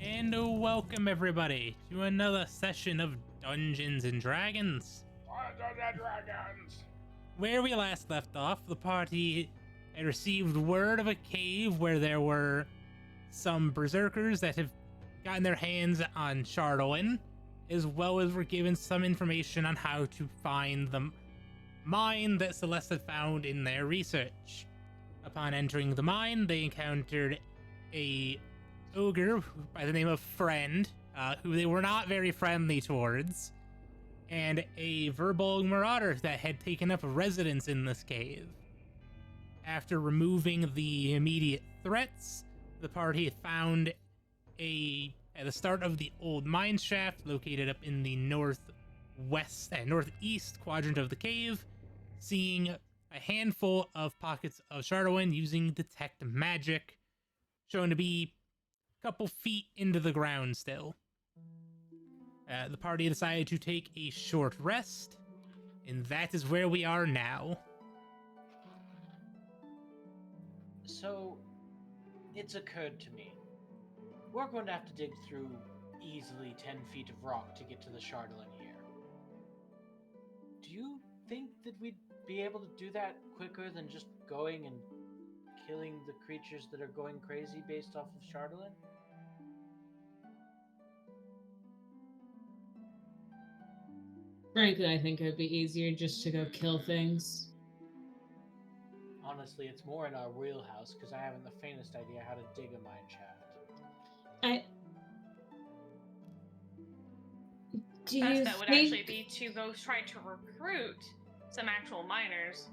And welcome everybody to another session of Dungeons and Dragons. Dungeons and Dragons! Where we last left off, the party had received word of a cave where there were some berserkers that have gotten their hands on Chardolin, as well as were given some information on how to find the mine that Celeste had found in their research. Upon entering the mine, they encountered a ogre by the name of Friend, who they were not very friendly towards, and a Verbolg marauder that had taken up residence in this cave. After removing the immediate threats, the party found at the start of the old mine shaft located up in the northwest and northeast quadrant of the cave, seeing a handful of pockets of Chardolin using detect magic, shown to be a couple feet into the ground still. The party decided to take a short rest, and that is where we are now. So, it's occurred to me. We're going to have to dig through easily 10 feet of rock to get to the Chardolin here. Do you think that we'd be able to do that quicker than just going and killing the creatures that are going crazy based off of Chardolin? Frankly, I think it'd be easier just to go kill things. Honestly, it's more in our wheelhouse because I haven't the faintest idea how to dig a mine shaft. Do Best you bet would think... actually be to go try to recruit some actual miners.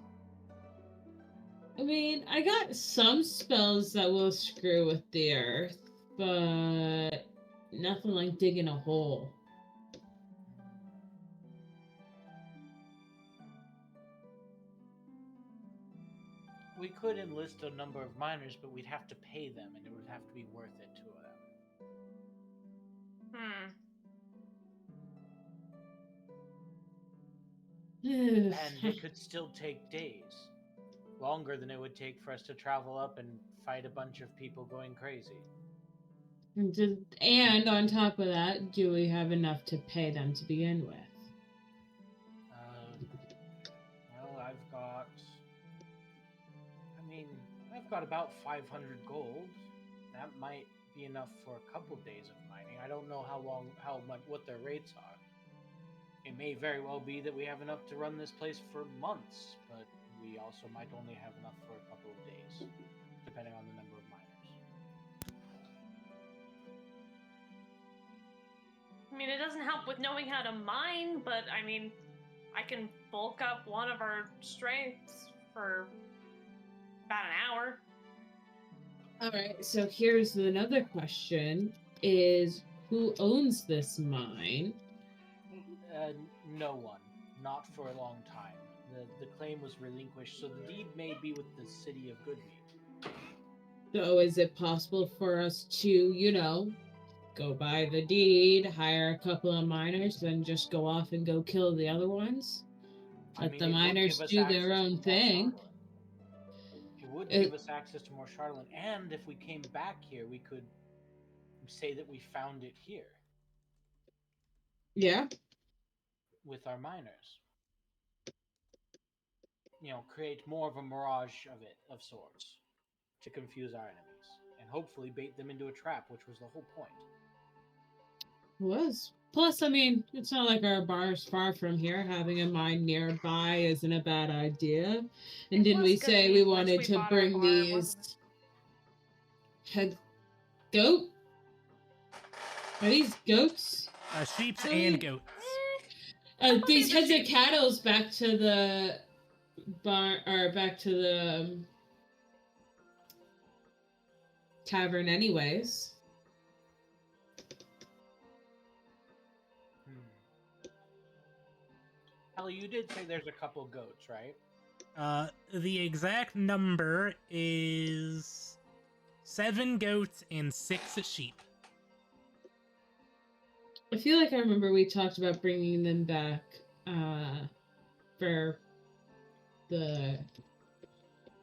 I mean, I got some spells that will screw with the earth, but nothing like digging a hole. We could enlist a number of miners, but we'd have to pay them, and it would have to be worth it to them. And it could still take days. Longer than it would take for us to travel up and fight a bunch of people going crazy. And on top of that, do we have enough to pay them to begin with? Well, I've got about 500 gold. That might be enough for a couple days of mining. I don't know what their rates are. It may very well be that we have enough to run this place for months, but we also might only have enough for a couple of days, depending on the number of miners. I mean, it doesn't help with knowing how to mine, but I mean, I can bulk up one of our strengths for about an hour. Alright, so here's another question, is who owns this mine? No one. Not for a long time. The claim was relinquished, so the deed may be with the city of Goodmead. So is it possible for us to, go buy the deed, hire a couple of miners, then just go off and go kill the other ones? Let the miners do their own thing. It would give us access to more Chardolin, and if we came back here, we could say that we found it here. Yeah. With our miners. Create more of a mirage of sorts to confuse our enemies and hopefully bait them into a trap, which was the whole point. Plus, I mean, it's not like our bar's far from here. Having a mine nearby isn't a bad idea. And didn't we say we wanted to bring these goat? Are these goats? Sheeps and goats. These heads of cattle back to the bar, or back to the tavern anyways. Ellie, you did say there's a couple goats, right? The exact number is 7 goats and 6 sheep. I feel like I remember we talked about bringing them back for the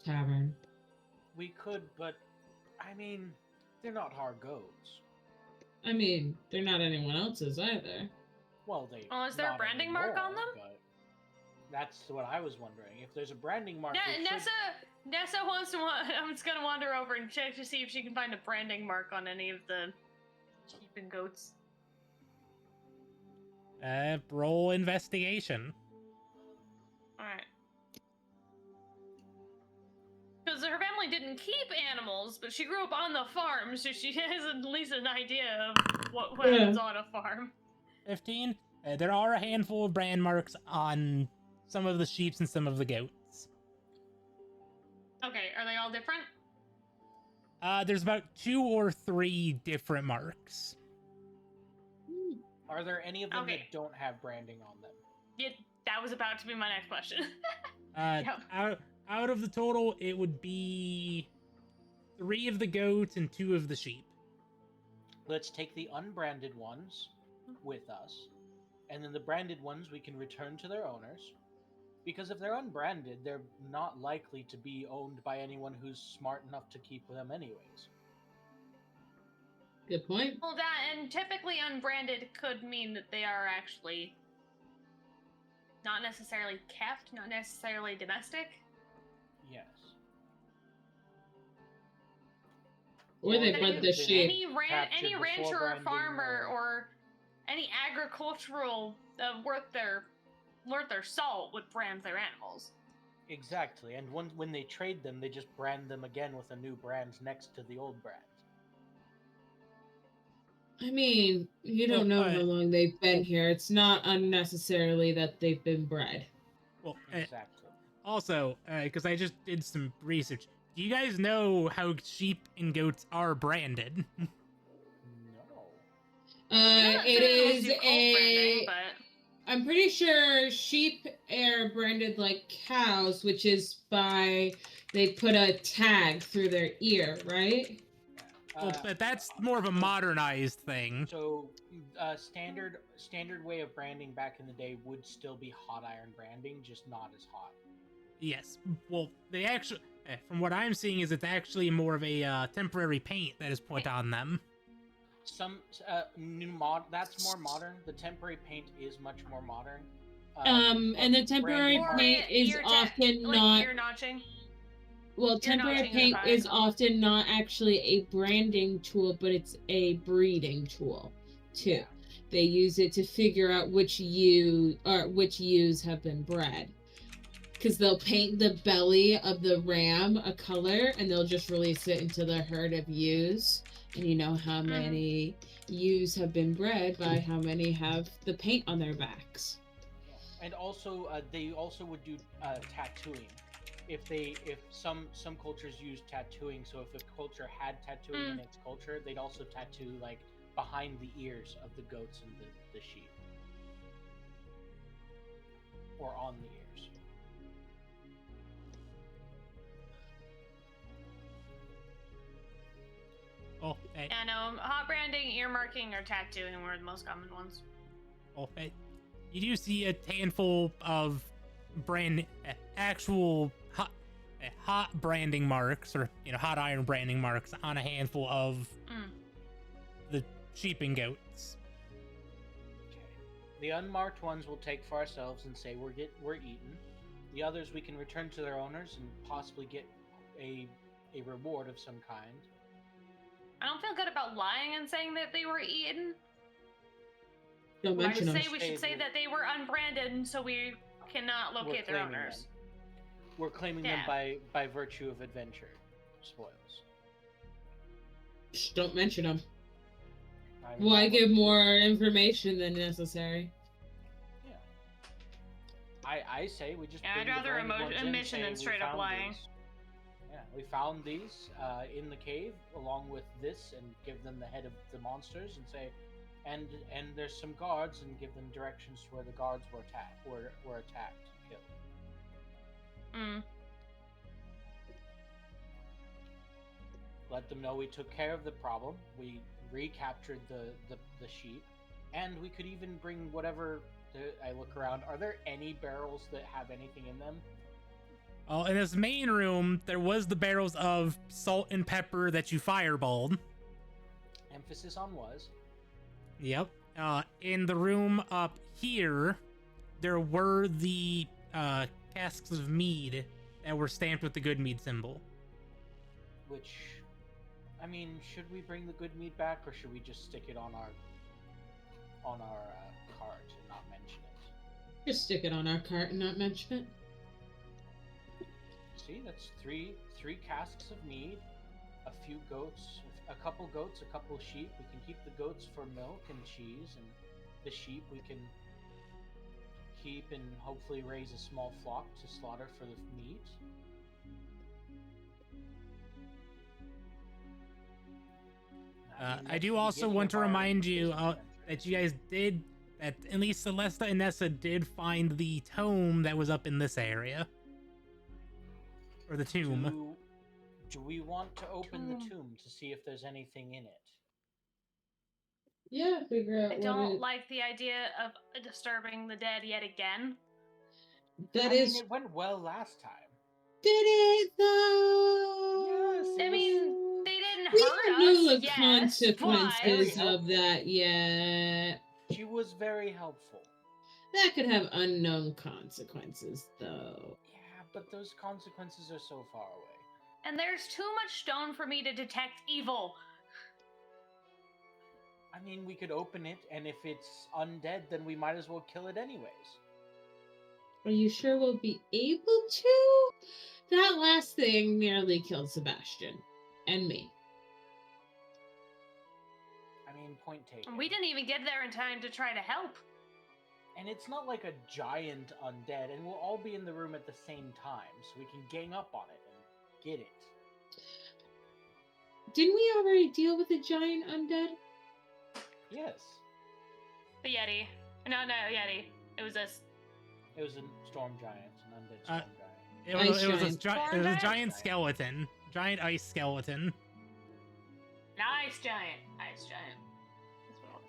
tavern. We could, but I mean, they're not hard goats. I mean, they're not anyone else's either. Well, they. Oh, is there a not branding mark on anymore, them? But that's what I was wondering. If there's a branding mark, Yeah, they should- Nessa wants to. I'm just gonna wander over and check to see if she can find a branding mark on any of the sheep and goats. Roll investigation. All right. Because her family didn't keep animals, but she grew up on the farm, so she has at least an idea of what happens on a farm. 15. There are a handful of brand marks on some of the sheep and some of the goats. Okay, are they all different? There's about 2 or 3 different marks. Are there any of them Okay. that don't have branding on them? Yeah, that was about to be my next question. Yep. Out of the total, it would be 3 of the goats and 2 of the sheep. Let's take the unbranded ones with us, and then the branded ones we can return to their owners. Because if they're unbranded, they're not likely to be owned by anyone who's smart enough to keep them anyways. Good point. Well, that and typically unbranded could mean that they are actually not necessarily kept, not necessarily domestic. Yes. Or they Or bred they've the been sheep. captured Any before rancher or branding farmer or- or any agricultural worth their salt would brand their animals. Exactly, and when they trade them, they just brand them again with a new brand next to the old brand. I mean, you don't know how long they've been here. It's not unnecessarily that they've been bred. Well, Exactly. also, because I just did some research, do you guys know how sheep and goats are branded? No. It is branding, a. but I'm pretty sure sheep are branded like cows, which is by they put a tag through their ear, right? Well, but that's more of a modernized thing. So, standard way of branding back in the day would still be hot iron branding, just not as hot. Yes. Well, they actually, from what I'm seeing, is it's actually more of a temporary paint that is put on them. That's more modern. The temporary paint is much more modern. And the temporary branding paint is often not. ear notching. Well, You're temporary notching paint the is vibe. often not actually a branding tool, but it's a breeding tool too. Yeah. They use it to figure out which ewes have been bred. Because they'll paint the belly of the ram a color, and they'll just release it into the herd of ewes. And you know how many ewes have been bred by how many have the paint on their backs. And also, they also would do tattooing. If some cultures use tattooing, so if a culture had tattooing in its culture, they'd also tattoo like behind the ears of the goats and the sheep, or on the ears. Oh, hey, Yeah, no, hot branding, ear marking, or tattooing were the most common ones. oh, hey. You do see a handful of actual hot branding marks, or hot iron branding marks on a handful of the sheep and goats. Okay. The unmarked ones we'll take for ourselves and say we're eaten. The others we can return to their owners and possibly get a reward of some kind. I don't feel good about lying and saying that they were eaten. Don't I mention would them. say we should say that they were unbranded, and so we cannot locate their claiming owners. them. We're claiming Yeah. them by virtue of adventure spoils. Shh, don't mention them. I'm Why not give looking- more information than necessary? Yeah. I say we just. Yeah, I'd bring the rather branded ones in, admission say than we straight up found lying. these. Yeah, we found these in the cave along with this, and give them the head of the monsters, and say, and there's some guards, and give them directions to where the guards were attacked, and killed. Let them know we took care of the problem. We recaptured the sheep, and we could even bring whatever. I look around. Are there any barrels that have anything in them? Oh, in this main room, there was the barrels of salt and pepper that you fireballed. Emphasis on was. Yep. In the room up here, there were the casks of mead that were stamped with the good mead symbol. Which, I mean, should we bring the good mead back, or should we just stick it on our cart and not mention it? Just stick it on our cart and not mention it. See, that's three casks of mead, a few goats, a couple goats, a couple sheep. We can keep the goats for milk and cheese, and the sheep we can keep and hopefully raise a small flock to slaughter for the meat. I do also want to remind you that you guys did, that at least Celesta and Nessa did find the tome that was up in this area. Or the tomb. Do we want to open the tomb to see if there's anything in it? Yeah, figure out I don't like the idea of disturbing the dead yet again. I mean, it went well last time. Did it though? Yes. I mean, they didn't We hurt don't know us. the Yes, consequences but... of that yet. She was very helpful. That could have unknown consequences, though. Yeah, but those consequences are so far away. And there's too much stone for me to detect evil. I mean, we could open it, and if it's undead, then we might as well kill it anyways. Are you sure we'll be able to? That last thing nearly killed Sebastian. And me. I mean, point taken. We didn't even get there in time to try to help. And it's not like a giant undead, and we'll all be in the room at the same time, so we can gang up on it and get it. Didn't we already deal with a giant undead? Yes. The Yeti. No, Yeti. It was us. It was a storm giant, an undead storm giant. It was a giant skeleton. Giant ice skeleton. Nice giant. Ice giant.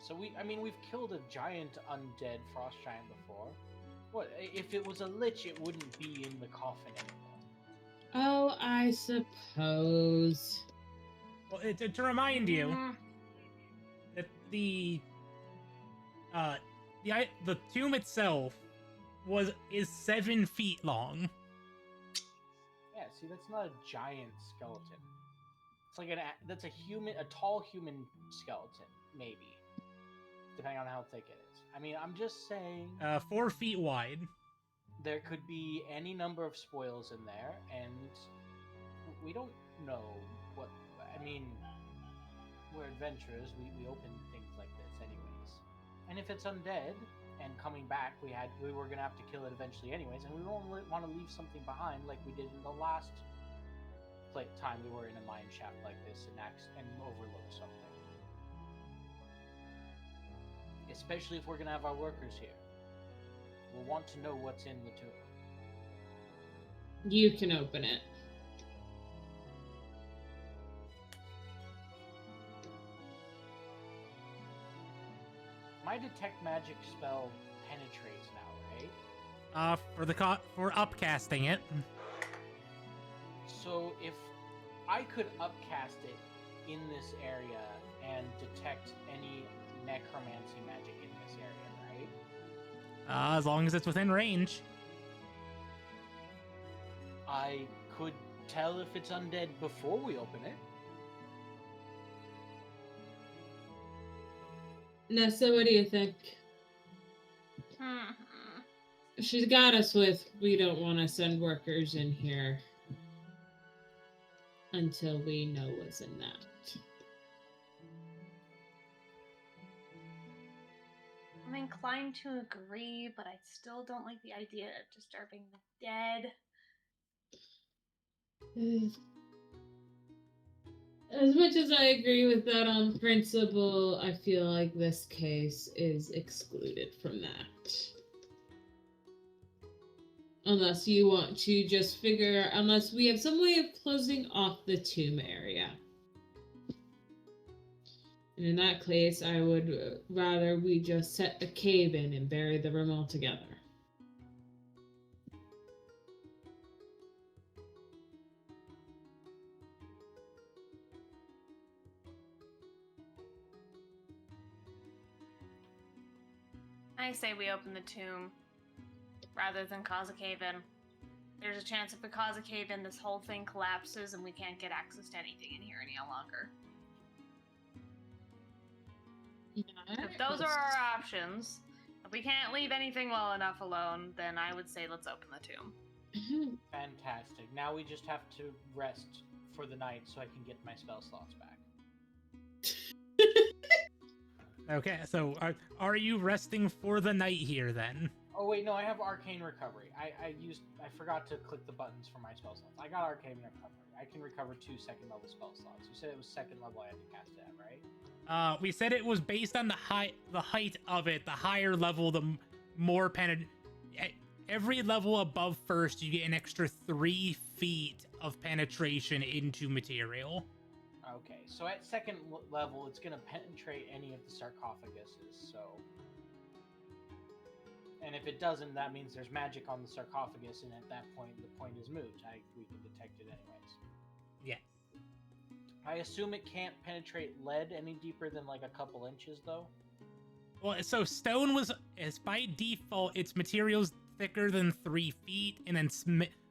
So we've killed a giant undead frost giant before. What, if it was a lich, it wouldn't be in the coffin anymore. Oh, I suppose. Well, to remind you that the tomb itself is 7 feet long. Yeah, see, that's not a giant skeleton. It's like that's a tall human skeleton, maybe, depending on how thick it is. I mean, I'm just saying. 4 feet wide. There could be any number of spoils in there, and we don't know what. I mean, we're adventurers. We open things like this, anyways. And if it's undead and coming back, we were gonna have to kill it eventually, anyways. And we don't want to leave something behind like we did in the last time we were in a mine shaft like this and overlooked something. Especially if we're gonna have our workers here. We'll want to know what's in the tomb. You can open it. My detect magic spell penetrates now, right? For upcasting it. So if I could upcast it in this area and detect any necromancy magic in this area, right? As long as it's within range. I could tell if it's undead before we open it. Nessa, what do you think? She's got us with, we don't want to send workers in here until we know what's in that. I'm inclined to agree, but I still don't like the idea of disturbing the dead. As much as I agree with that on principle, I feel like this case is excluded from that. Unless you want to just unless we have some way of closing off the tomb area. And in that case, I would rather we just set the cave in and bury the room altogether. I say we open the tomb rather than cause a cave-in. There's a chance if we cause a cave-in, this whole thing collapses and we can't get access to anything in here any longer. If those are our options, if we can't leave anything well enough alone, then I would say let's open the tomb. Fantastic. Now we just have to rest for the night so I can get my spell slots back. Okay, so are you resting for the night here then? Oh wait, no, I have Arcane Recovery. I forgot to click the buttons for my spell slots. I got Arcane Recovery. I can recover 2 second level spell slots. You said it was second level I had to cast it at, right? We said it was based on the height of it. The higher level, the more every level above first, you get an extra 3 feet of penetration into material. Okay, so at second level, it's going to penetrate any of the sarcophaguses, so... And if it doesn't, that means there's magic on the sarcophagus, and at that point, the point is moot. We can detect it anyways. Yeah. I assume it can't penetrate lead any deeper than like a couple inches, though? Well, so stone is by default, its material's thicker than 3 feet, and then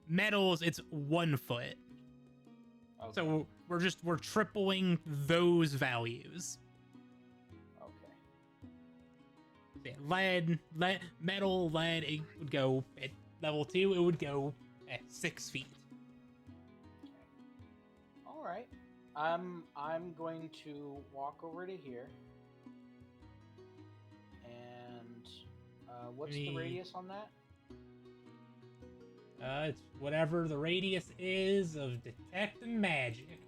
metals, it's 1 foot. Okay. So we're tripling those values. Okay. Yeah, metal, lead, it would go at level 2, it would go at 6 feet. Okay. All right. I'm going to walk over to here. And what's the radius on that? It's whatever the radius is of detecting magic.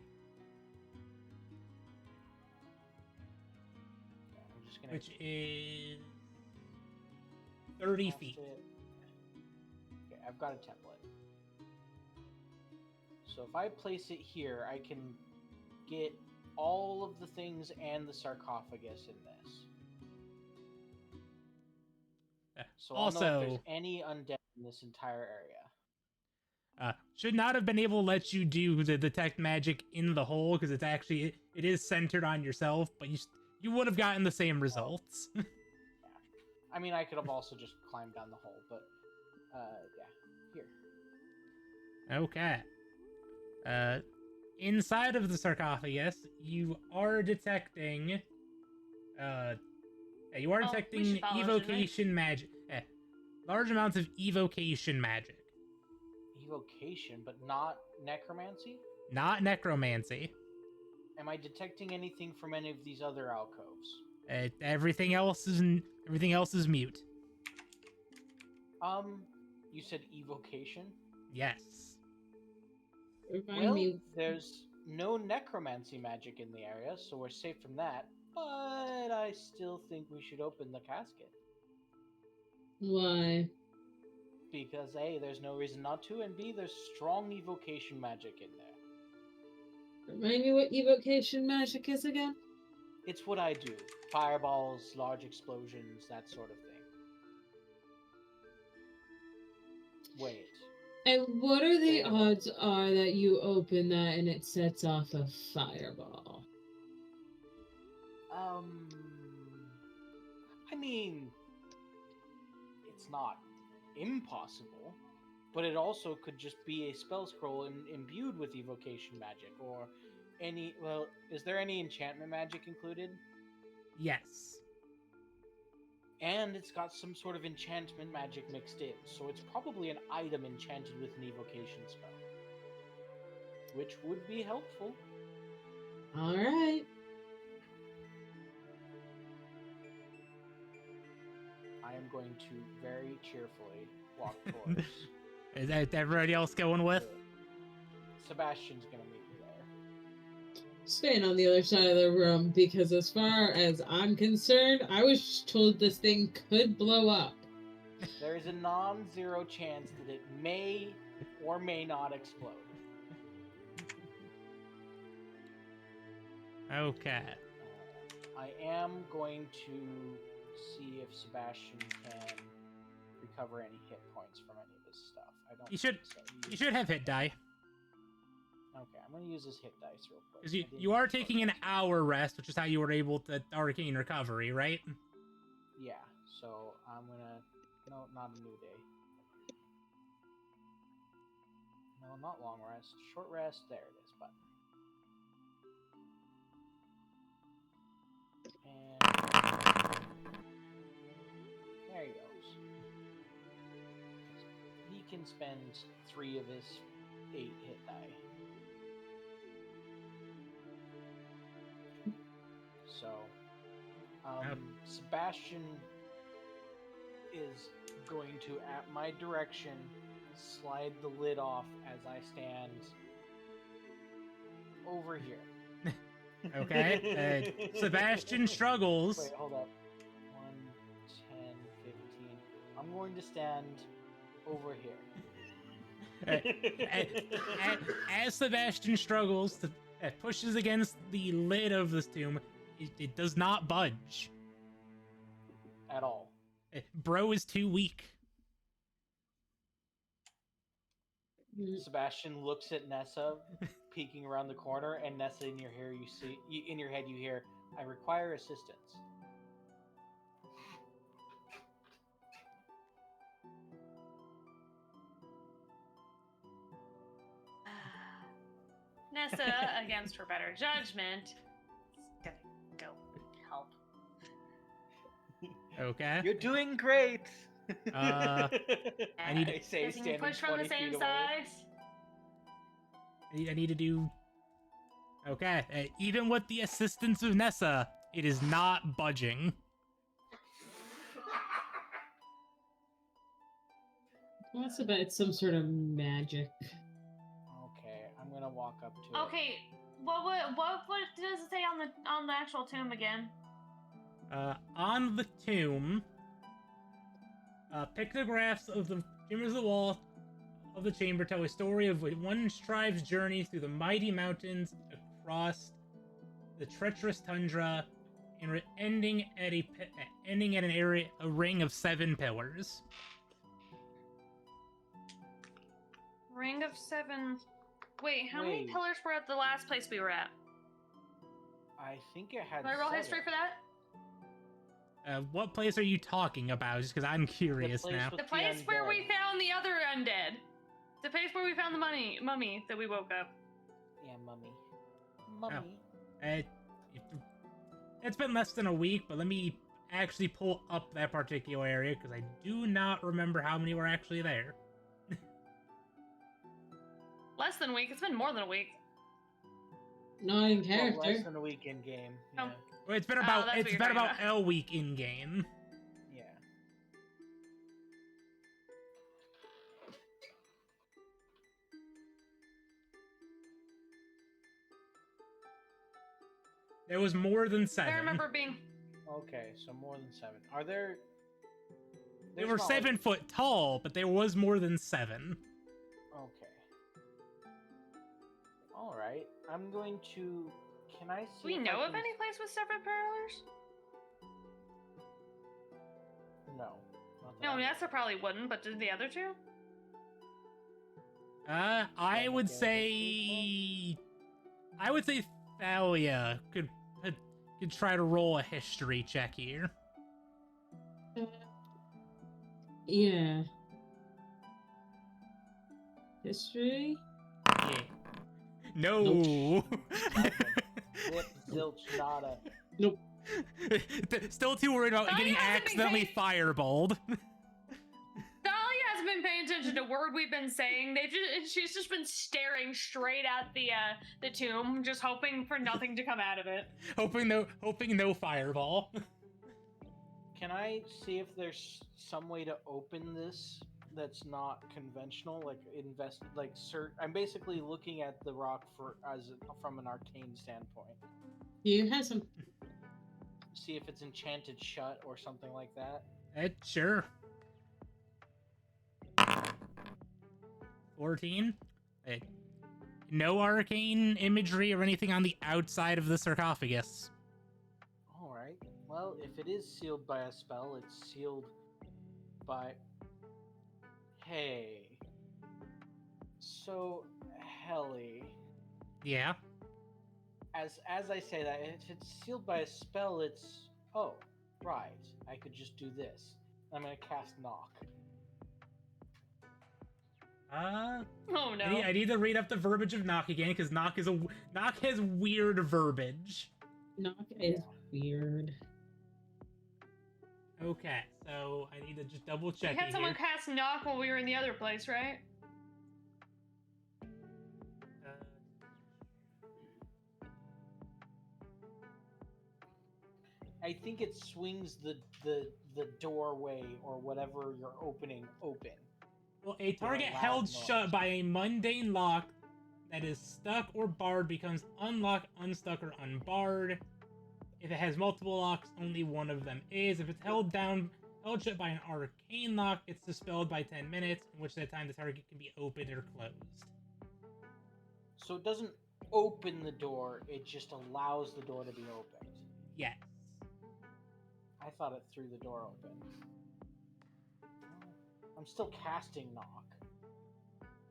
Okay, I'm just gonna... Which is 30 feet. Okay, I've got a template. So if I place it here, I can get all of the things and the sarcophagus in this. So I'll know if there's any undead in this entire area. Should not have been able to let you do the detect magic in the hole, because it's actually it is centered on yourself, but you would have gotten the same results. Yeah. I mean, I could have also just climbed down the hole, but yeah, here. Okay. Inside of the sarcophagus, you are detecting evocation magic. Large amounts of evocation magic. Evocation, but not necromancy? Not necromancy. Am I detecting anything from any of these other alcoves? Everything else is mute. You said evocation? Yes. There's no necromancy magic in the area, so we're safe from that. But I still think we should open the casket. Why? Because A, there's no reason not to, and B, there's strong evocation magic in there. Remind me what evocation magic is again? It's what I do. Fireballs, large explosions, that sort of thing. Wait. And what are the odds are that you open that and it sets off a fireball? I mean, it's not impossible, but it also could just be a spell scroll imbued with evocation magic, or any... Well, is there any enchantment magic included? Yes. And it's got some sort of enchantment magic mixed in, so it's probably an item enchanted with an evocation spell. Which would be helpful. Alright. I am going to very cheerfully walk towards... Is that everybody else going with? Sebastian's gonna meet me there. Staying on the other side of the room, because as far as I'm concerned, I was told this thing could blow up. There is a non-zero chance that it may or may not explode. Okay. I am going to see if Sebastian can recover any hit points from any of his stuff. I don't. You should have hit die. Okay, I'm going to use this hit dice real quick. Because you are taking an hour rest, which is how you were able to arcane recovery, right? Yeah. So I'm gonna... No, not a new day. No, not long rest. Short rest. There it is, button. And there he goes. He can spend 3 of his 8 hit die. So, Sebastian is going to, at my direction, slide the lid off as I stand over here. Okay. Sebastian struggles. Wait, hold up. 1, 10, 15. I'm going to stand over here. As Sebastian struggles, pushes against the lid of this tomb, it does not budge. At all. Bro is too weak. Sebastian looks at Nessa, peeking around the corner, and Nessa, in your head, you hear, "I require assistance." Nessa, against her better judgment, is gonna go help. Okay. You're doing great. I need to say, Can you standing push from the 20 same feet away. size? I need to do... Okay. Even with the assistance of Nessa, it is not budging. What's about some sort of magic? Okay, I'm gonna walk up to it. Okay, what does it say on the actual tomb again? On the tomb, pictographs of the chambers of the wall of the chamber tell a story of one tribe's journey through the mighty mountains across the treacherous tundra, and ending at a ring of 7 pillars. Ring of 7. Wait, how many Wait. pillars were at the last place we were at? I think it had. Did I roll 7. history for that? What place are you talking about? Just because I'm curious place now. with The place where undead. we found the other undead. The place where we found the mummy that we woke up. Yeah, mummy. It's been less than a week, but let me actually pull up that particular area because I do not remember how many were actually there. Less than a week. It's been more than a week. Not in Well, character. less than a week in game. Oh. Yeah. Well, it's been Oh, about that's what you're talking about about. a week in game. Yeah. There was more than 7. I remember being. Okay, so more than 7. Are there? They There's were not, 7 foot tall, but there was more than 7. Okay. All right. I'm going to. Can I see? Do we if I know of can- any place with 7 pillars? No. Not that No, I know. Nessa probably wouldn't, but did the other two? I would Okay, say Thalia could try to roll a history check here. Yeah. History? Yeah. No. Flip, zilch, nada. Nope. Still too worried about Thalia getting hasn't been accidentally fireballed. Dahlia hasn't been paying attention to a word we've been saying. She's just been staring straight at the tomb, just hoping for nothing to come out of it. hoping no fireball. Can I see if there's some way to open this that's not conventional, I'm basically looking at the rock from an arcane standpoint. You have some. See if it's enchanted shut or something like that. Sure. 14. No arcane imagery or anything on the outside of the sarcophagus. All right. Well, if it is sealed by a spell, it's sealed by. Hey. So, Helly. Yeah. As I say that, if it's sealed by a spell, it's Right. I could just do this. I'm gonna cast knock. Oh no. I need to read up the verbiage of knock again because knock has weird verbiage. Knock is weird. Okay, so I need to just double check We had it someone here. cast knock while we were in the other place, right? I think it swings the doorway or whatever you're opening open. Well, a target loud held noise. shut by a mundane lock that is stuck or barred becomes unlocked, unstuck, or unbarred. If it has multiple locks, only one of them is. If it's held shut by an arcane lock, it's dispelled by 10 minutes, in which time the target can be opened or closed. So it doesn't open the door, it just allows the door to be opened. Yes. I thought it threw the door open. I'm still casting knock.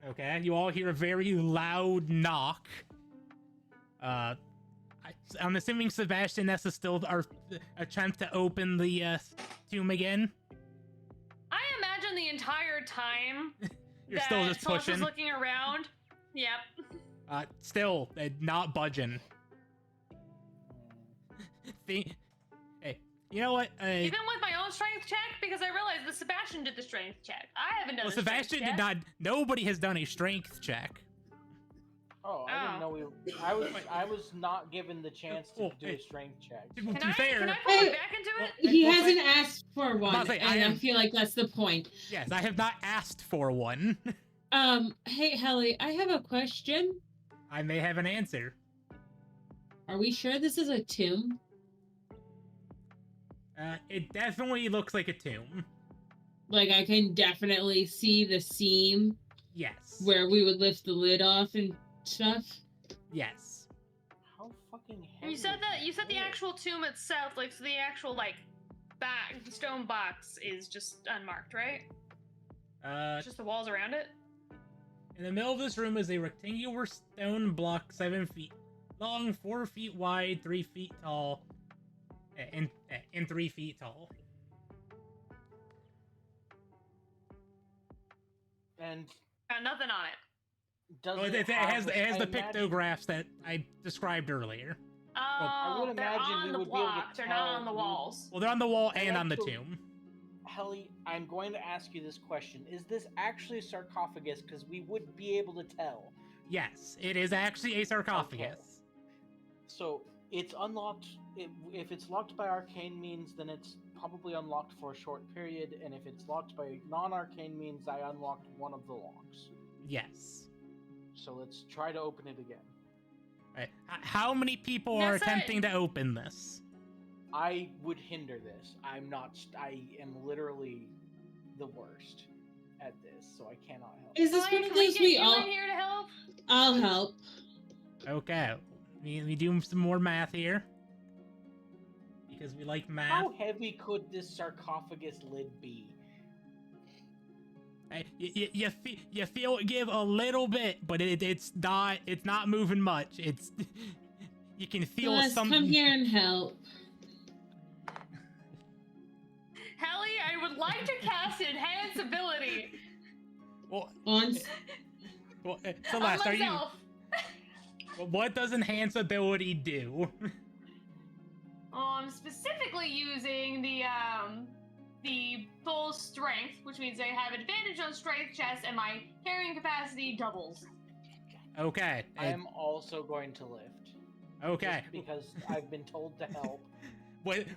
Okay, you all hear a very loud knock. I'm assuming Sebastian, this is still our attempt to open the tomb again. I imagine the entire time You're that still just Celeste pushing. is looking around. Yep. Still not budging. Hey, you know what? Even with my own strength check, because I realized that Sebastian did the strength check. I haven't done Well, the strength Sebastian check. did not. Nobody has done a strength check. Oh, I didn't know I was not given the chance to do a strength check. To Can be I fair, put it back into it? He well, hasn't asked for one, about to say, and I feel like that's the point. yes, I have not asked for one. Hey, Helly, I have a question. I may have an answer. Are we sure this is a tomb? It definitely looks like a tomb. Like, I can definitely see the seam Yes. where we would lift the lid off and stuff. Yes. How fucking heavy You said is that. You said the lid? actual tomb itself, like so the actual the stone box is just unmarked, right? It's just the walls around it. In the middle of this room is a rectangular stone block 7 feet long, 4 feet wide, 3 feet tall, and 3 feet tall. And Got nothing on it. does Well, it it have has the- the I imagine- pictographs that I described earlier. Oh, would they're imagine on we the would be able to blocks. They're not on the tell- walls. Well, they're on the wall I and on the actually- tomb. Helly, I'm going to ask you this question. Is this actually a sarcophagus? Because we would be able to tell. Yes, it is actually a sarcophagus. So, it's unlocked. If it's locked by arcane means, then it's probably unlocked for a short period. And if it's locked by non-arcane means, I unlocked one of the locks. Yes. So let's try to open it again. Right. How many people are That's it. attempting to open this? I would hinder this. I am literally the worst at this, so I cannot help. Is this Ryan, one of can we those get we you all... in here to help? I'll help. Okay. We do some more math here. Because we like math. How heavy could this sarcophagus lid be? You feel it give a little bit, but it's not moving much. It's you can feel Let's something. come here and help. Helly, I would like to cast enhance ability Well, Once. on Celeste, are you? myself. What does enhance ability do? I'm specifically using the full strength, which means I have advantage on strength checks, and my carrying capacity doubles. Okay. I am also going to lift. Okay. Just because I've been told to help. With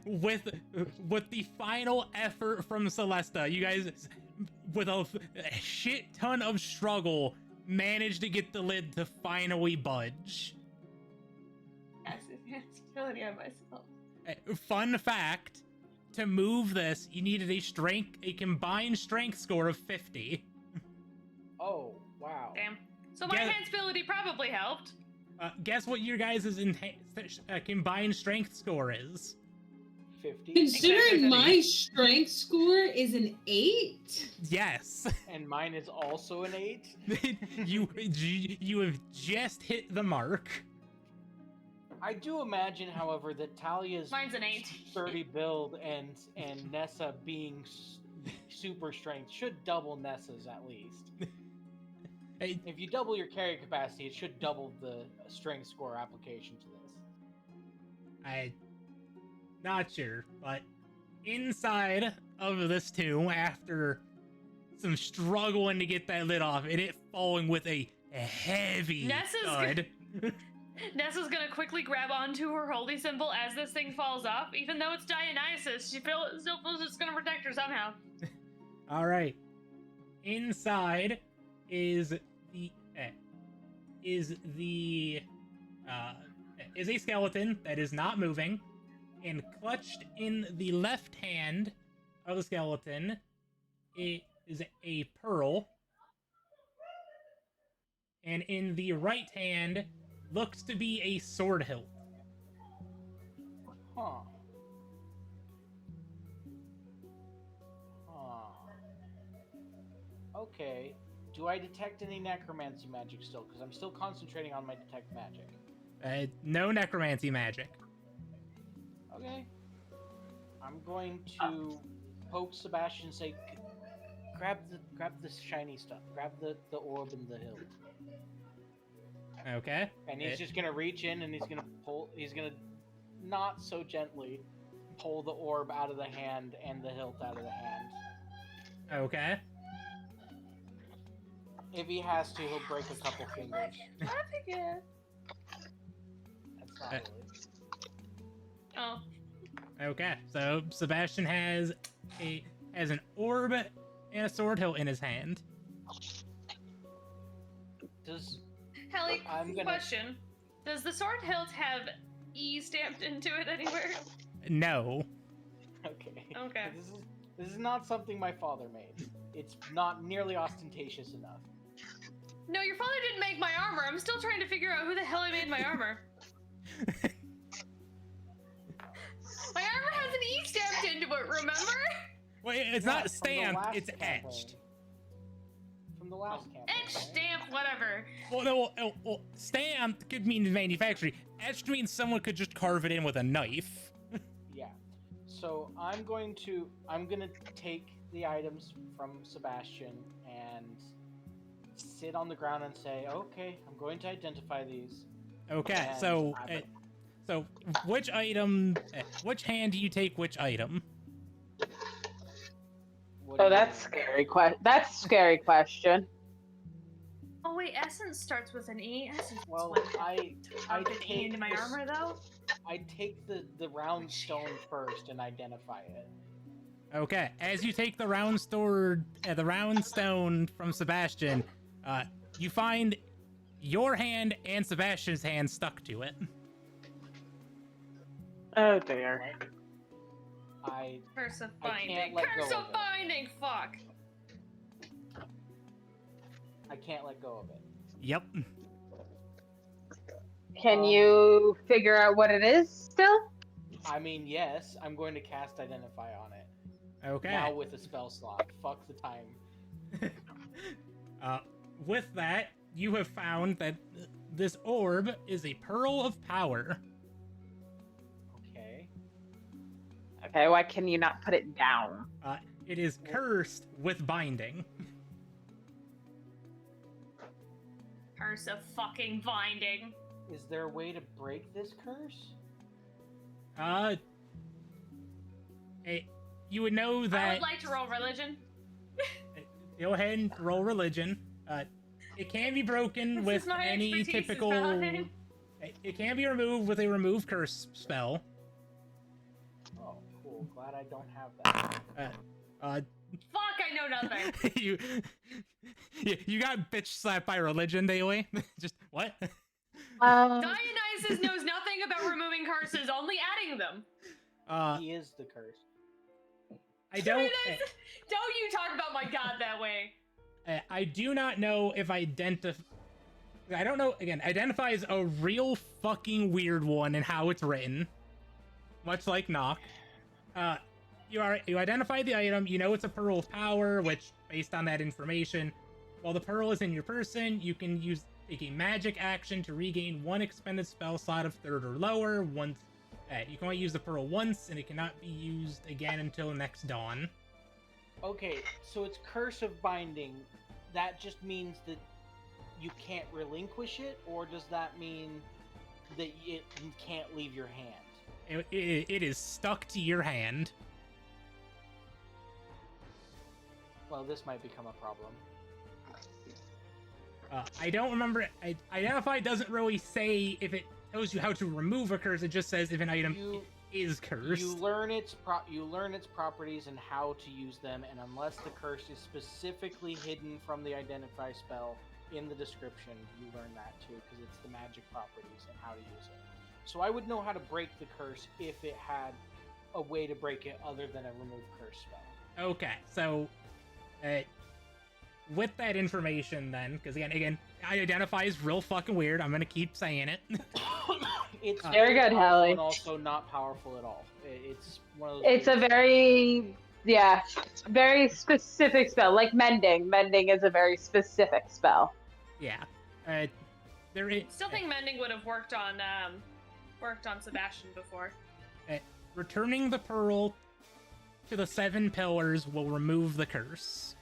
the final effort from Celesta, you guys, with a shit ton of struggle, managed to get the lid to finally budge. Yes, enhance ability on myself. Fun fact: to move this, you needed a combined strength score of 50. Oh, wow. Damn. So my Yeah. enhance ability probably helped. Guess what your guys' combined strength score is? 50. Considering Exactly. my strength score is an 8. Yes. And mine is also an 8. you have just hit the mark. I do imagine, however, that Talia's Mine's an 18. sturdy build and Nessa being super strength should double Nessa's at least. Hey, If you double your carry capacity, it should double the strength score application to this. I'm not sure, but inside of this tomb, after some struggling to get that lid off, and it falling with a heavy thud. Nessa's gonna quickly grab onto her holy symbol as this thing falls off. Even though it's Dionysus, she still feels it's gonna protect her somehow. All right. Inside is a skeleton that is not moving, and clutched in the left hand of the skeleton it is a pearl, and in the right hand looks to be a sword hilt. Huh. Okay. Do I detect any necromancy magic still? Because I'm still concentrating on my detect magic. No necromancy magic. Okay. I'm going to poke Sebastian and say, grab the shiny stuff. Grab the orb and the hilt. Okay. And he's just gonna reach in and he's gonna not so gently pull the orb out of the hand and the hilt out of the hand. Okay. If he has to, he'll break a couple fingers. Again. That's not really. Oh. Okay. So Sebastian has an orb and a sword hilt in his hand. Helly, I'm gonna- question. Does the sword hilt have E stamped into it anywhere? No. Okay. Okay. This is not something my father made. It's not nearly ostentatious enough. No, your father didn't make my armor. I'm still trying to figure out who the hell made my armor. My armor has an E stamped into it, remember? Well, it's Yeah, not from the stamped, last it's campaign. etched. From the last campaign. Etch, right? stamp, whatever. Well, no, well, stamped could mean manufacturing. Etched means someone could just carve it in with a knife. Yeah. So I'm gonna take the items from Sebastian and sit on the ground and say, okay, I'm going to identify these. Okay, And so I'm- so which item, which hand do you take which item? What do Oh, you that's mean? scary. That's a scary question. Oh wait, essence starts with an E. Essence. Well, What? I Carved an E take into my this- armor though. I take the round stone first and identify it. Okay, as you take the round stone from Sebastian, you find your hand and Sebastian's hand stuck to it. Oh dear. I Curse of I can't binding. let Curse go of of it. binding. Fuck. can't let go of it. Yep. Can you figure out what it is still? I mean, yes, I'm going to cast Identify on it. Okay. Now with a spell slot. Fuck the time. With that, you have found that this orb is a pearl of power. Okay. Okay, why can you not put it down? It is cursed with binding. Curse of fucking binding. Is there a way to break this curse? You would know that. I would like to roll religion. Go ahead and roll religion. It can be broken This with is my any expertise, is typical. fine. It can be removed with a remove curse spell. Oh, cool. Glad I don't have that. Fuck, I know nothing. you got bitch slapped by religion, Daily. Just what? Dionysus knows nothing about removing curses, only adding them. He is the curse. I don't. Don't you talk about my god that way. I do not know if identify. I don't know. Again, identify is a real fucking weird one in how it's written. Much like knock. You identify the item. You know it's a pearl of power, which, based on that information, while the pearl is in your person, you can use take a magic action to regain 1 expended spell slot of 3rd or lower. Once you can only use the pearl once, and it cannot be used again until next dawn. Okay, so it's Curse of Binding. That just means that you can't relinquish it, or does that mean that you can't leave your hand? It is stuck to your hand. Well, this might become a problem. I don't remember. Identify doesn't really say if it tells you how to remove a curse. It just says if an item is cursed. You learn its properties and how to use them, and unless the curse is specifically hidden from the Identify spell in the description, you learn that too, because it's the magic properties and how to use it. So I would know how to break the curse if it had a way to break it other than a remove curse spell. Okay, so with that information then, because again, Identify is real fucking weird. I'm gonna keep saying it. It's Very good, powerful Hallie. and also not powerful at all. It's one of those. It's a weird- very specific spell, like mending. Mending is a very specific spell. Yeah. There is. Still think mending would have worked on Sebastian before. Returning the pearl to the 7 pillars will remove the curse.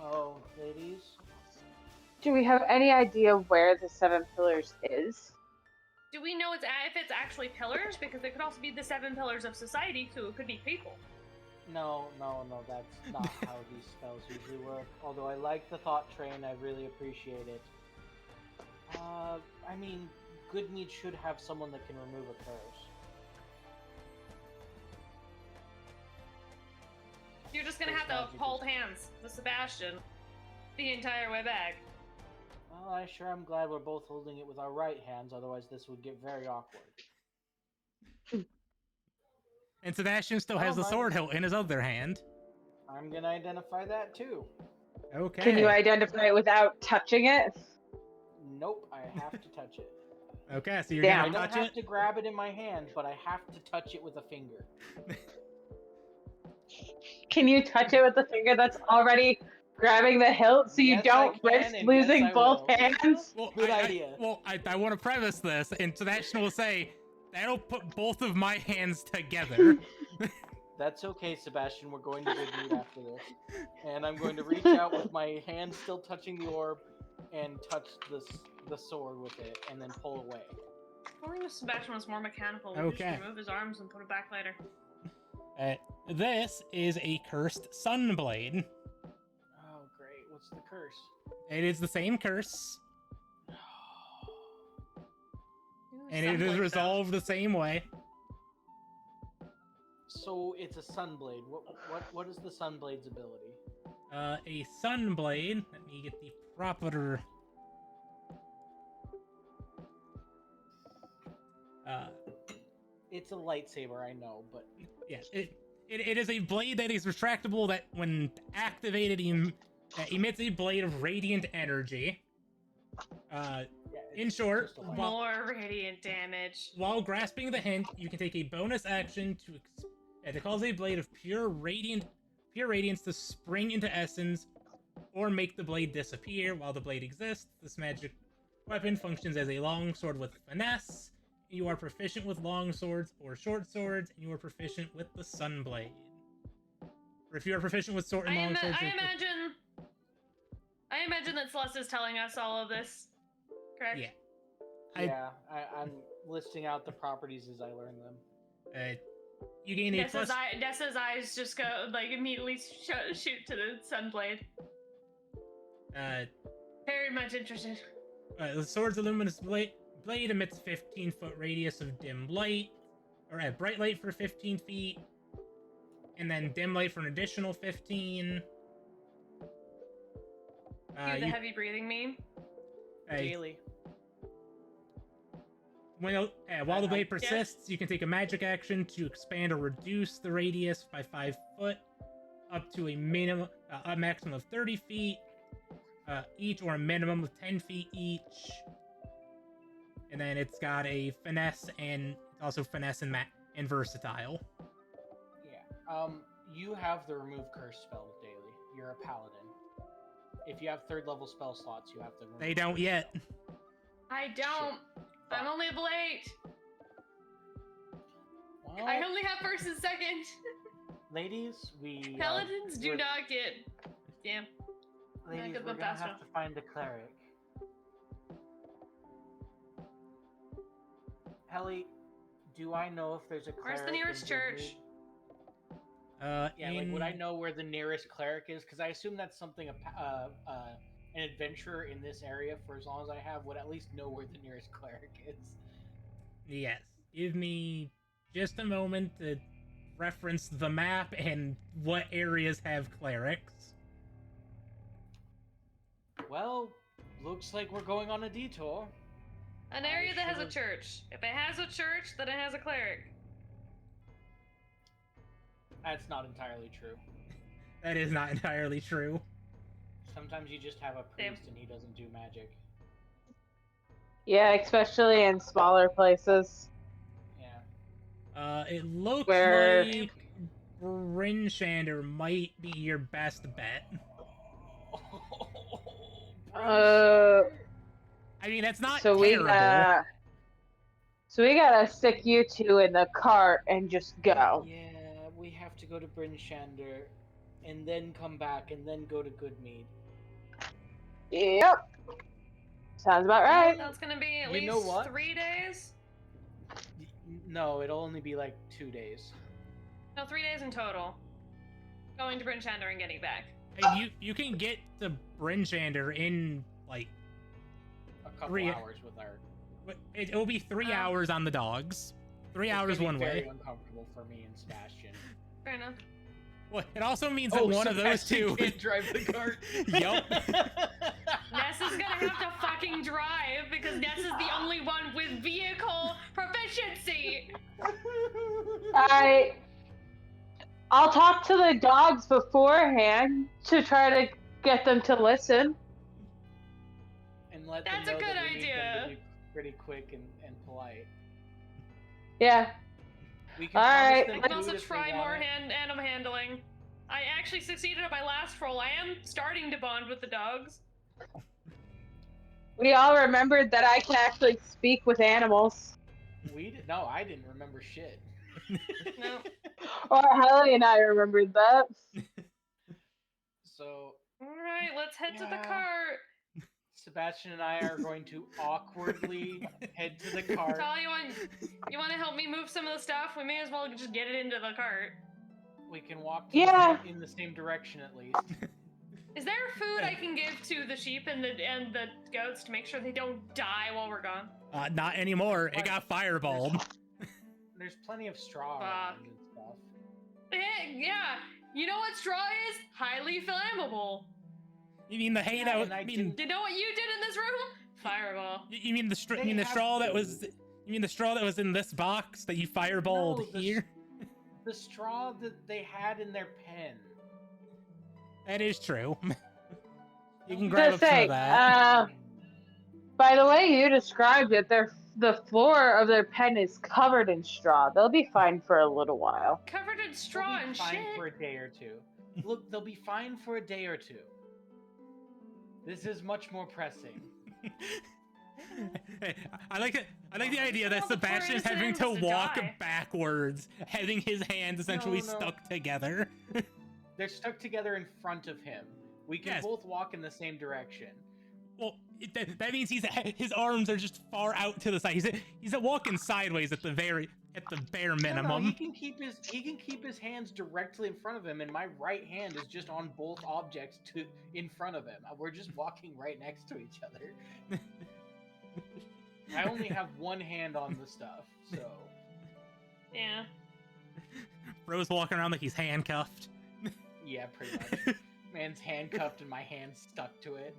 Oh, ladies. Do we have any idea where the 7 pillars is? Do we know if it's actually pillars? Because it could also be the 7 pillars of society, so it could be people. No, that's not how these spells usually work. Although I like the thought train, I really appreciate it. I mean, Goodmead should have someone that can remove a curse. You're just gonna have to hold hands with Sebastian the entire way back. Well, I'm glad we're both holding it with our right hands, otherwise this would get very awkward. And Sebastian still has the sword hilt in his other hand. I'm gonna identify that too. Okay. Can you identify it without touching it? Nope, I have to touch it. Okay, so you're Damn. I gonna don't touch have it? to grab it in my hand, but I have to touch it with a finger. Can you touch it with the finger that's already grabbing the hilt so you Yes, don't I can, risk and losing yes, I both will. hands? Well, Good idea. I want to preface this, and Sebastian will say, that'll put both of my hands together. That's okay, Sebastian. We're going to Goodmead after this. And I'm going to reach out with my hand still touching the orb and touch the sword with it, and then pull away. I think if Sebastian was more mechanical, we could Okay. just remove his arms and put it back later. This is a cursed Sunblade. Oh, great. What's the curse? It is the same curse, Ooh, and it is Sunblade, though. resolved the same way. So it's a Sunblade. What is the Sunblade's ability? A Sunblade. Let me get the proper. It's a lightsaber, I know, but Yeah, it is a blade that is retractable that, when activated, emits a blade of radiant energy. yeah, In it's short, just a light- More radiant damage. while grasping the hint, you can take a bonus action to cause a blade of pure radiance to spring into essence, or make the blade disappear while the blade exists. This magic weapon functions as a long sword with finesse. You are proficient with long swords or short swords, and you are proficient with the Sunblade. Or if you are proficient with sword and long swords, I imagine that Celeste is telling us all of this, correct? yeah. I'm listing out the properties as I learn them. You gain a plus. Nessa's eyes just go, like, immediately shoot to the Sunblade. Very much interested. The sword's luminous blade emits 15-foot radius of dim light, or bright light for 15 feet, and then dim light for an additional 15. Do the heavy breathing meme? Daily. While the blade persists, you can take a magic action to expand or reduce the radius by 5 foot, up to a maximum of 30 feet each, or a minimum of 10 feet each. And then it's got a finesse, and it's also finesse and versatile. Yeah. You have the remove curse spell daily. You're a paladin. If you have 3rd level spell slots, you have to. They don't yet. I don't. I'm only level 8. Well, I only have 1st and 2nd. ladies, we. Paladins do we're- not get. Damn. Ladies, get we're them gonna fast have enough. to find a cleric. Helly, do I know if there's a cleric? Where's the nearest in church? Goodmead? Yeah, like would I in- know where the nearest cleric is? Because I assume that's something an adventurer in this area, for as long as I have, would at least know where the nearest cleric is. Yes. Give me just a moment to reference the map and what areas have clerics. Well, looks like we're going on a detour. An area that has a should've- church. If it has a church, then it has a cleric. That's not entirely true. That is not entirely true. Sometimes you just have a Damn. priest and he doesn't do magic. Yeah, especially in smaller places. Yeah. It looks Where- like Brinshander might be your best bet. I mean, that's not So we terrible. gotta stick you two in the cart and just go. Yeah, we have to go to Brinshander, and then come back, and then go to Goodmead. Yep. Sounds about right. That's gonna be at You least know what? 3 days. No, it'll only be like 2 days. No, 3 days in total. Going to Brinshander and getting back. And you can get to Brinshander in like A couple 3 hours with our. it'll be 3 hours on the dogs. 3 It's hours gonna one be very way. uncomfortable for me and Sebastian. Fair enough. Well, it also means that one of those Sebastian two. can't drive the cart. Yup. Ness is gonna have to fucking drive because Ness is the only one with vehicle proficiency. I'll talk to the dogs beforehand to try to get them to listen. And let That's a them know good that we need them to idea. be pretty quick and polite. Yeah. We can All promise right. them I can food also if they try want more it. animal handling. I actually succeeded at my last roll. I am starting to bond with the dogs. We all remembered that I can actually speak with animals. No, I didn't remember shit. No. Or Helly and I remembered that. So Alright, let's head to the Yeah. cart. Sebastian and I are going to awkwardly head to the cart. Tali, you want to help me move some of the stuff? We may as well just get it into the cart. We can walk to Yeah. in the same direction at least. Is there food I can give to the sheep and the goats to make sure they don't die while we're gone? Not anymore. It What? got fireballed. There's plenty of straw Fuck. around and stuff. Yeah, you know what straw is? Highly flammable. You mean the hay Yeah, that was? and I You mean didn't- You know what you did in this room? Fireball. you mean the They you mean the have straw that to. was? You mean the straw that was in this box that you fireballed No, here? The straw that they had in their pen. That is true. You can grab Just up some saying, of that. by the way you described it, the floor of their pen is covered in straw. They'll be fine for a little while. Covered in straw They'll be and fine shit. for a day or two. Look, they'll be fine for a day or two. This is much more pressing. I like it. I like the idea that Well, before Sebastian's innocent having to animals to walk die. backwards, having his hands essentially No. stuck together. They're stuck together in front of him. We can Yes. both walk in the same direction. Well, that means his arms are just far out to the side. He's walking sideways at the bare minimum. No, he can keep his hands directly in front of him, and my right hand is just on both objects in front of him. We're just walking right next to each other. I only have one hand on the stuff, so Yeah. Bro's walking around like he's handcuffed. yeah, pretty much. Man's handcuffed and my hand's stuck to it.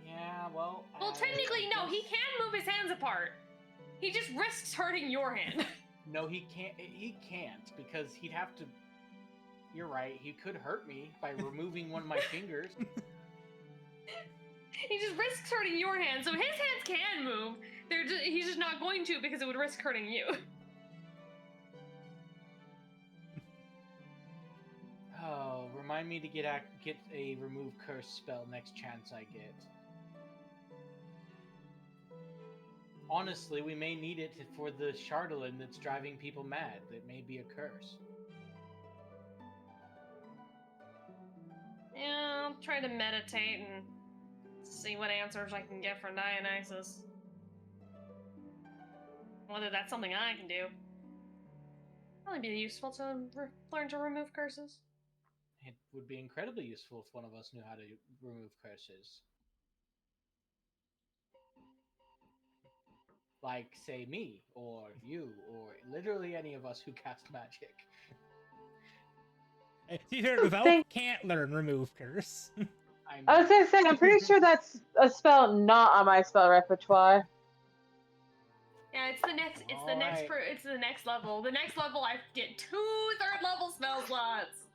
Yeah, well. Well, technically, no. He can move his hands apart. He just risks hurting your hand. No, he can't. He can't because he'd have to. You're right. He could hurt me by removing one of my fingers. He just risks hurting your hand, so his hands can move. He's just not going to because it would risk hurting you. remind me to get a remove curse spell next chance I get. Honestly, we may need it for the Chardolin that's driving people mad. That may be a curse. Yeah, I'll try to meditate and see what answers I can get from Dionysus. Whether that's something I can do. Probably be useful to learn to remove curses. It would be incredibly useful if one of us knew how to remove curses. Like, say, me, or you, or literally any of us who cast magic. Valk can't learn remove curse. I was gonna say, I'm pretty sure that's a spell not on my spell repertoire. Yeah, it's the next. It's the next level. The next level, I get 2 third-level spell slots.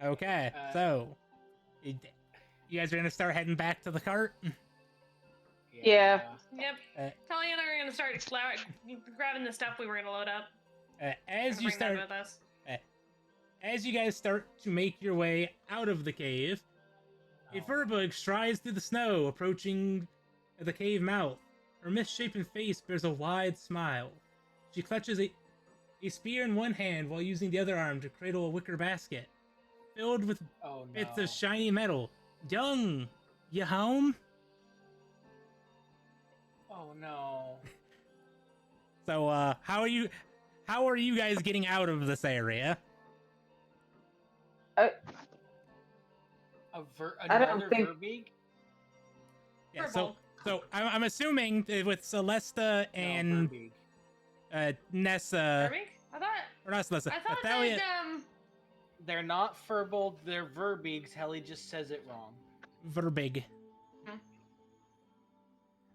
Okay, so you guys are gonna start heading back to the cart. Yeah. Yep. Tell you they're gonna start grabbing the stuff we were gonna load up. As you Bring that start, with us. as you guys start to make your way out of the cave, a Verbug strides through the snow, approaching the cave mouth. Her misshapen face bears a wide smile. She clutches a spear in one hand while using the other arm to cradle a wicker basket, filled with bits of shiny metal. Young, you home? Oh no. So, how are you guys getting out of this area? I don't think. Verbeeg? Yeah, so I'm assuming that with Celesta and Nessa, Verbeeg? I thought. or not Celesta, I thought Athalia. that They're not Furbolg, they're Verbeegs. Helly just says it wrong. Verbig. Hmm.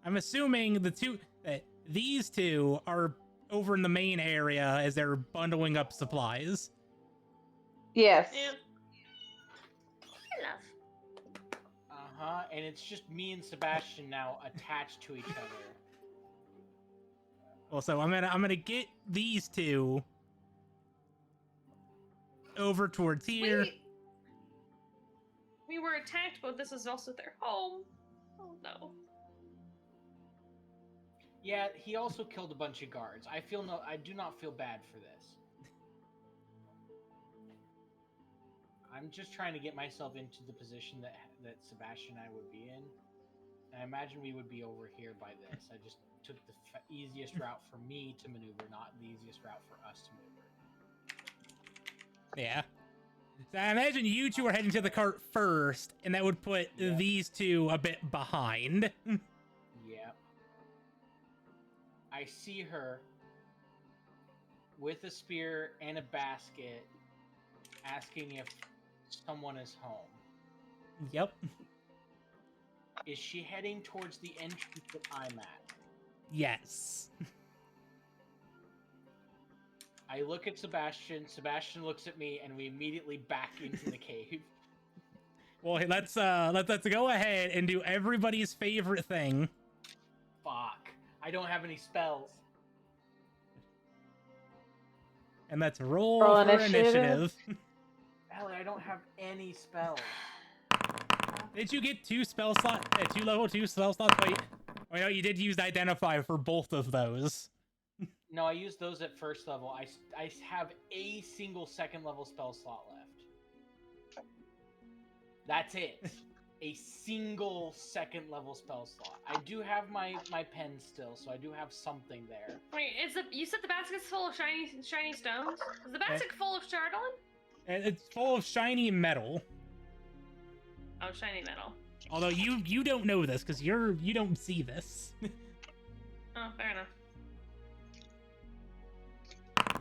I'm assuming these two are over in the main area as they're bundling up supplies. Yes. Yeah. Enough. And it's just me and Sebastian now attached to each other. Well, so I'm gonna get these two over towards here. We were attacked, but this is also their home. Oh no. Yeah, he also killed a bunch of guards. I do not feel bad for this. I'm just trying to get myself into the position that Sebastian and I would be in. And I imagine we would be over here by this. I just took the easiest route for me to maneuver, not the easiest route for us to maneuver. Yeah. So I imagine you two are heading to the cart first, and that would put these two a bit behind. Yep. I see her with a spear and a basket asking if someone is home. Yep. Is she heading towards the entrance that I'm at? Yes. I look at Sebastian, Sebastian looks at me, and we immediately back into the cave. Well, let's go ahead and do everybody's favorite thing. Fuck. I don't have any spells. And let's roll Roll for initiative. Ellie, I don't have any spells. Did you get 2 spell slots? 2 level 2 spell slots? Wait. Oh no, you did use Identify for both of those. No, I used those at first level. I have a single second level spell slot left. That's it. A single second level spell slot. I do have my pen still, so I do have something there. Wait, you said the basket's full of shiny stones? Is the basket full of Chardolin? It's full of shiny metal. Oh, shiny metal. Although you don't know this because you don't see this. Oh, fair enough. I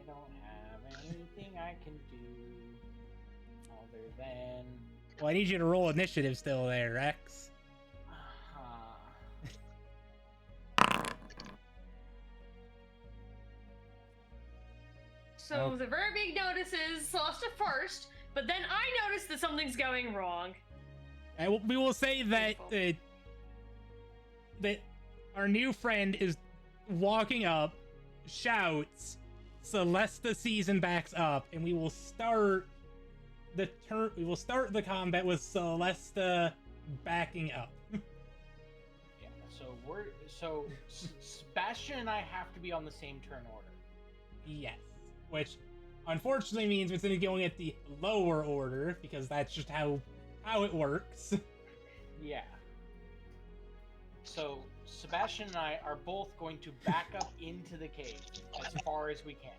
don't have anything I can do other than. Well, I need you to roll initiative still there, Rex. So the Verbeeg notices Celesta first, but then I notice that something's going wrong. We will say that that our new friend is walking up, shouts, Celesta season backs up, and we will start the combat with Celesta backing up. Yeah. So Sebastian and I have to be on the same turn order. Yes, which unfortunately means it's going to be going at the lower order because that's just how it works. Yeah. So Sebastian and I are both going to back up into the cave as far as we can.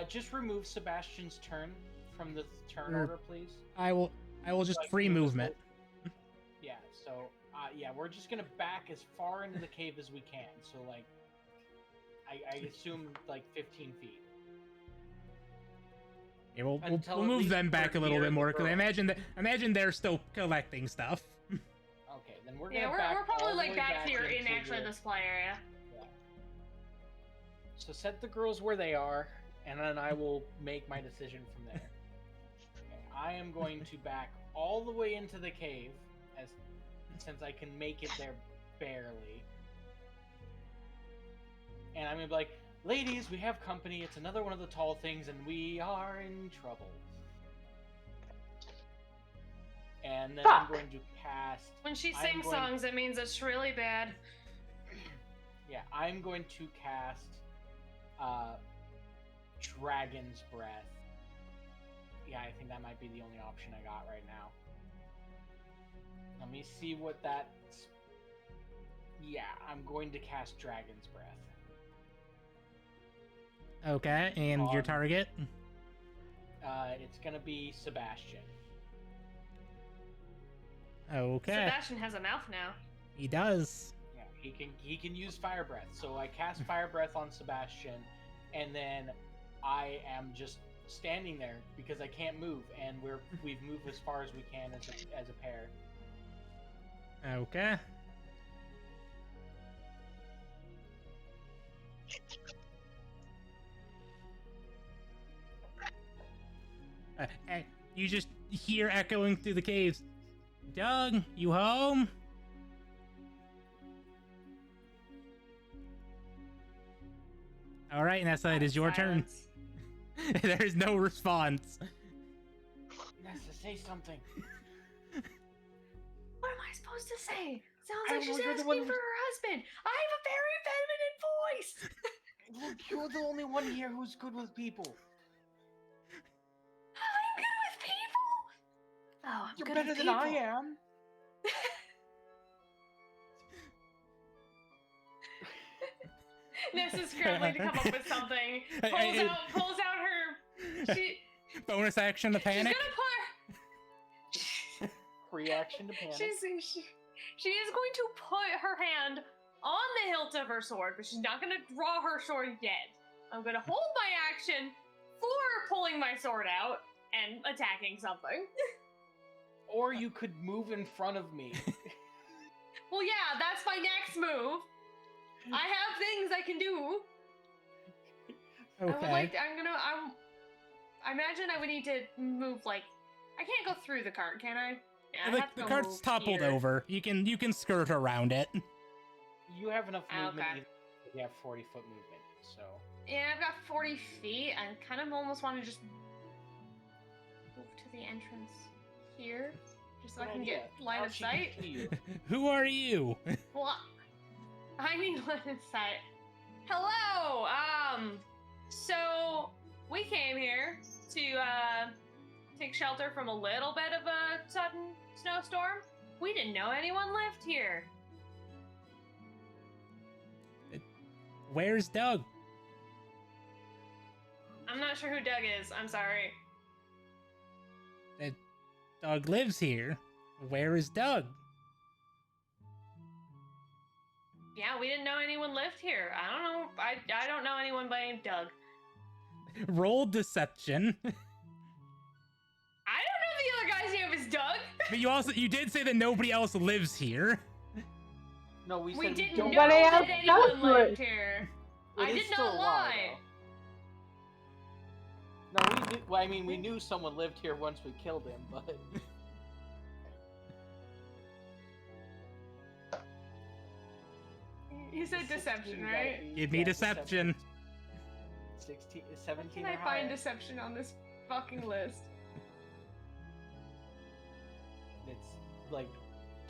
Just remove Sebastian's turn from the turn order, please. I will just Like, free move us movement. both. Yeah. So yeah, we're just gonna back as far into the cave as we can. So like, I assume like 15 feet. Yeah, we'll Until at move least them back we're a little near bit the more because I girl. imagine they're still collecting stuff. Okay, then we're gonna Yeah, back we're probably all the like way back here in into actually the- this play area. So set the girls where they are, and then I will make my decision from there. Okay, I am going to back all the way into the cave, since I can make it there barely. And I'm gonna be like, ladies, we have company. It's another one of the tall things, and we are in trouble. And then I'm Fuck. going to cast. When she I'm sings going- songs, it means it's really bad. Yeah, I'm going to cast Dragon's Breath. Yeah, I think that might be the only option I got right now. Let me see what that's... Yeah, I'm going to cast Dragon's Breath. Okay, and your On- target? It's gonna be Sebastian. Okay, Sebastian has a mouth now. he does. Yeah, he can use Fire Breath. So I cast Fire Breath on Sebastian, and then I am just standing there because I can't move, and we've moved as far as we can as a pair. Okay. You just hear echoing through the caves. Doug, you home? All right, and that's it. Is your turn. Silence. There is no response. Nessa, say something. What am I supposed to say? Sounds I like don't she's know, you're the asking one for who- her husband. I have a very feminine voice. Look, you're the only one here who's good with people. I'm good with people. Oh, I'm You're good better with than people. I am. Nessa's scrambling to come up with something. Pulls out her. Bonus action to panic. She's gonna put. Reaction to panic. She is going to put her hand on the hilt of her sword, but she's not going to draw her sword yet. I'm going to hold my action for pulling my sword out and attacking something. Or you could move in front of me. Well, yeah, that's my next move. I have things I can do. Okay. I imagine I would need to move, like, I can't go through the cart, can I? Yeah, I The, have to the go cart's move toppled here. over. You can skirt around it. You have enough movement. Okay. You have 40-foot movement, so. Yeah, I've got 40 feet. I kind of almost want to just move to the entrance here, just so I Good can idea. get line How of she can sight. see you. Who are you? Well, I need line of sight. Hello. So we came here to take shelter from a little bit of a sudden snowstorm. We didn't know anyone lived here. Where's Doug? I'm not sure who Doug is. I'm sorry. Doug lives here. Where is Doug? Yeah, we didn't know anyone lived here. I don't know. I don't know anyone by name Doug. Roll deception. I don't know the other guy's name is Doug. But you did say that nobody else lives here. No, we We said didn't don't. know Nobody that else anyone does lived live. here. It I is did still not a lie. though. No, we did. Well, I mean, we knew someone lived here once we killed him, but. His You said deception, 16 you gotta right? be- Give me yeah, deception. 16, Where 17 can I or find higher. deception on this fucking list? It's like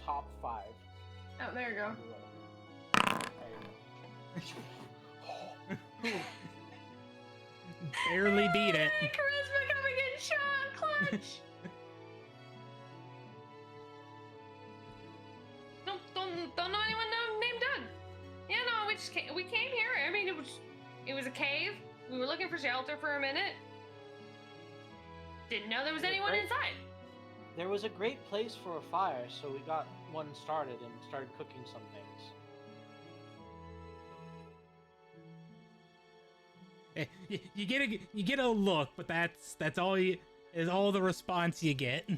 top 5. Oh, there you go. on the list. There you go. Barely beat it. Hey, charisma coming in shot, clutch. Don't know anyone named Doug. Yeah, no, we came here. I mean, it was a cave. We were looking for shelter for a minute. Didn't know there was Yeah, anyone great. inside. There was a great place for a fire, so we got one started and started cooking some things. You get a look, but that's all is all the response you get.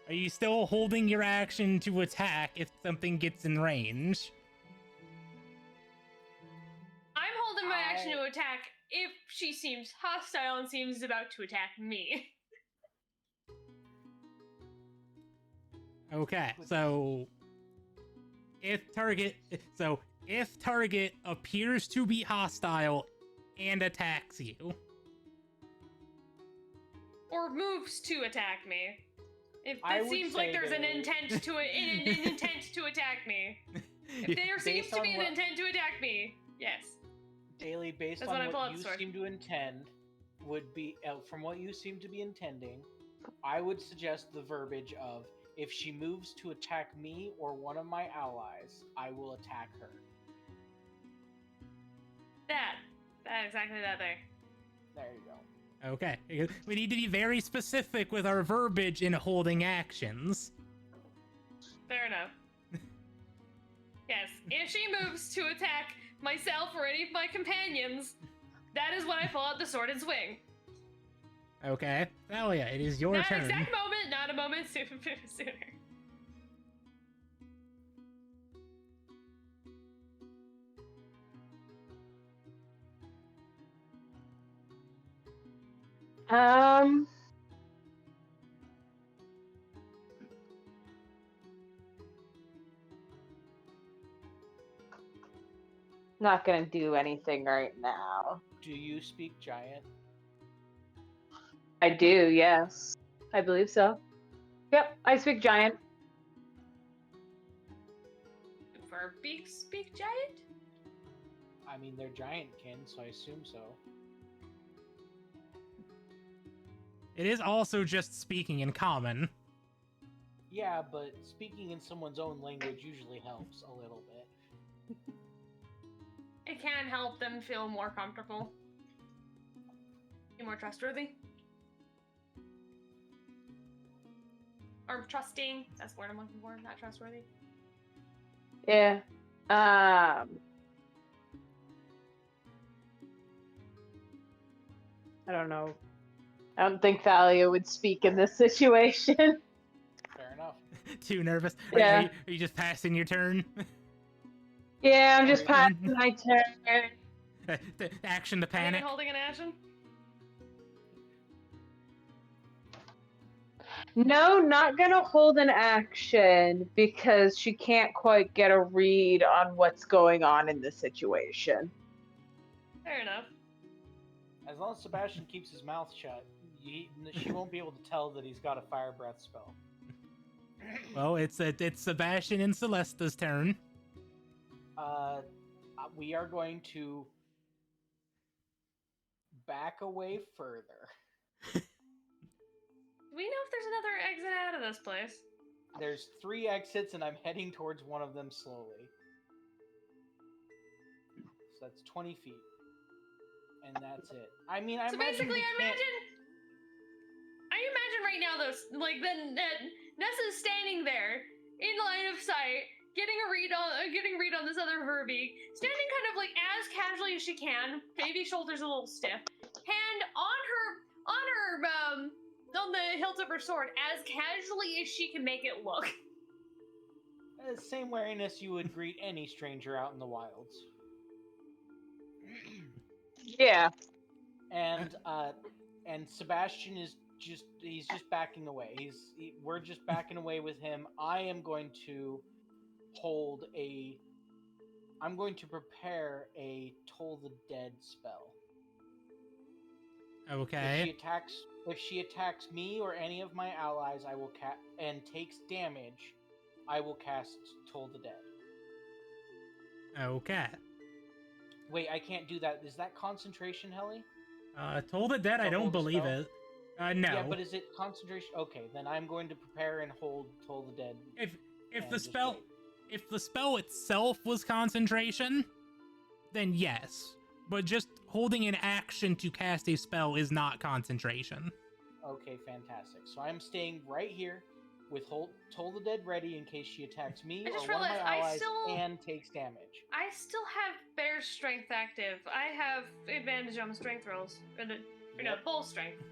Are you still holding your action to attack if something gets in range? I'm holding my action I- to attack if she seems hostile and seems about to attack me. Okay, so if target appears to be hostile and attacks you, Or moves to attack me. If I it would seems like say there's an that- intent to an intent to attack me. If there seems Based to be on an what- intent to attack me, yes. Daily, based That's when I on pull what out the you sword. seem to intend, would be from what you seem to be intending. I would suggest the verbiage of if she moves to attack me or one of my allies, I will attack her. That exactly that there. There you go. okay, we need to be very specific with our verbiage in holding actions. Fair enough. Yes, if she moves to attack myself or any of my companions, that is when I pull out the sword and swing. Okay, Thalia, it is your Not turn. an exact moment, not a moment sooner. Not gonna do anything right now. Do you speak giant? I do, yes. I believe so. Yep, I speak giant. For speak giant? I mean, they're giantkin, so I assume so. It is also just speaking in common. Yeah, but speaking in someone's own language usually helps a little bit. It can help them feel more comfortable. Be more trustworthy. Or trusting. That's the word I'm looking for, not trustworthy. Yeah. I don't know. I don't think Thalia would speak in this situation. Fair enough. Too nervous? Yeah. Are you just passing your turn? Yeah, I'm just Okay. passing my turn. The action to Are you panic. holding an action? No, not gonna hold an action because she can't quite get a read on what's going on in this situation. Fair enough. As long as Sebastian keeps his mouth shut, she won't be able to tell that he's got a fire breath spell. Well, it's Sebastian and Celesta's turn. We are going to back away further. Do we know if there's another exit out of this place? There's 3 exits, and I'm heading towards one of them slowly. So that's 20 feet. And that's it. I mean, I So imagine basically, we I can't- imagine right now, like that Nessa's standing there in line of sight, getting a read on this other Herbie, standing kind of like as casually as she can, maybe shoulders a little stiff, hand on the hilt of her sword, as casually as she can make it look. Same wariness you would greet any stranger out in the wilds. Yeah. And Sebastian is he's just backing away. We're just backing away with him. I am going to hold a. I'm going to prepare a Toll the Dead spell. Okay. If she attacks me or any of my allies, I will and takes damage, I will cast Toll the Dead. Okay. Wait, I can't do that. Is that concentration, Helly? Toll the Dead, I To don't hold a believe spell? it. No. Yeah, but is it concentration? Okay, then I'm going to prepare and hold Toll the Dead. if and the just spell wait. if the spell itself was concentration, then yes. But just holding an action to cast a spell is not concentration. Okay, fantastic. So I'm staying right here with Toll the Dead ready in case she attacks me I or just one of my realized I allies still- and takes damage. I still have bear strength active. I have advantage on strength rolls. Or no, Yep. bull strength.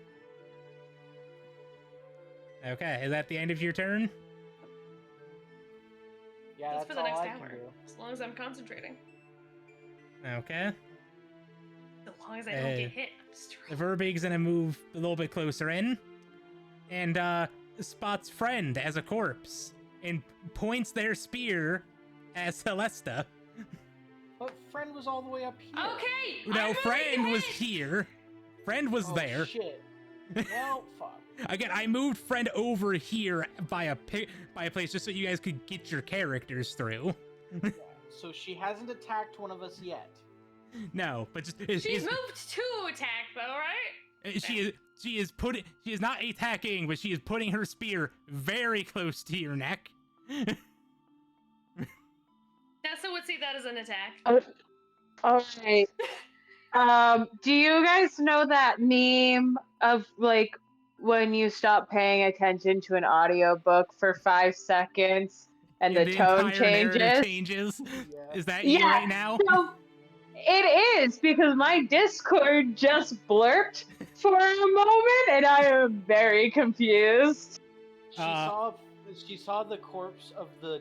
Okay, is that the end of your turn? Yeah, That's that's for the all next I hour. can do. As long as I'm concentrating. Okay. As long as I don't get hit. I'm just The Verbig's gonna move a little bit closer in, and spots Friend as a corpse, and points their spear at Celesta. But Friend was all the way up here. Okay! No, I'm Friend moving was it! here. Friend was Oh, there. shit. Well, fuck. Again, I moved Friend over here by a place just so you guys could get your characters through. Yeah. So she hasn't attacked one of us yet. No, but just She's moved to attack, though, right? she is not attacking, but she is putting her spear very close to your neck. Nessa would see that as an attack. All right. Do you guys know that meme of like when you stop paying attention to an audiobook for 5 seconds and the tone entire narrative changes? Yeah. Is that you right now? So it is because my Discord just blurped for a moment and I am very confused. She saw the corpse of the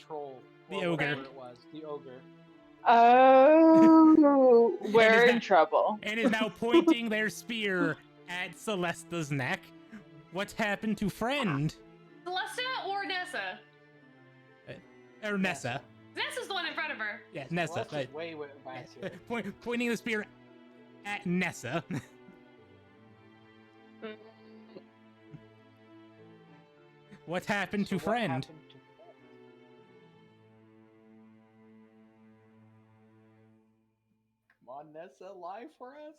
troll. The or ogre. whatever it was. The ogre. Oh, we're is in that- trouble. And is now pointing their spear at Celesta's neck. What's happened to Friend? Celesta or Nessa? Or Nessa. Nessa's the one in front of her. Yeah, Nessa. Well, that's right. just way back here. Pointing the spear at Nessa. What's happened to So what Friend? happened to Friend? Come on, Nessa, lie for us.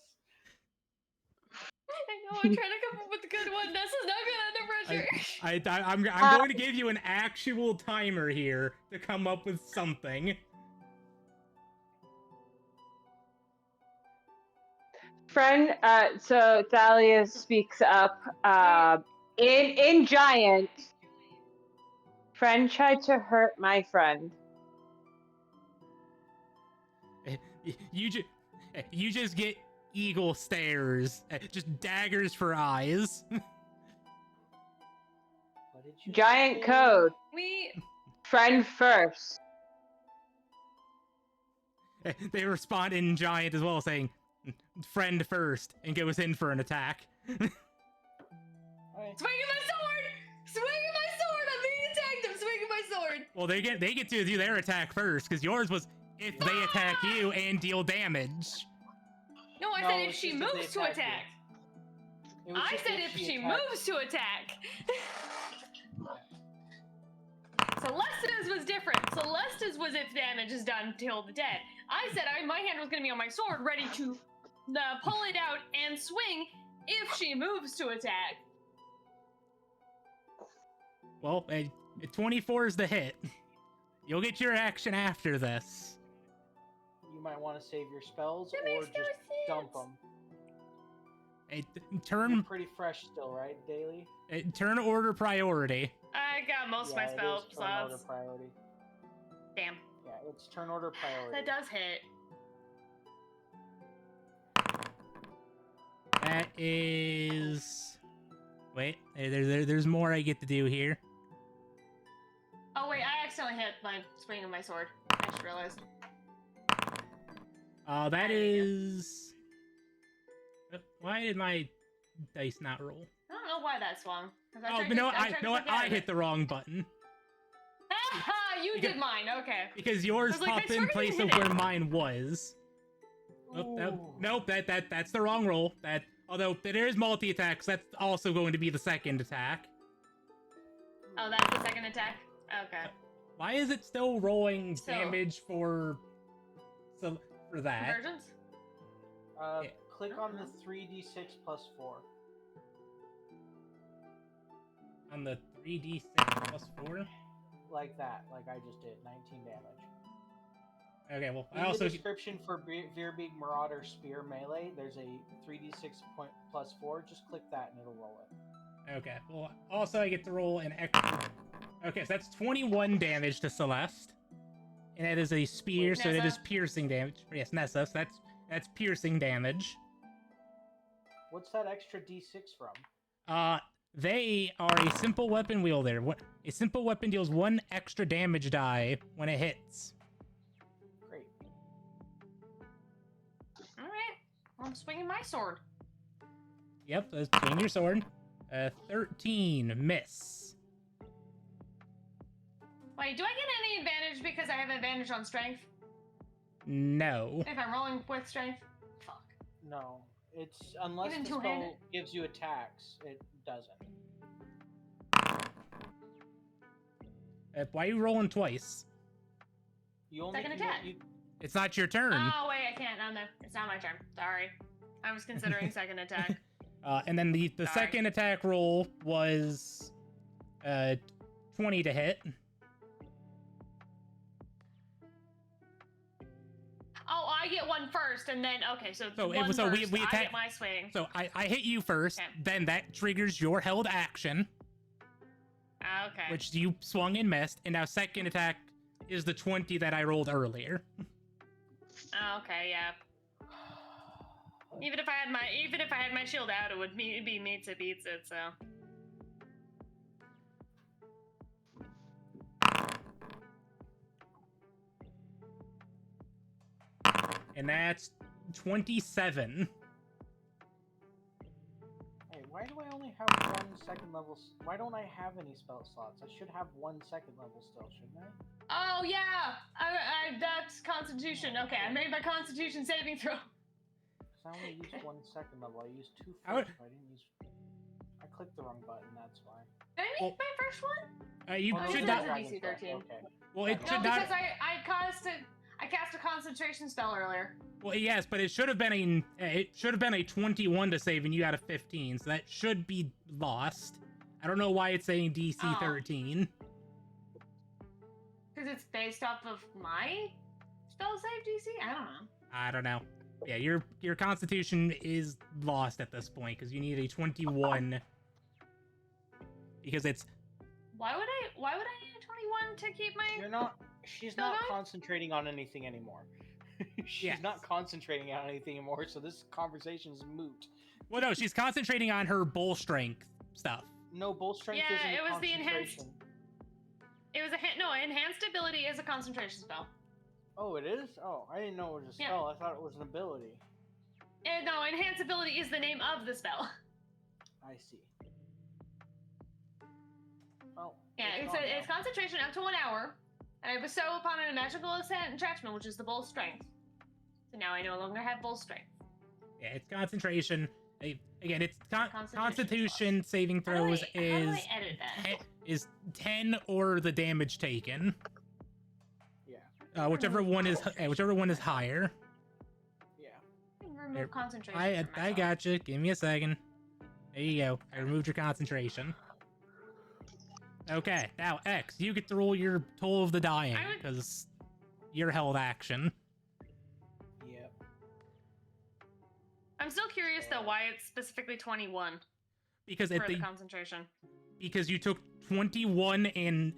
I know, I'm trying to come up with a good one. Nessa's not good under pressure. I'm going to give you an actual timer here to come up with something. Friend, so Thalia speaks up. In Giant, Friend tried to hurt my friend. You just get eagle stares, just daggers for eyes. What did you Giant say? code. We Friend first. They respond in giant as well, saying friend first, and goes in for an attack. Alright. swinging my sword! Swinging my sword! I'm being attacked! I'm swinging my sword! Well, they get to do their attack first, because yours was if they attack you and deal damage. No, I No, said it's if she just if they moves to attack you. attack. It was I just said if she attacked- moves to attack. Celeste's was different. Celeste's was if damage is done till the dead. I said my hand was going to be on my sword, ready to pull it out and swing if she moves to attack. Well, 24 is the hit. You'll get your action after this. You might want to save your spells That or makes just no dump sense. them. You're Turn pretty fresh still, right, Daily? turn order priority. I got most of my it is spell turn order slots. priority. Damn. Yeah, it's turn order priority. That does hit. That is. Wait, there's more I get to do here. Oh wait, I accidentally hit my swing of my sword. I just realized. That is. Why did my dice not roll? I don't know why that swung. 'cause I Oh, tried but no, to- I tried to I forget it. hit the wrong button. Ha! you Because- did mine. Okay. Because yours I was like, popped I in swear place you of did where it. mine was. Nope, that's the wrong roll. Although there is multi-attacks, that's also going to be the second attack. Oh, that's the second attack. Okay. Why is it still rolling So- damage for that? Convergence. Yeah. Click on the 3d6 plus 4. On the 3d6 plus 4? Like that, like I just did. 19 damage. Okay, well, In I also... the description for Veerbeak Marauder Spear Melee, there's a 3d6 plus 4. Just click that and it'll roll it. Okay, well, also I get to roll an extra... Okay, so that's 21 damage to Celeste. And that is a spear, Wait, so it is Nessa? piercing damage. Yes, Nessa, so that's piercing damage. What's that extra d6 from? They are a simple weapon wielder. A simple weapon deals 1 extra damage die when it hits. Great. All right. I'm swinging my sword. Yep, let's swing your sword. 13, miss. Wait, do I get any advantage because I have advantage on strength? No. If I'm rolling with strength? Fuck. No. It's unless Even the two-handed? spell gives you attacks, it doesn't. Why are you rolling twice? You only Second can attack. It's not your turn. Oh, wait, I can't. No, it's not my turn. Sorry. I was considering second attack. And then the Sorry. second attack roll was 20 to hit. Oh, I get one first, and then, okay, so, So it one was- so we first, I attack- get my swing. So I hit you first, Okay. then that triggers your held action, Okay. which you swung and missed, and now second attack is the 20 that I rolled earlier. Okay, yeah. Even if I had my shield out, it would be meets it beats it, so. And that's 27. Hey, why do I only have 1 second level? Why don't I have any spell slots? I should have 1 second level still, shouldn't I? Oh yeah, that's Constitution. Okay, I made my Constitution saving throw. Because I only used 1 second level. I used 2 How would- first. I didn't use. I clicked the wrong button. That's why. Did I make Well- my first one? You Oh, should it not. is a DC 13. Okay. Well, it No, should No, not. because I cast a concentration spell earlier. Well, yes, but it should have been a 21 to save, and you got a 15, so that should be lost. I don't know why it's saying DC Oh. 13. Because it's based off of my spell save DC? I don't know. I don't know. Yeah, your Constitution is lost at this point because you need a 21. Because it's Why would I need a 21 to keep my You're not. She's No, not no. concentrating on anything anymore. She's Yes. not concentrating on anything anymore, so this conversation is moot. well, no, she's concentrating on her bull strength stuff. No, bull strength Yeah, isn't it a was the enhanced- concentration. It was enhanced ability is a concentration spell. Oh, it is? Oh, I didn't know it was a Yeah. spell. I thought it was an ability. And no, enhanced ability is the name of the spell. I see. Oh. Yeah, it's it's not concentration up to 1 hour. And I bestow upon it a magical enchantment, which is the bull strength. So now I no longer have bull strength. Yeah, it's concentration. Again, it's Constitution Constitution saving How do throws I edit that? is 10 or the damage taken. Yeah. Whichever one is higher. Yeah. I can remove Here, concentration. I from myself. gotcha. Give me a second. There you go. I removed your concentration. Okay, now X, you get to roll your Toll of the Dying I would- because you're held action. Yep. I'm still curious though why it's specifically 21 Because for at the the concentration. because you took 21 and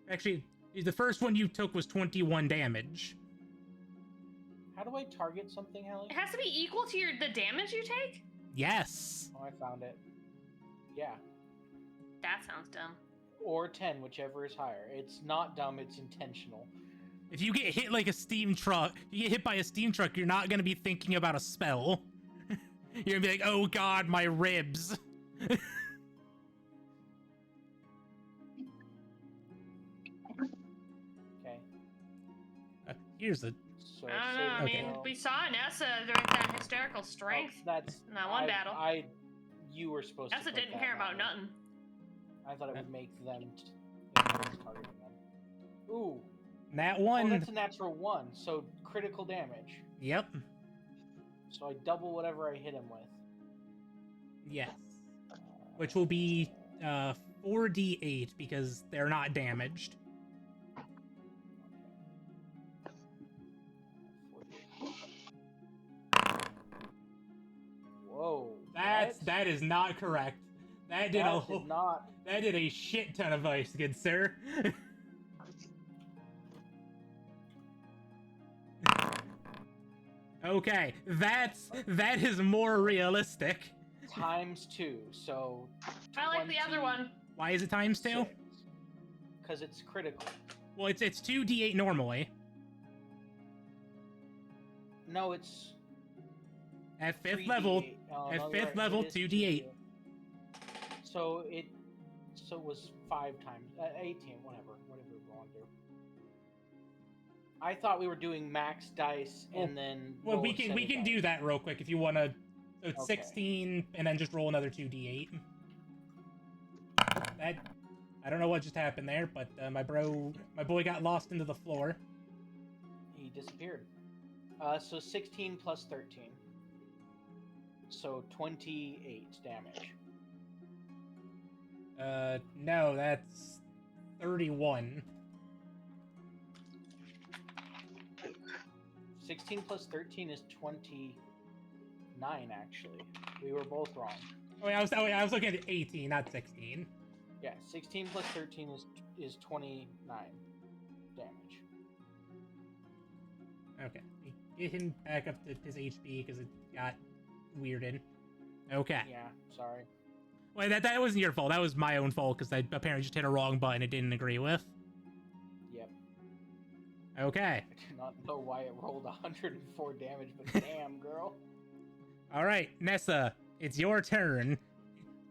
actually the first one you took was 21 damage. How do I target something, Hallie? It has to be equal to the damage you take? Yes. Oh, I found it. Yeah. That sounds dumb. Or 10, whichever is higher. It's not dumb, it's intentional. If you get hit like a steam truck, you get hit by a steam truck, you're not gonna be thinking about a spell. You're gonna be like, oh god, my ribs. Here's a. So I don't know. I Okay. mean, we saw Nessa during that hysterical strength That's in that one battle. You were supposed to. Nessa put didn't that, care not about me. nothing. I thought it would make them targeting them. Ooh. Nat Oh, 1. that's a natural 1, so critical damage. Yep. So I double whatever I hit him with. Yes. Which will be 4d8 because they're not damaged. Whoa. That is not correct. That did not. That did a shit ton of ice, good sir. Okay, that is more realistic. Times 2, so. I like the other one. Why is it times 2? Because it's critical. Well, it's 2d8 normally. No, it's. At 5th 3d8. level, Oh, at no, 5th you're right, level, it is 2d8. So it was 5 times 18, whatever we want to do. I thought we were doing max dice and then. Well, roll we a can set of do dice. that real quick if you want to. So it's Okay. 16 and then just roll another 2d8. That I don't know what just happened there, but my boy got lost into the floor. He disappeared. So 16 plus 13. So 28 damage. No, that's 31. 16 plus 13 is 29, actually. We were both wrong. Oh, I was looking at 18, not 16. Yeah, 16 plus 13 is 29 damage. Okay, get him back up to his HP because it got weirded. Okay. Yeah, sorry. Well, that wasn't your fault. That was my own fault because I apparently just hit a wrong button it didn't agree with. Yep. Okay. I do not know why it rolled 104 damage, but damn, girl. All right, Nessa, it's your turn.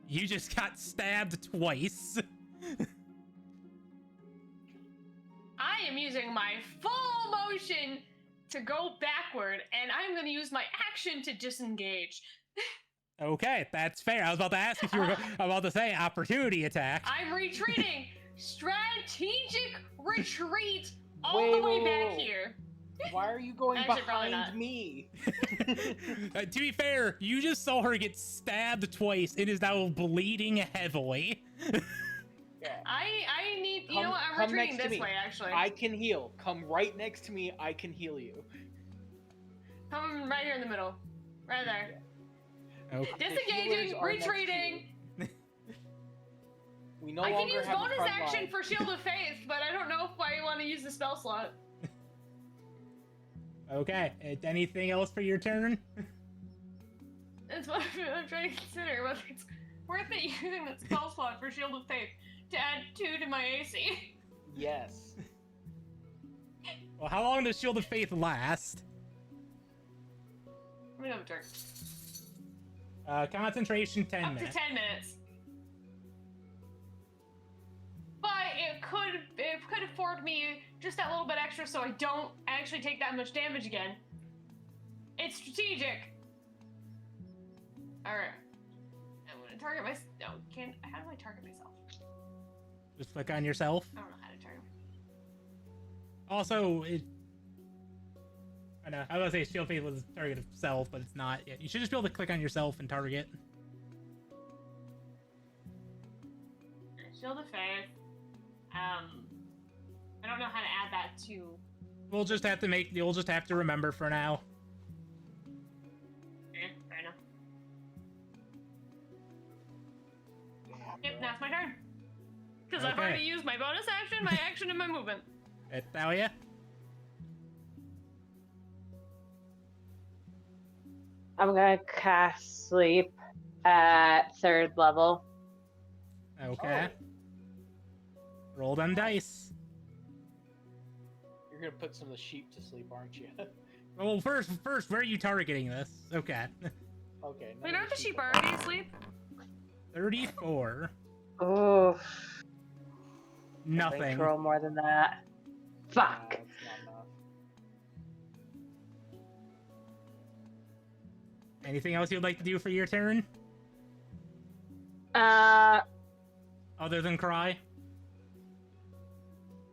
You just got stabbed twice. I am using my full motion to go backward, and I'm going to use my action to disengage. Okay, that's fair. I was about to ask if you were about to say opportunity attack. I'm retreating. Strategic retreat all the way back here. Why are you going Actually, probably behind not. me? To be fair, you just saw her get stabbed twice and is now bleeding heavily. Yeah. I need, you Come- know what, I'm come retreating next to this me. way, actually. I can heal. Come right next to me. I can heal you. Come right here in the middle. Right there. Okay. The healers Disengaging, are next to retreating. you. We no I can longer use have a bonus front action line. for Shield of Faith, but I don't know if I want to use the spell slot. Okay, anything else for your turn? That's what I'm trying to consider, whether it's worth it using that spell slot for Shield of Faith to add 2 to my AC. Yes. Well, how long does Shield of Faith last? Let me know the turn. Concentration 10 Up to minutes. 10 minutes. But it could afford me just that little bit extra so I don't actually take that much damage again. It's strategic. Alright. I'm gonna target my... No, can't... How do I target myself? Just click on yourself. I don't know how to target Also, I know, I was gonna say Shield of Faith was a target of self, but it's not. Yeah, you should just be able to click on yourself and target. Shield of Faith. I don't know how to add that to... You'll just have to remember for now. Fair enough. Damn, Yep, girl. now it's my turn. Because I've Okay. already used my bonus action, my action, and my movement. Thalia? I'm gonna cast sleep at 3rd level. Okay. Oh, Roll them dice. you're gonna put some of the sheep to sleep, aren't you? Well, first, where are you targeting this? Okay. Okay. Wait, none aren't the of sheep are- already asleep? 34. Ooh, Nothing. roll more than that. Nah, Fuck. it's not enough. Anything else you'd like to do for your turn? Uh, Other than cry?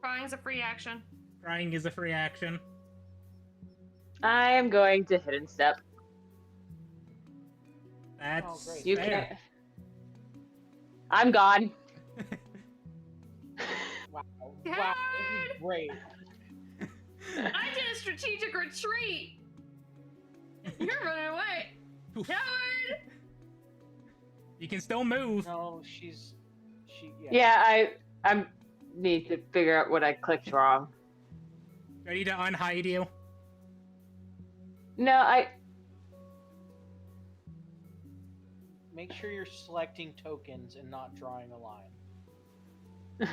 Crying's a free action. Crying is a free action. I am going to hidden step. That's great. You fair. can't. I'm gone. Wow. Wow. This is great. I did a strategic retreat. You're running away. Poof. Coward! You can still move. No, she. Yeah, I need to figure out what I clicked wrong. Ready to unhide you? No, Make sure you're selecting tokens and not drawing a line.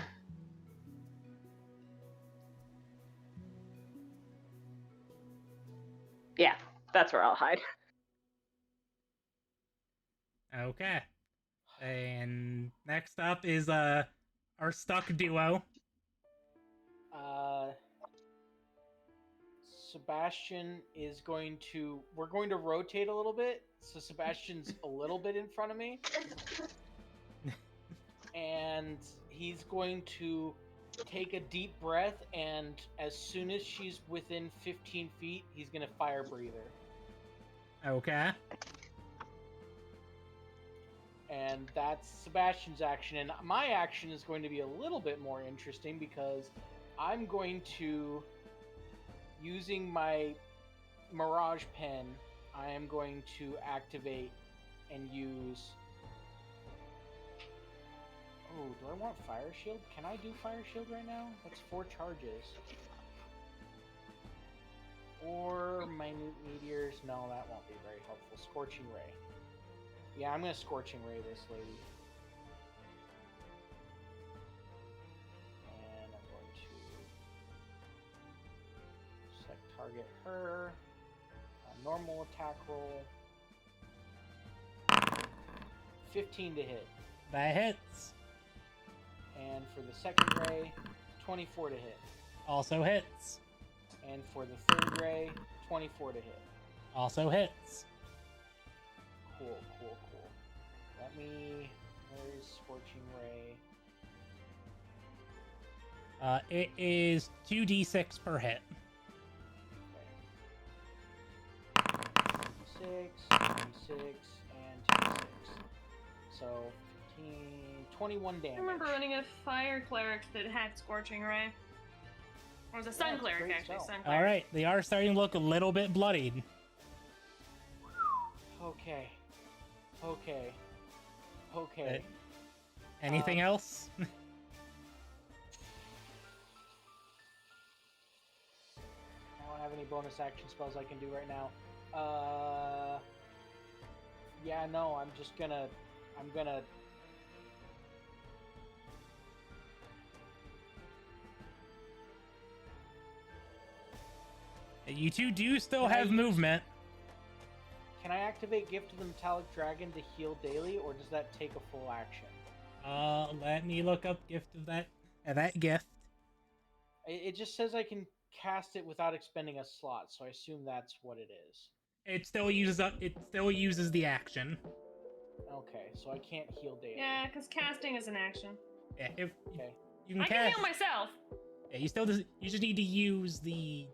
Yeah, that's where I'll hide. Okay. And next up is our stuck duo. Sebastian is going to. We're going to rotate a little bit, so Sebastian's a little bit in front of me, and he's going to take a deep breath. And as soon as she's within 15 feet, he's going to fire breather. Okay. And that's Sebastian's action. And my action is going to be a little bit more interesting because I'm going to, using my Mirage Pen, I am going to activate and use... Oh, do I want Fire Shield? Can I do Fire Shield right now? That's 4 charges. Or Minute Meteors? No, that won't be very helpful. Scorching Ray. Yeah, I'm going to Scorching Ray this lady. And I'm going to select target her. A normal attack roll. 15 to hit. That hits. And for the second ray, 24 to hit. Also hits. And for the third ray, 24 to hit. Also hits. Cool, cool, cool. Let me... Where's Scorching Ray? It is 2d6 per hit. Okay. 6, and 2d6. So, 15, 21 damage. I remember running a fire cleric that had Scorching Ray. Or it was a sun it's a cleric, great actually. spell. Sun cleric. Alright, they are starting to look a little bit bloodied. Okay. Okay. Okay. Anything else? I don't have any bonus action spells I can do right now. Yeah, no, I'm gonna... You two do still Can I have use- movement. Can I activate Gift of the Metallic Dragon to heal daily, or does that take a full action? Let me look up gift of that gift. It just says I can cast it without expending a slot, so I assume that's what it is. It still uses the action. Okay, so I can't heal daily. Yeah, because casting is an action. Yeah, if Okay. you can I can cast, heal myself. yeah, you just need to use the.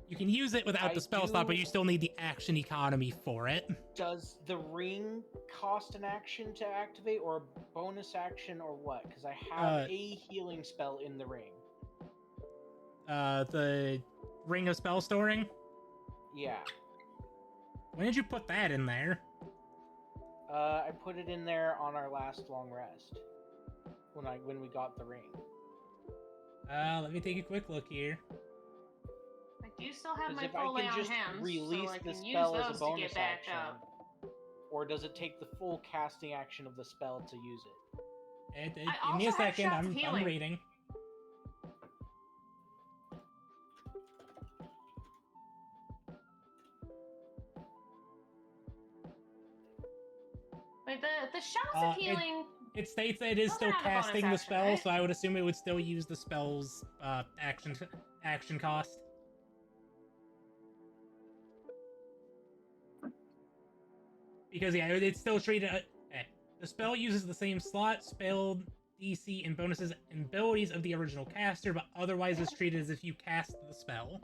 You can use it without I the spell slot, but do- you still need the action economy for it. Does the ring cost an action to activate, or a bonus action, or what? Because I have a healing spell in the ring. The Ring of Spell Storing. Yeah. When did you put that in there? I put it in there on our last long rest. When we got the ring. Let me take a quick look here. I do still have 'Cause my if I full lay can on just hands, release so I the can use spell as those a to bonus get back action, up. or does it take the full casting action of the spell to use it? Give I me a also have second. shots of I'm healing. reading. Wait, the shots Uh, of healing. It states that it is Doesn't still have a bonus casting the action, spell, right? so I would assume it would still use the spell's action cost. Because yeah, it's still treated. The spell uses the same slot, spell DC, and bonuses and abilities of the original caster, but otherwise is treated as if you cast the spell.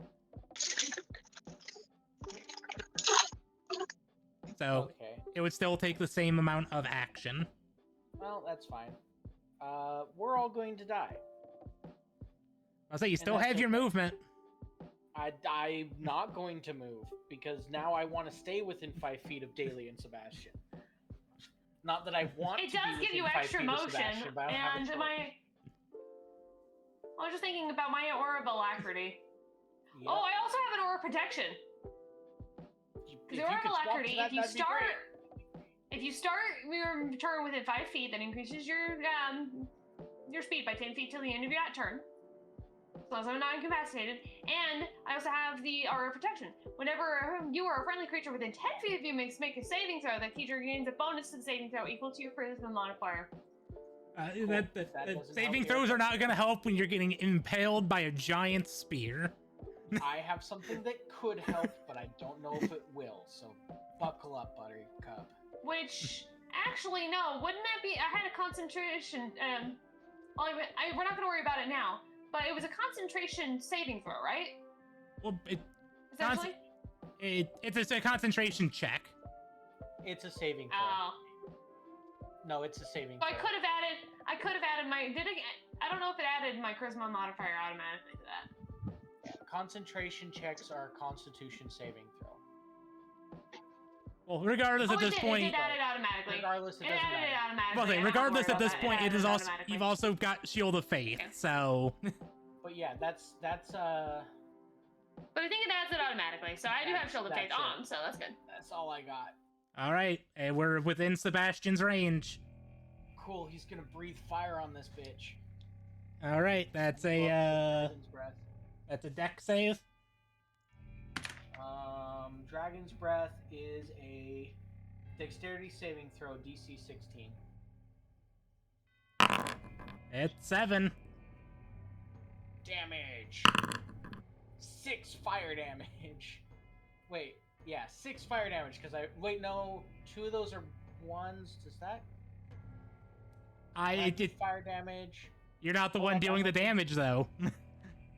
So Okay. it would still take the same amount of action. Well, that's fine. We're all going to die. I'll say you still that's have your okay. movement. I'm not going to move because now I want to stay within 5 feet of Daly and Sebastian. Not that I want It to be does give within you 5 extra feet of motion, Sebastian, but I don't have a and choice. I was just thinking about my aura of alacrity. Yep. Oh, I also have an aura of protection. If Because you aura of could swap to alacrity, that, if you that'd be great. start your turn within 5 feet, that increases your speed by 10 feet till the end of that turn. So as I'm not incapacitated, and I also have the aura of protection. Whenever you or a friendly creature within 10 feet of you make a saving throw, that creature gains a bonus to the saving throw equal to your charisma modifier. That doesn't Saving help throws your are not going to help when you're getting impaled by a giant spear. I have something that could help, but I don't know if it will. So buckle up, Buttercup. Which, actually, no, wouldn't that be? I had a concentration. We're not going to worry about it now. But it was a concentration saving throw, right? Well, Essentially. it's a concentration check. It's a saving throw. Oh. No, it's a saving So throw. I could have added my. I don't know if it added my charisma modifier automatically to that. Yeah, concentration checks are a Constitution saving throw. Well, regardless at this point, It did add it automatically. Regardless, it It doesn't added it matter. automatically. well, I don't have to regardless worry at this about point, that. it is added also automatically. you've also got Shield of Faith, Okay. so. But yeah, that's But I think it adds it automatically, so I do have Shield of Faith That's it. on, so that's good. that's all I got. All right, we're within Sebastian's range. Cool, he's gonna breathe fire on this bitch. All right, that's Dragon's breath. a deck save. Dragon's breath is a dexterity saving throw, DC 16. It's 7. Damage. 6 fire damage. Wait, yeah, 6 fire damage. No, 2 of those are ones. Does that? I did. Fire damage. You're not the Oh, one I'm dealing the looking- damage, though.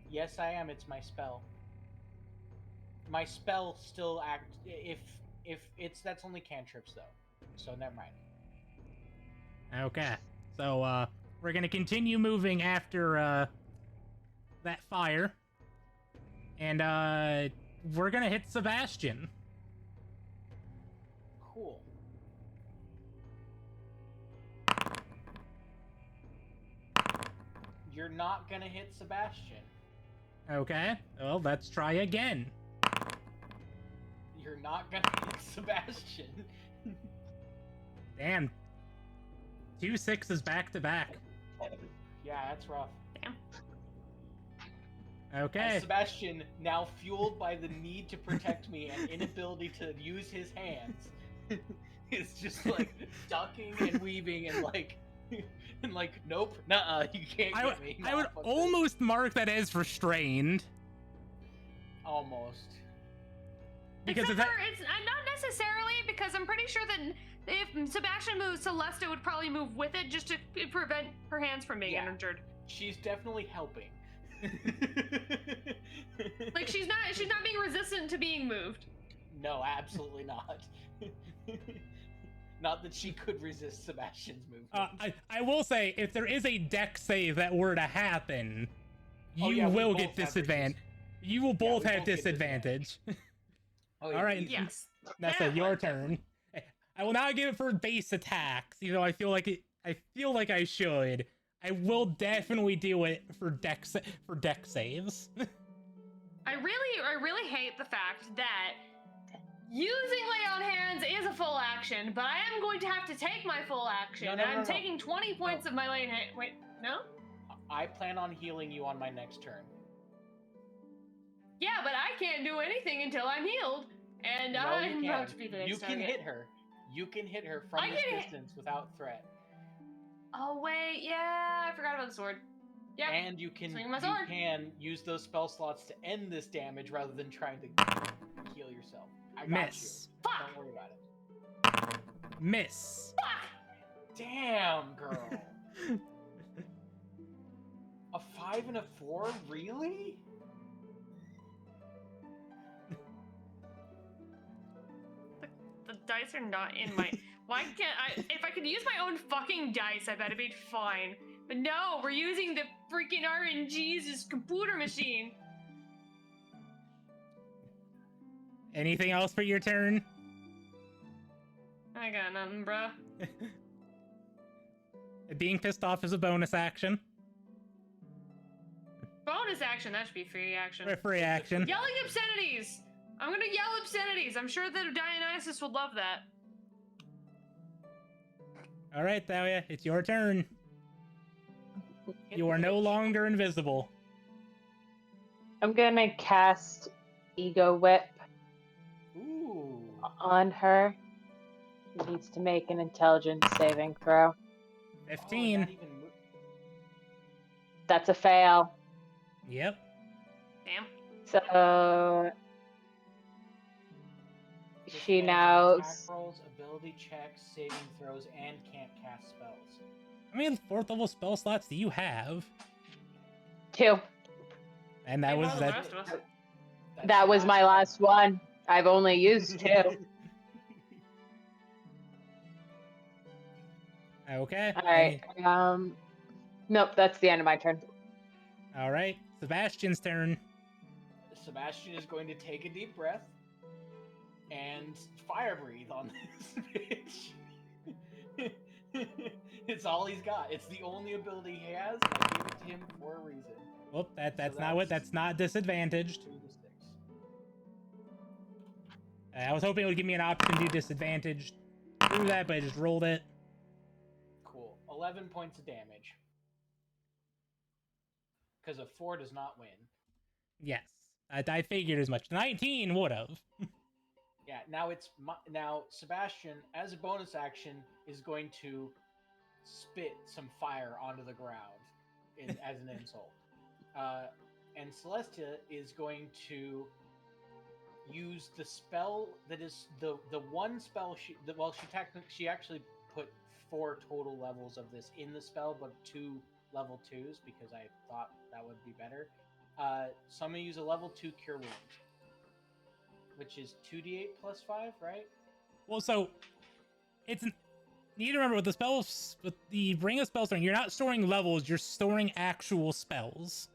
Yes, I am. It's my spell. My spell still if that's only cantrips though. So never mind. Okay, so we're gonna continue moving after that fire, and we're gonna hit Sebastian. Cool. You're not gonna hit Sebastian. Okay, well, let's try again. You're not gonna hit Sebastian. Damn. 2 6s back to back. Yeah, that's rough. Damn. Okay. As Sebastian, now fueled by the need to protect me and inability to use his hands, is just like ducking and weaving and like, nope, nuh-uh, you can't get me. I Nah, would fuck this. almost mark that as restrained. Almost. Because Except it's for, it's not necessarily, because I'm pretty sure that if Sebastian moves, Celesta would probably move with it just to prevent her hands from being Yeah. injured. She's definitely helping. Like she's not being resistant to being moved. No, absolutely not. Not that she could resist Sebastian's movement. I will say, if there is a deck save that were to happen, you Oh, yeah, we will both get have disadvantage. resist. You will both we have both get disadvantage. Oh, all right. easy. Yes. Nessa, Yeah, your like- turn. I will not give it for base attacks, even though I feel like I should. I will definitely do it for deck saves. I really hate the fact that using lay on hands is a full action, but I am going to have to take my full action. No, I'm no. taking 20 points of my lay on hand. Wait, no? I plan on healing you on my next turn. Yeah, but I can't do anything until I'm healed, and No, I'm you about can. to be the You next can target. hit her. You can hit her from I this can hit- distance without threat. Oh wait, yeah, I forgot about the sword. Yeah. And you can Swing my sword. use those spell slots to end this damage rather than trying to heal yourself. I got Miss. you. Fuck! Don't worry about it. Miss. Damn, girl. A 5 and a 4? Really? The dice are not in my. Why can't I? If I could use my own fucking dice, I bet it'd be fine. But no, we're using the freaking RNG's computer machine. Anything else for your turn? I got nothing, bruh. Being pissed off is a bonus action. Bonus action. That should be free action. For free action. Yelling obscenities. I'm gonna yell obscenities. I'm sure that Dionysus would love that. All right, Thalia, it's your turn. You are no longer invisible. I'm gonna cast Ego Whip Ooh. on her. She needs to make an intelligence saving throw. 15. Oh, not even That's a fail. Yep. Damn. So This she man now. attack rolls, ability checks, saving throws, and can't cast spells. How many 4th level spell slots do you have? 2. And that Hey, was more than the that. rest of us. That was my last one. I've only used 2. Okay. All right. Nope, that's the end of my turn. All right. Sebastian's turn. Sebastian is going to take a deep breath and fire breathe on this bitch. It's all he's got. It's the only ability he has, and I gave it to him for a reason. Well, that's So not what. that's- That's not disadvantaged. 2 to 6. I was hoping it would give me an option to do disadvantaged through that, but I just rolled it. Cool. 11 points of damage. Because a 4 does not win. Yes, I figured as much. 19 would have. Yeah, now it's now Sebastian, as a bonus action, is going to spit some fire onto the ground as an insult. And Celestia is going to use the spell that is the one spell she actually put 4 total levels of this in the spell, but 2 level 2s because I thought that would be better. So I'm gonna use a level 2 Cure Wounds, which is 2d8 plus 5, right? Well, so it's you need to remember with the spells, with the Ring of Spell Storing, you're not storing levels, you're storing actual spells.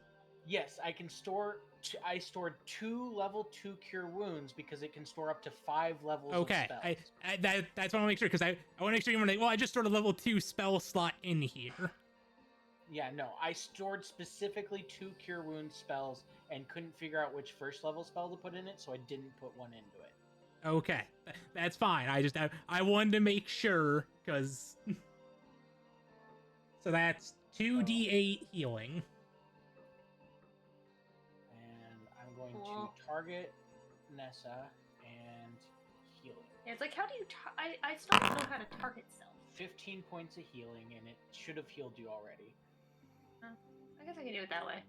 Yes, I can store. I stored 2 level 2 Cure Wounds because it can store up to 5 levels Okay, of spells. that's what I want to make sure, because I want to make sure you're like, well, I just stored a level 2 spell slot in here. Yeah, no, I stored specifically 2 Cure Wounds spells and couldn't figure out which first level spell to put in it, so I didn't put one into it. Okay, that's fine. I wanted to make sure, because... So that's 2d8 healing. And I'm going Cool. to target Nessa and heal it. Yeah, it's like, how do you? I still don't know how to target self. 15 points of healing, and it should have healed you already. I guess I can do it that way.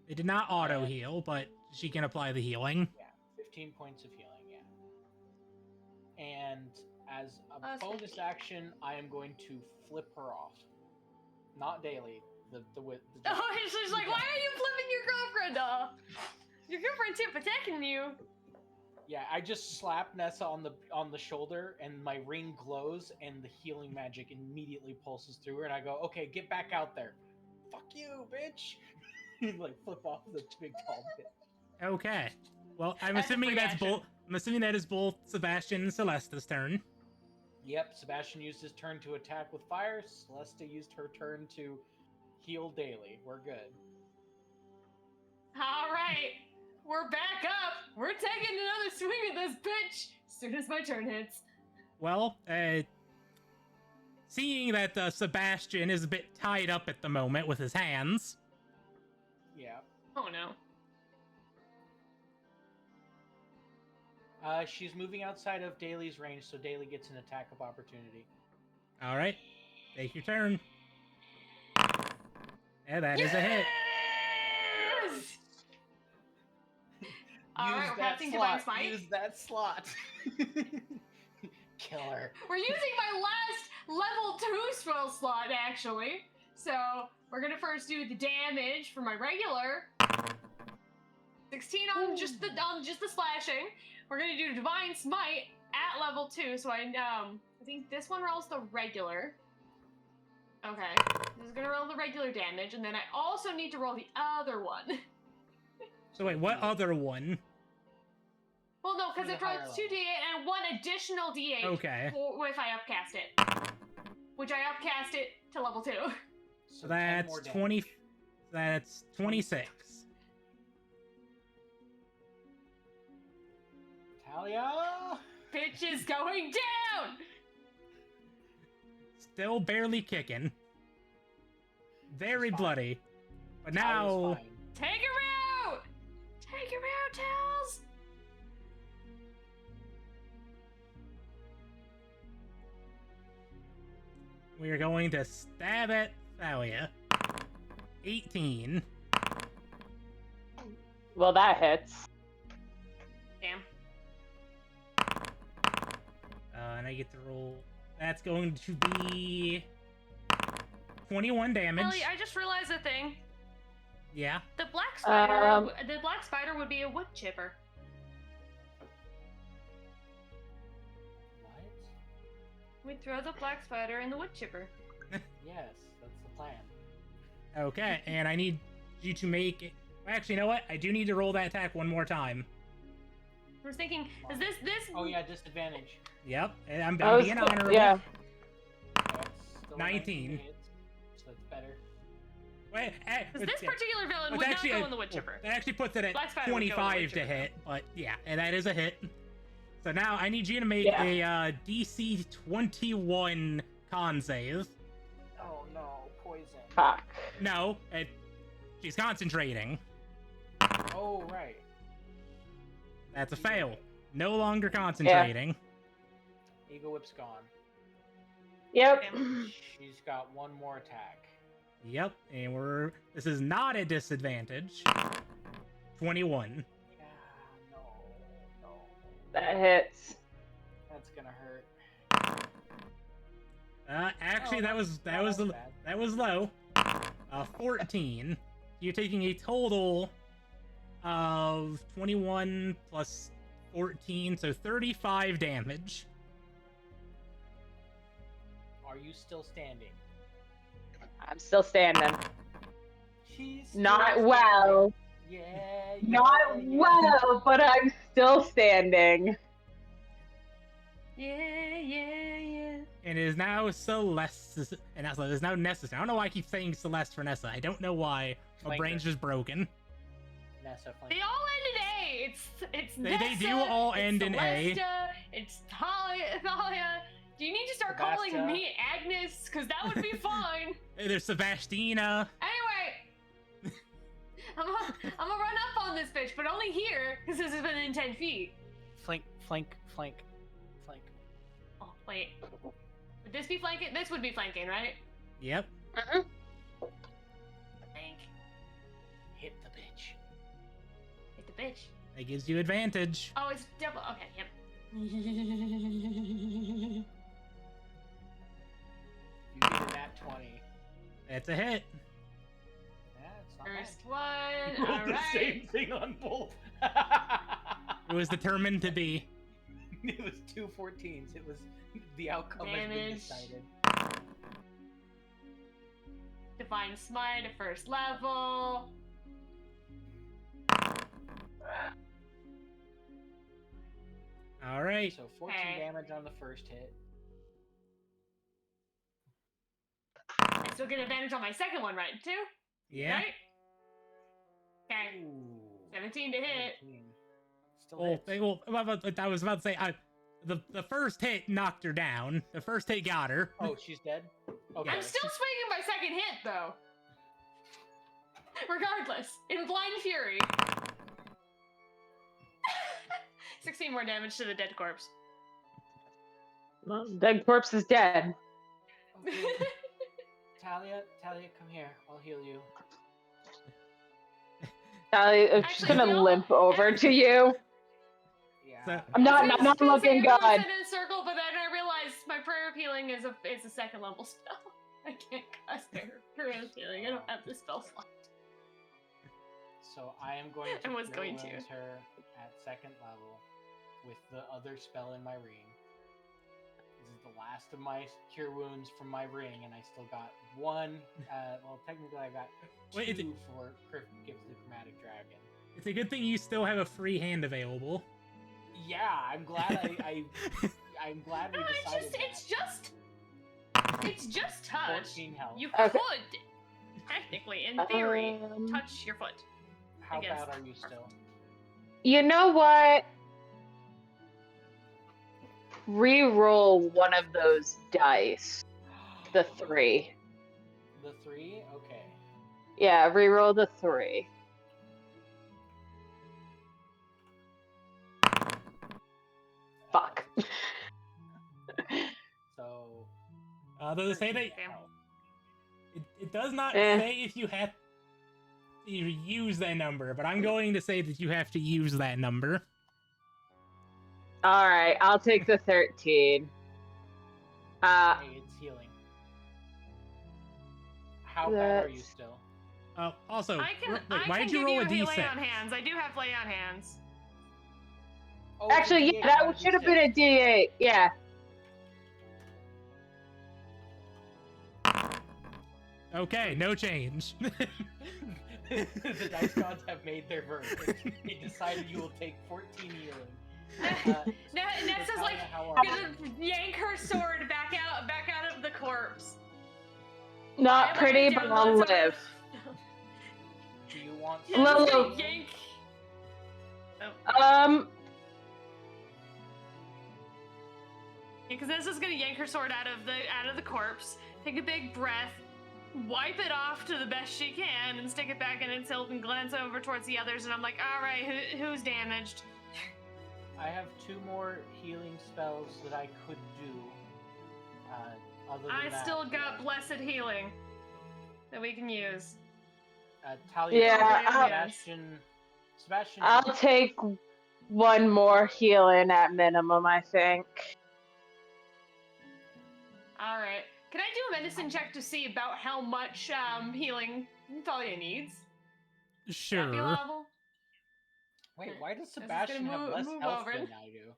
It did not auto heal, but she can apply the healing. Yeah, 15 points of healing, yeah. And as a that's bonus 15. action, I am going to flip her off. Not daily. The Oh, it's just like, why are you flipping your girlfriend off? Your girlfriend's here protecting you. Yeah, I just slap Nessa on the shoulder, and my ring glows, and the healing magic immediately pulses through her, and I go, "Okay, get back out there." Fuck you, bitch! Like flip off the big tall bitch. Okay. Well, I'm That's a assuming free that's action. both. I'm assuming that is both Sebastian and Celesta's turn. Yep, Sebastian used his turn to attack with fire. Celesta used her turn to heal daily. We're good. All right, we're back up. We're taking another swing at this bitch as soon as my turn hits. Well, seeing that Sebastian is a bit tied up at the moment with his hands, Yeah. Oh no. She's moving outside of Daly's range, so Daly gets an attack of opportunity. all right, take your turn. Yeah, that is a hit. Yes! All right, Use we're that casting Divine slot. Smite. Use that slot. killer. We're using my last level 2 spell slot, actually. So we're gonna first do the damage for my regular. 16 on just the slashing. We're gonna do Divine Smite at level 2. So I think this one rolls the regular. Okay, this is gonna roll the regular damage, and then I also need to roll the other one. So wait, what other one? Well, no, because The it drops higher 2d8 and 1 additional d8 Okay. if I upcast it. Which I upcast it to level 2. So 10 that's more damage. 20. That's 26. Talia! Bitch is going down! Still barely kicking. Very It's fine. bloody. But Talia's now fine. Take her out! Take her out, Tals! we are going to stab at Thalia. 18. Well, that hits. Damn. And I get to roll. That's going to be 21 damage. Ellie, I just realized a thing. Yeah. The black spider would be a wood chipper. What? We'd throw the black spider in the wood chipper. Yes, that's the plan. Okay, and I need you to make. Actually, you know what? I do need to roll that attack one more time. I was thinking, is this Oh yeah, disadvantage. Yep, and I'm I was being th- honorable. Yeah. That's still a 19. hits, so that's better. Wait, Because this particular villain it's would not actually go in the wood chipper. That actually puts it at Black Spider would go in the wood 25 to chipper, hit, but yeah, and that is a hit. So now I need you to make Yeah. a DC 21 con save. Oh no, poison. Fuck. No, she's concentrating. Oh right. That's a fail. No longer concentrating. Eagle Whip's gone. Yep. She's got one more attack. Yep, and this is not a disadvantage. 21. Yeah, no. That hits. That's gonna hurt. Actually, Oh, that was bad. that was low. 14. You're taking a total of 21 plus 14, so 35 damage. Are you still standing? I'm still standing. She's Not still well. standing. Yeah. Not well, but I'm still standing. Yeah. And it is now Celeste, and that's it is now Nessa. I don't know why I keep saying Celeste for Nessa. I don't know why. My Flanker. brain's just broken. Nessa flank. They all end in A. It's They do Nessa, all it's end in A. Celesta, It's Thalia. Do you need to start calling Sebastia. me Agnes? Because that would be fine. There's Sebastina. Anyway, I'm gonna run up on this bitch, but only here because this is within 10 feet. Flank. Oh wait, would this be flanking? This would be flanking, right? Yep. Flank. Hit the bitch. Hit the bitch. That gives you advantage. Oh, it's double. Okay, yep. You get a nat 20. That's a hit. Yeah, it's not First bad. one. Rolled All the right. same thing on both. It was determined to be. It was 2 14s. It was the outcome has been Damage. decided. Divine Smite at first level. All right. So 14 Okay. damage on the first hit. I still get advantage on my second one, right? Too? Yeah. Right? Okay. Ooh. 17 to hit. 17. Still Well, hits. I was about to say, the first hit knocked her down. The first hit got her. Oh, she's dead? Okay. I'm still swinging my second hit, though. Regardless, in Blind Fury. 16 more damage to the dead corpse. Well, dead corpse is dead. Okay. Talia, come here. I'll heal you. I'm just Actually, gonna y'all- limp over to you. Yeah. So- I'm not looking Everyone good. said in a circle, but then I my prayer of healing is a second level spell. I can't cast prayer of healing. I don't have the spell slot. So I am going to I was Cure going to. Wounds her at 2nd level with the other spell in my ring. This is the last of my Cure Wounds from my ring, and I still got 1. Well, technically I got 2 Wait, for Gifts of the Chromatic Dragon. It's a good thing you still have a free hand available. Yeah, I'm glad I'm glad we No, decided it's just touch. 14 health. You Okay. could, technically, in theory, Um, touch your foot. How guess. bad are you still? You know what? Re-roll one of those dice. The 3. The 3? Okay. Yeah, re-roll the 3. Fuck. So Does it say that? 13 Damn. health. It does not Eh. say if you have to use that number, but I'm going to say that you have to use that number. Alright, I'll take the 13. Hey, it's healing. How bad are you That's- still? Also, I can, wait, I why can did you give roll you a lay d6? on hands. I do have lay on hands. Oh, it's a Actually, D8, yeah, not a that should have D6. been a D8. Yeah. Okay, no change. The dice gods have made their verdict. They decided you will take 14 healing. Nessa's like Natalia, how are you? gonna yank her sword back out of the corpse. Not I lay pretty, down but I'll lots of- live. Do you want Yeah, just Lulu. gonna yank. Because Nessa's gonna yank her sword out of the corpse, take a big breath, wipe it off to the best she can, and stick it back in its hilt and glance over towards the others. And I'm like, all right, who's damaged? I have 2 more healing spells that I could do. Other than I that, still got blessed healing that we can use. Talia, Yeah, Sebastian. I'll take one more healing at minimum, I think. All right. Can I do a medicine check to see about how much healing Talia needs? Happy Sure. level. Wait, why does This is gonna Sebastian have move- less move health over. than I do?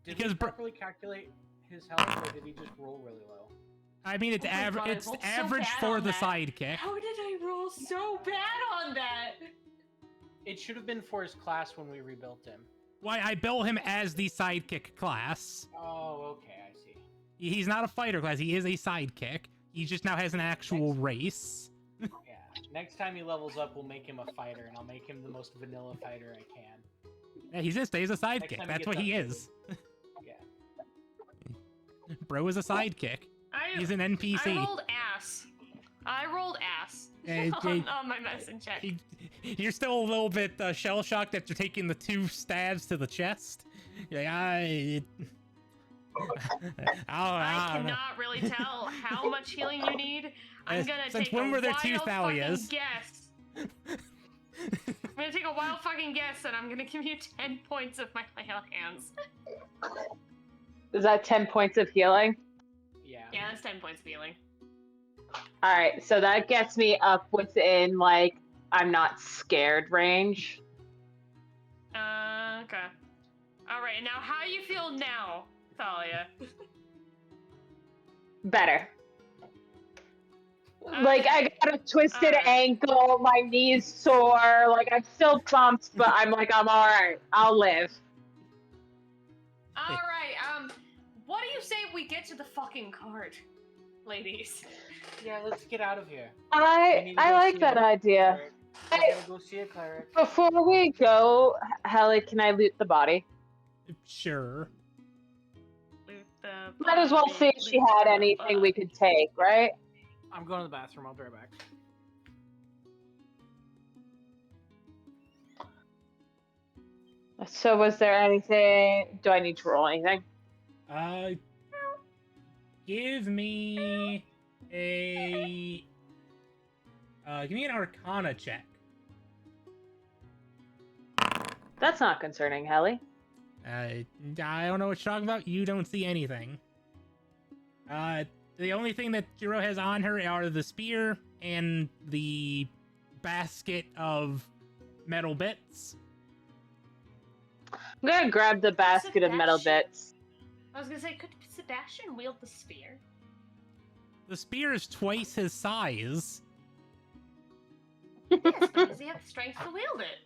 Did Because we properly calculate his health, or did he just roll really low? I mean, it's Oh my God, I it's rolled so average bad for on the that. sidekick. How did I roll so bad on that? It should have been for his class when we rebuilt him. Why, I built him as the sidekick class. Oh, okay, I see. He's not a fighter class, he is a sidekick. He just now has an actual race. Yeah. Next time he levels up, we'll make him a fighter, and I'll make him the most vanilla fighter I can. Yeah, he's a time sidekick, he that's gets what he updated. is. Yeah. Bro is a sidekick. He's an NPC. I rolled ass Hey, on my medicine check. You're still a little bit shell-shocked after taking the 2 stabs to the chest. You're like, I I don't know. cannot really tell how much healing you need. I'm gonna Since take when a were there wild 2 fucking Thalias? guess. I'm gonna take a wild fucking guess, and I'm gonna give you 10 points of my lay on hands. Is that 10 points of healing? Yeah. Yeah, that's 10 points of healing. Alright, so that gets me up within, like, I'm not scared range. Okay. Alright, now how you feel now, Thalia? Better. Like, I got a twisted Alright. ankle, my knee's sore, like, I'm still pumped, but I'm alright, I'll live. Alright, what do you say we get to the fucking card, ladies? Yeah, let's get out of here. I like that idea. I gotta go see a cleric. Before we go, Helly, can I loot the body? Sure. Loot the Might as well body, see if she loot had the anything we body. could take, right? I'm going to the bathroom. I'll be right back. So was there anything... Do I need to roll anything? Give me a... give me an Arcana check. That's not concerning, Helly. I don't know what you're talking about. You don't see anything. The only thing that Jiro has on her are the spear and the basket of metal bits. I'm gonna grab the basket of metal bits. I was gonna say, could Sebastian wield the spear? The spear is twice his size. Yes, but does he have the strength to wield it?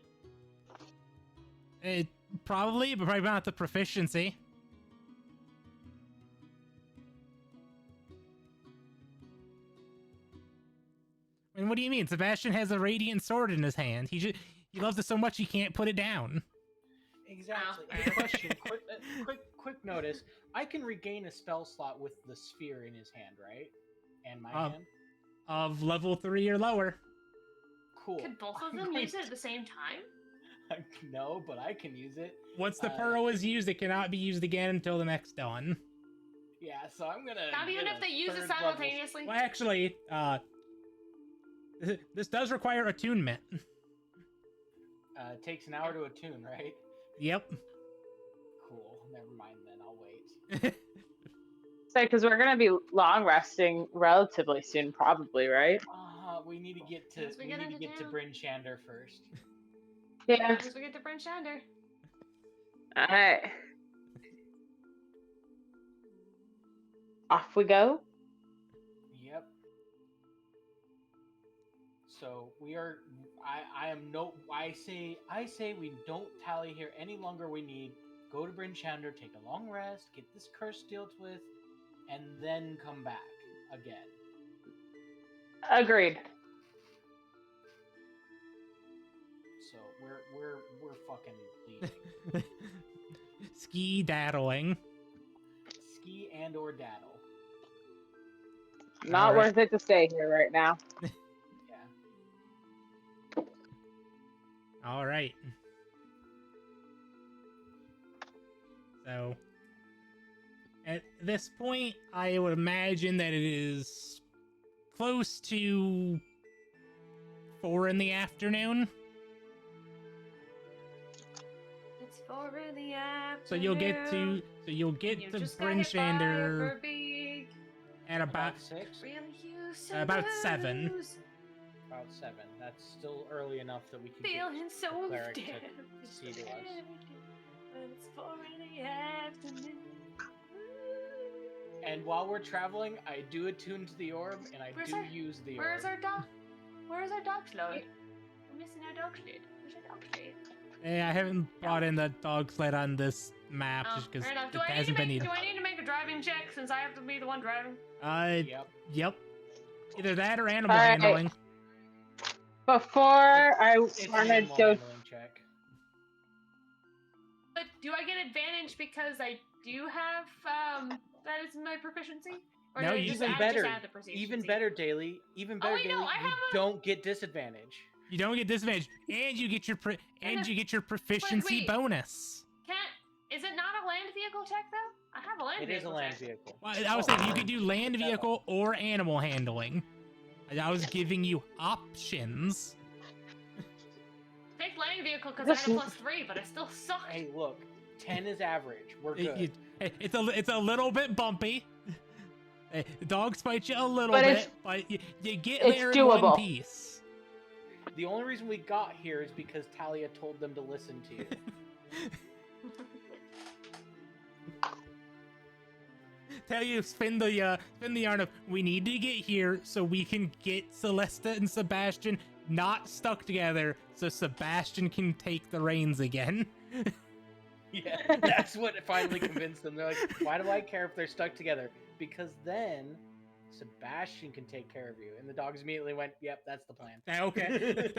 It probably, but probably not the proficiency. And what do you mean? Sebastian has a radiant sword in his hand. He loves it so much he can't put it down. Exactly. Oh. Question. Quick notice. I can regain a spell slot with the sphere in his hand, right? And my hand. Of level 3 or lower. Cool. Could both of them use it at the same time? No, but I can use it. Once the pearl is used, it cannot be used again until the next dawn. Yeah, so I'm gonna. Not even if they use it third level- simultaneously? Well, actually, this does require attunement. It takes an hour to attune, right? Yep. Cool. Never mind then. I'll wait. So, because we're gonna be long resting relatively soon, probably, right? We need to get to Once we get into town. Bryn Shander first. Yeah. As we get to Bryn Shander. All right. Off we go. Yep. So we are. I say we don't tally here any longer. We need go to Bryn Shander, take a long rest, get this curse dealt with, and then come back again. Agreed. So we're fucking leaving. Ski daddling. Ski and or daddle. Not All right. worth it to stay here right now. Yeah. All right. So, at this point, I would imagine that it is close to 4 in the afternoon. It's 4 in the afternoon. So you'll get to Bryn Shander at about 6. about 7. About 7. That's still early enough that we can Feeling get so the cleric dead. to see to us. It's 4 in the afternoon. And while we're traveling, I do attune to the orb, and I Where's do our- use the Where's orb. our dog? Where's our dog sled? We're missing our dog sled. Where's our dog sled? I haven't brought in the dog sled on this map just because Fair enough. it Do I hasn't been need needed. to make a driving check since I have to be the one driving? Yep. Yep. Either that or animal All right. handling. Before I It's an want to animal go, handling check. But do I get advantage because I do have that is my proficiency? Or No, do I you- just Even add- better. just add the proficiency? Even better, Daily. Even better, wait, no, Daily. I You have a- don't get disadvantage. You don't get disadvantage, and you get your proficiency wait. bonus. Is it not a land vehicle check though? I have a land It is a vehicle land check. vehicle. Well, I was saying you could do land vehicle or animal handling. I was giving you options. Take land vehicle because I have a +3, but I still suck. Hey, look. 10 is average. We're It- good. it's a little bit bumpy. Dogs bite you a little But bit, it's- but you get it's there in one doable. piece. The only reason we got here is because Talia told them to listen to you. Tell you, spin the yarn of we need to get here so we can get Celesta and Sebastian not stuck together, so Sebastian can take the reins again. Yeah, that's what finally convinced them. They're like, why do I care if they're stuck together? Because then Sebastian can take care of you. And the dogs immediately went, yep, that's the plan. Okay.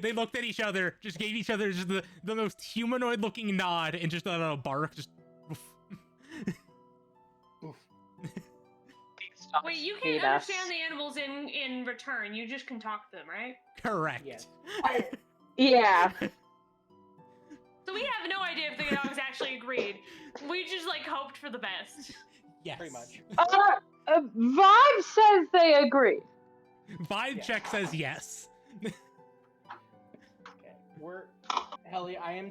they looked at each other, just gave each other just the most humanoid-looking nod, and just let out a bark. Just. Oof. Oof. Wait, you can't understand the animals in return. You just can talk to them, right? Correct. Yes. yeah. So we have no idea if the dogs actually agreed. We just like hoped for the best. Yes. Pretty much. Vibe says they agree. Vibe Yeah. check says yes. Okay. Helly, I am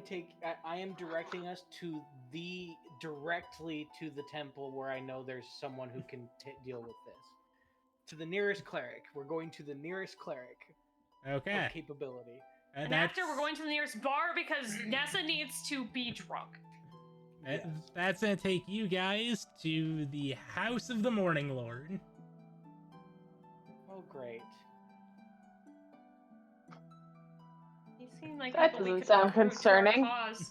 directing us to directly to the temple where I know there's someone who can deal with this. To the nearest cleric. We're going to the nearest cleric Okay. of capability. And after, we're going to the nearest bar because Nessa needs to be drunk. That's gonna take you guys to the House of the Morning Lord. Oh, great. You seem like That people we doesn't could sound recruit to our concerning. cause.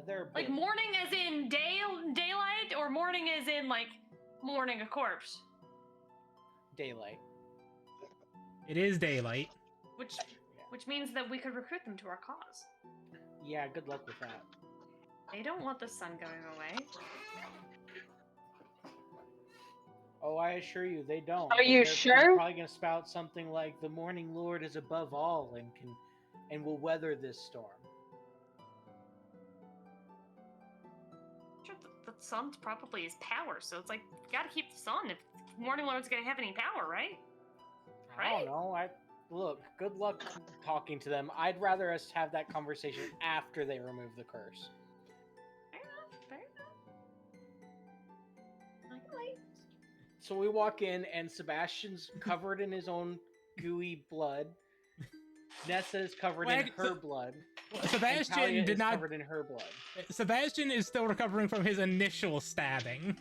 They're Like big. morning as in daylight, or morning as in like mourning a corpse? Daylight. It is daylight. Which means that we could recruit them to our cause. Yeah, good luck with that. They don't want the sun going away. Oh, I assure you, they don't. Are you They're sure? probably gonna spout something like the Morning Lord is above all and will weather this storm. Sure, the sun's probably his power, so it's like you gotta keep the sun if Morning Lord's gonna have any power, right? I don't know. Look. Good luck talking to them. I'd rather us have that conversation after they remove the curse. Fair enough. Fair enough. I can wait. So we walk in, and Sebastian's covered in his own gooey blood. Nessa is covered in her blood. and Sebastian Talia did is not. covered in her blood. Sebastian is still recovering from his initial stabbing.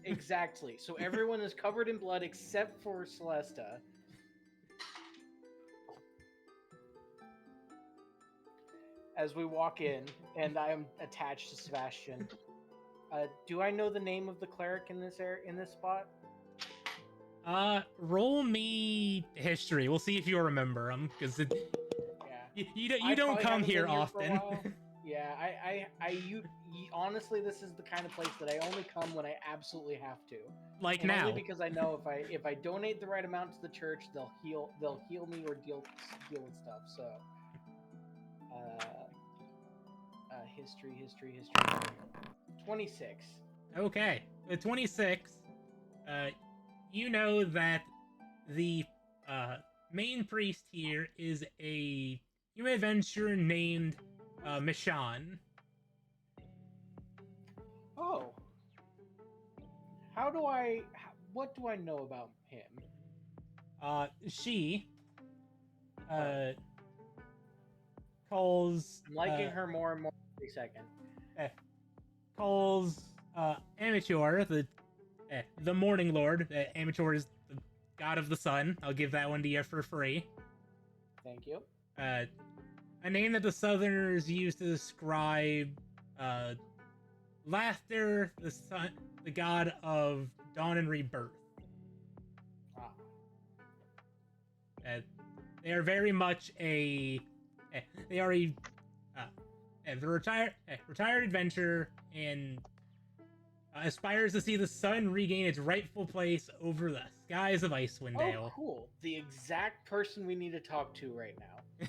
Exactly. So everyone is covered in blood except for Celesta. As we walk in, and I am attached to Sebastian. Do I know the name of the cleric in this spot? Roll me history. We'll see if you remember him, because Yeah. you don't come here often. Yeah, honestly, this is the kind of place that I only come when I absolutely have to. Like And now. only because I know if I donate the right amount to the church, they'll heal me or deal with stuff. So, history. 26. Okay, with 26, you know that the main priest here is a human adventurer named Michonne. Oh. What do I know about him? She calls I'm liking her more and more every second. calls Amateur the Morning Lord. Amateur is the god of the sun. I'll give that one to you for free. Thank you. A name that the Southerners use to describe laughter, the sun, the god of dawn and rebirth. Ah. They are very much the retired adventurer and aspires to see the sun regain its rightful place over the skies of Icewind Dale. Oh, cool. The exact person we need to talk to right now.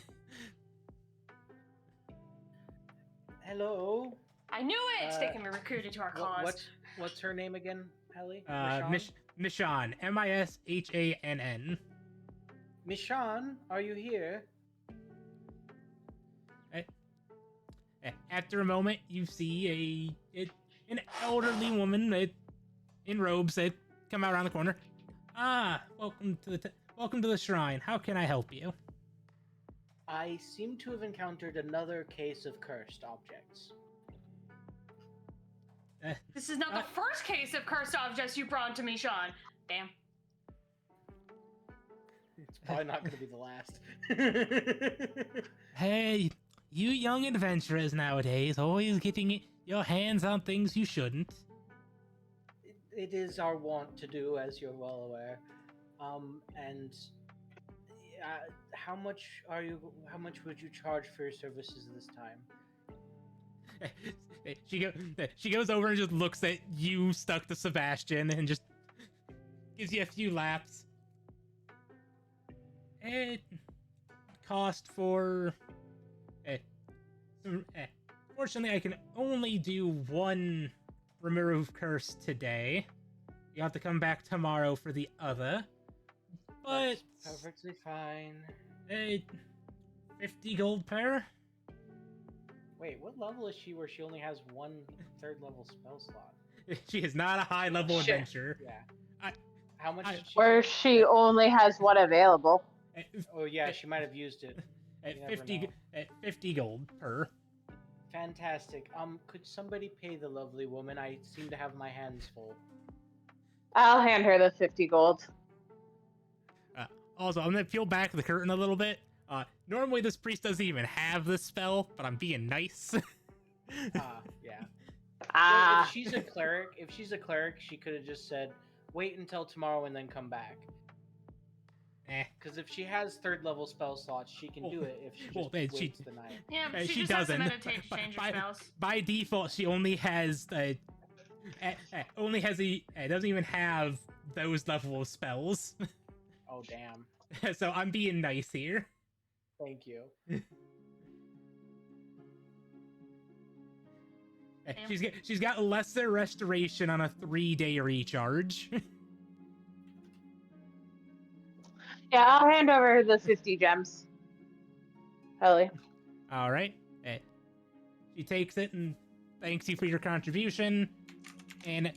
Hello. I knew it! They can be recruited to our cause. What's her name again, Helly? Michonne. Mishann. Michonne, are you here? After a moment, you see an elderly woman in robes that come out around the corner. Welcome to the shrine. How can I help you? I seem to have encountered another case of cursed objects. This is not the first case of cursed objects you brought to me, Sean. Damn. It's probably not going to be the last. Hey, you young adventurers nowadays, always getting your hands on things you shouldn't. It is our wont to do, as you're well aware. How much would you charge for your services this time? She goes over and just looks at you stuck to Sebastian and just gives you a few laps. It cost for fortunately I can only do one remove curse today. You have to come back tomorrow for the other. But that's perfectly fine. Hey, 50 gold per? Wait, what level is she where she only has one third level spell slot? She is not a high level Shit. adventurer. Yeah. How much did she Where say? she only has one available. Oh yeah, she might have used it. At You never 50 know. at 50 gold per. Fantastic. Could somebody pay the lovely woman? I seem to have my hands full. I'll hand her the 50 gold. Also, I'm gonna peel back the curtain a little bit. Normally this priest doesn't even have this spell, but I'm being nice. Yeah. Well, Ah, if she's a cleric, she could have just said, "Wait until tomorrow and then come back." Because if she has third level spell slots, she can do it. If she just waits the night. Yeah, but she she just has to doesn't. meditate to change her spells. By default, she only has doesn't even have those level of spells. Oh damn! So I'm being nice here. Thank you. She's got lesser restoration on a 3-day recharge. yeah, I'll hand over the 50 gems. Ellie. All right. She takes it and thanks you for your contribution. And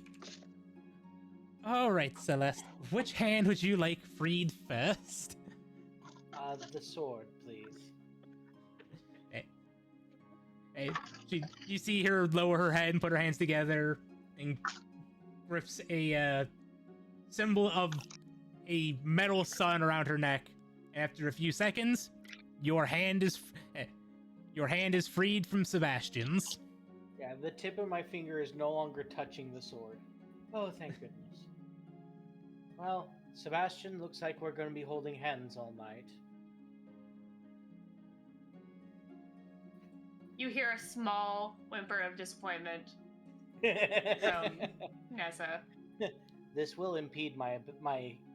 all right, Celeste, which hand would you like freed first? The sword, please. You see her lower her head and put her hands together and grips a symbol of a metal sun around her neck. After a few seconds, your hand is freed from Sebastian's. Yeah, the tip of my finger is no longer touching the sword. Oh, thank goodness. Well, Sebastian, looks like we're going to be holding hands all night. You hear a small whimper of disappointment from Nessa. This will impede my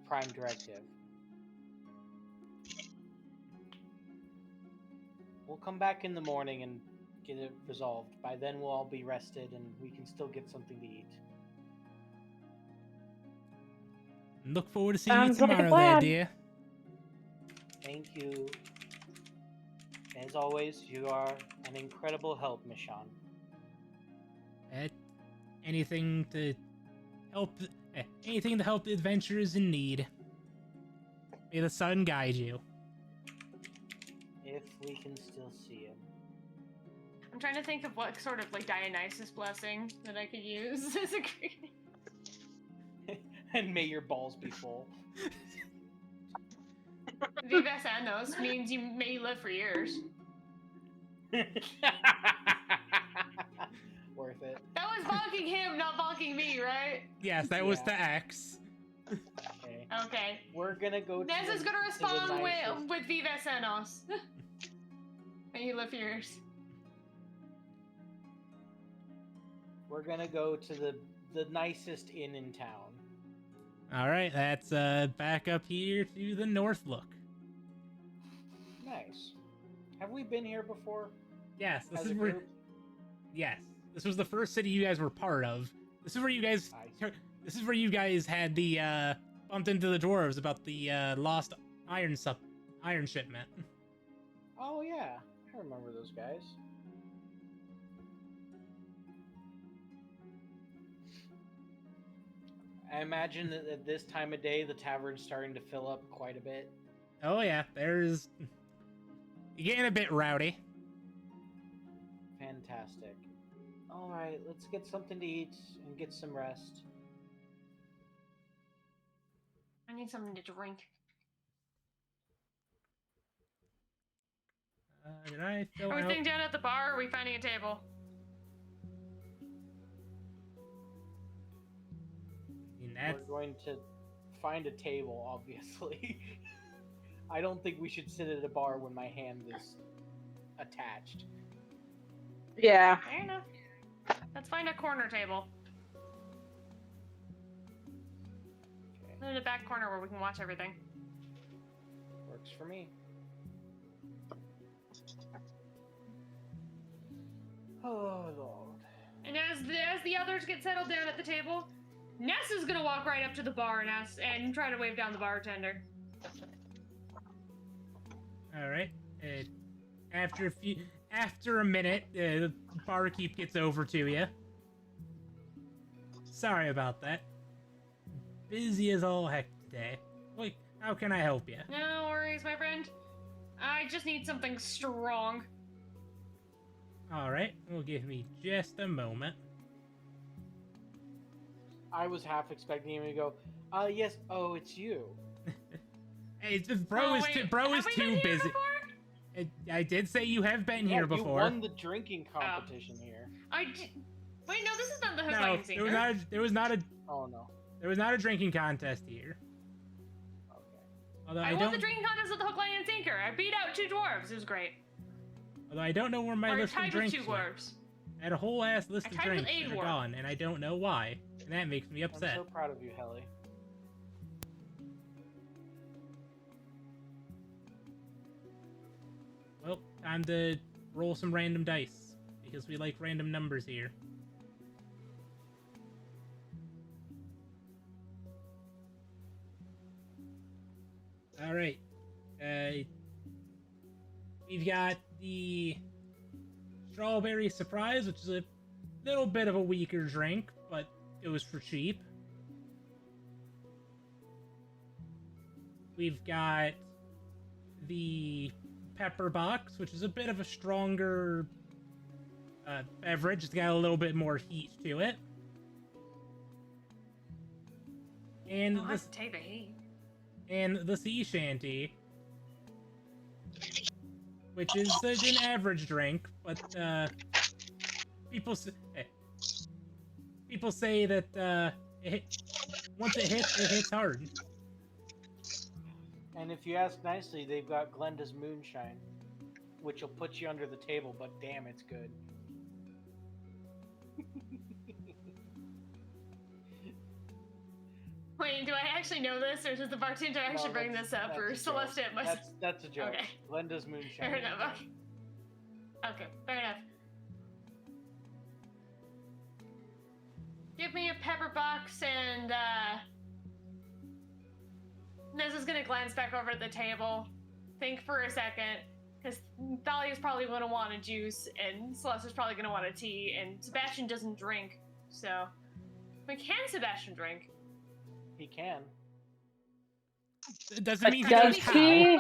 prime directive. We'll come back in the morning and get it resolved. By then we'll all be rested and we can still get something to eat. Look forward to seeing Sounds you like a tomorrow, there, plan. dear. Thank you. As always, you are an incredible help, Mishan. Anything to help the adventurers in need. May the sun guide you. If we can still see him. I'm trying to think of what sort of like Dionysus blessing that I could use as a greeting. And may your balls be full. Vives Annos means you may live for years. Worth it. That was bonking him, not bonking me, right? Yes, that was the X. Okay. Okay. We're gonna go to Nessa's the, gonna to the respond nicest- with Vives Annos. May you live for years. We're gonna go to the nicest inn in town. All right, that's back up here to the North Look. Nice. Have we been here before? Yes, this As is a where. group? Yes, this was the first city you guys were part of. This is where you guys. This is where you guys had the bumped into the dwarves about the lost iron shipment. Oh yeah, I remember those guys. I imagine that at this time of day, the tavern's starting to fill up quite a bit. Oh yeah, there's. You're getting a bit rowdy. Fantastic. All right, let's get something to eat and get some rest. I need something to drink. Did I fill Are we out? sitting down at the bar or are we finding a table? I mean, that's. We're going to find a table, obviously. I don't think we should sit at a bar when my hand is attached. Yeah. Fair enough. Let's find a corner table. Okay, In the back corner where we can watch everything. works for me. Oh, Lord. And as the others get settled down at the table, Nessa's gonna walk right up to the bar and try to wave down the bartender. All right. After a minute, the barkeep gets over to you. Sorry about that. Busy as all heck today. Wait, how can I help you? No worries, my friend. I just need something strong. All right, well, give me just a moment. I was half expecting him to go, yes, oh, it's you. Hey, bro is too Have we been here busy. before? I did say you have been Yeah, here before. You won the drinking competition here. Wait, no, this is not the Hook, No, Line, and Sinker. there was not a Oh, no. there was not a drinking contest here. Okay. Although I I won don't the drinking contest with the Hook, Line, and Sinker. I beat out 2 dwarves. It was great. although I don't know where my Or list of tied with drinks 2 went. dwarves. I had a whole ass list I of tied with drinks a that are dwarf. gone, and I don't know why, and that makes me upset. I'm so proud of you, Helly. Well, time to roll some random dice, because we like random numbers here. Alright. We've got the Strawberry Surprise, which is a little bit of a weaker drink, but it was for cheap. We've got the Pepper Box, which is a bit of a stronger beverage. It's got a little bit more heat to it. And I'll have to take the heat. and the Sea Shanty, which is an average drink, but people say that once it hits hard. And if you ask nicely, they've got Glenda's Moonshine, which will put you under the table, but damn, it's good. Wait, do I actually know this, or does the bartender actually No, bring that's- this up, that's or a Celeste joke. it must? That's a joke. Okay. Glenda's Moonshine. Fair enough. Okay, fair enough. Give me a pepper box, and Nez is gonna glance back over at the table, think for a second, because Thalia's probably gonna want a juice, and Celeste is probably gonna want a tea, and Sebastian doesn't drink, so. But can Sebastian drink? He can. Doesn't mean he Does knows how. he?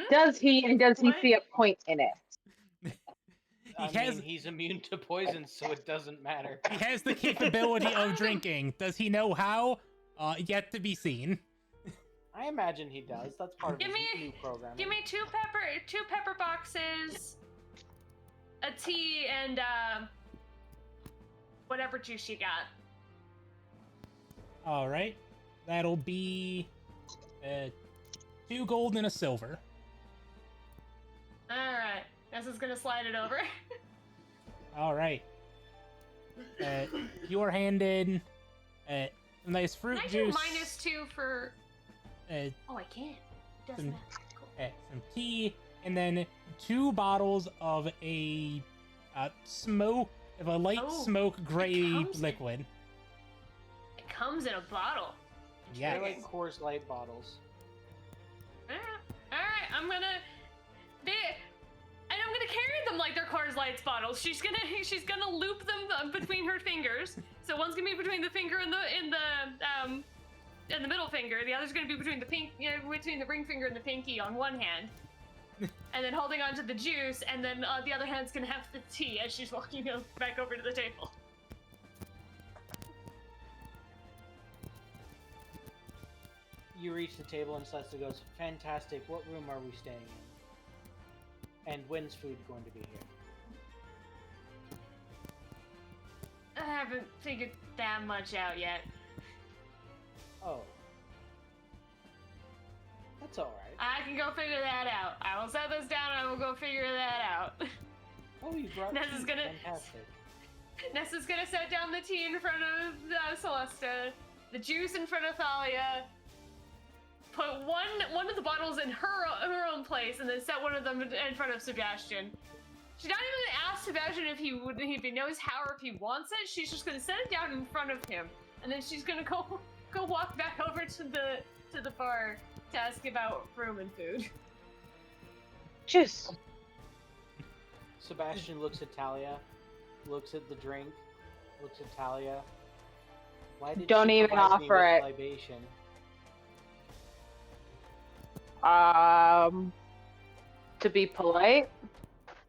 Does he, and does he What? see a point in it? I has- mean, he's immune to poison, so it doesn't matter. He has the capability of drinking. Does he know how? Yet to be seen. I imagine he does. That's part of Give his me- new program. Give me two pepper boxes, a tea, and whatever juice you got. All right, that'll be 2 gold and a silver. All right, Ness is gonna slide it over. All right. You're handed some nice fruit Can I do juice. -2 for? Uh, Oh, I can. Doesn't Some- matter. Cool. some tea, and then 2 bottles of a light Oh, smoke gray comes in- liquid. It comes in a bottle. Yeah. They're like Coors Light bottles. All right, I'm gonna carry them like they're Coors Lights bottles. She's gonna loop them between her fingers. So one's gonna be between the finger and the middle finger. The other's gonna be between between the ring finger and the pinky on one hand, and then holding onto the juice. And then the other hand's gonna have the tea as she's walking back over to the table. You reach the table and Celeste goes, "Fantastic. What room are we staying in? And when's food going to be here?" I haven't figured that much out yet. Oh. That's alright. I can go figure that out. I will set this down and I will go figure that out. Oh, you brought Ness is tea. gonna- Fantastic. Ness is gonna set down the tea in front of Celesta, the juice in front of Thalia, put one of the bottles in her own place, and then set one of them in front of Sebastian. She's not even gonna ask Sebastian if he knows how or if he wants it. She's just gonna set it down in front of him, and then she's gonna go walk back over to to the bar to ask about room and food. Just Sebastian looks at Talia, looks at the drink, looks at Talia. Why did Don't she even provide me offer with it. libation? To be polite,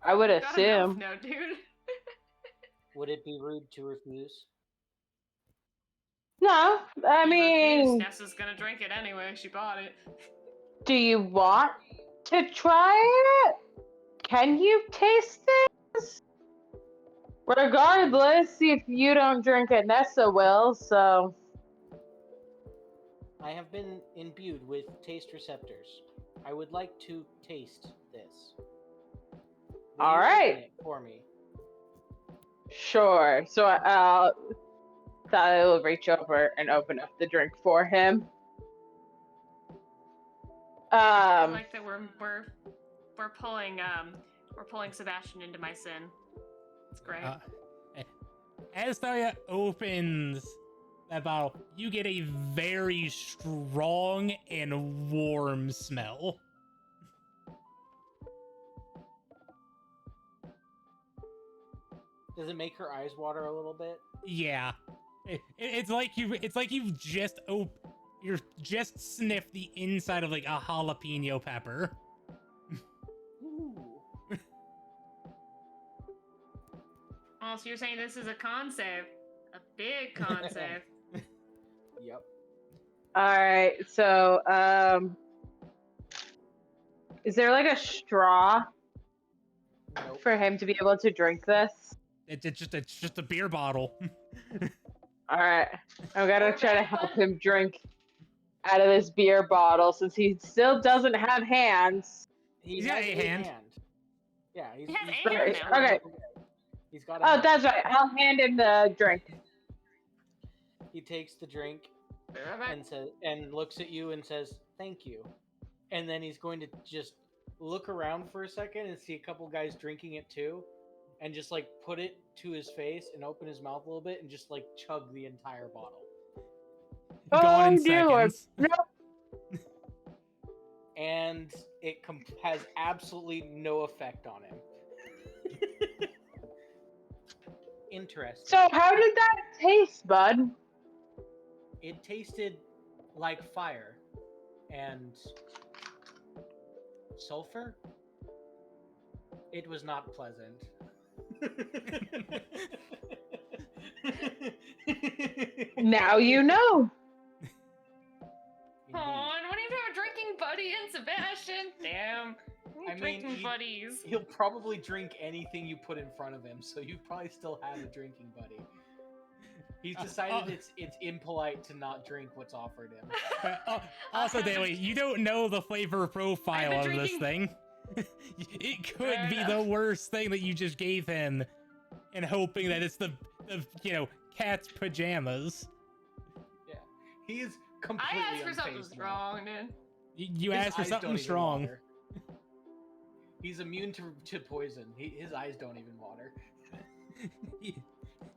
I would Got enough assume. now, dude. Would it be rude to refuse? No, I You refuse, mean, Nessa's gonna drink it anyway. She bought it. do you want to try it? Can you taste this? Regardless, if you don't drink it, Nessa will, so. I have been imbued with taste receptors. I would like to taste this. Will All you right. open it for me? Sure. So I will reach over and open up the drink for him. I like that we're pulling Sebastian into my sin. It's great. As Thalia opens that bottle, you get a very strong and warm smell. Does it make her eyes water a little bit? Yeah, it's like you've just you're just sniffed the inside of like a jalapeno pepper. Ooh. Oh, so you're saying this is a con save? A big con save. Yep. All right. So is there like a straw Nope. for him to be able to drink this? It's just a beer bottle. All right. I'm gonna try to help him drink out of this beer bottle since he still doesn't have hands. He's got has a hand. Yeah, he's He has he's a hand now. Okay. He's got a Oh, hand. that's right. I'll hand him the drink. He takes the drink Right. and says and looks at you and says, "Thank you." And then he's going to just look around for a second and see a couple guys drinking it too, and just like put it to his face and open his mouth a little bit and just like chug the entire bottle. Gone in do it. seconds. No. And it has absolutely no effect on him. Interesting. So how did that taste, bud? It tasted like fire and sulfur. It was not pleasant. Now you know. Oh, I don't even have a drinking buddy in Sebastian. Damn. I mean, Drinking buddies. He'll probably drink anything you put in front of him, so you probably still have a drinking buddy. He's decided it's impolite to not drink what's offered him. Also, Daly, you don't know the flavor profile I've of been this drinking- thing. It could Fair be enough. the worst thing that you just gave him, and hoping that it's the cat's pajamas. Yeah, he is I completely asked for something unfazed now. strong, dude. You His asked for eyes something don't even strong. water. He's immune to poison. His eyes don't even water.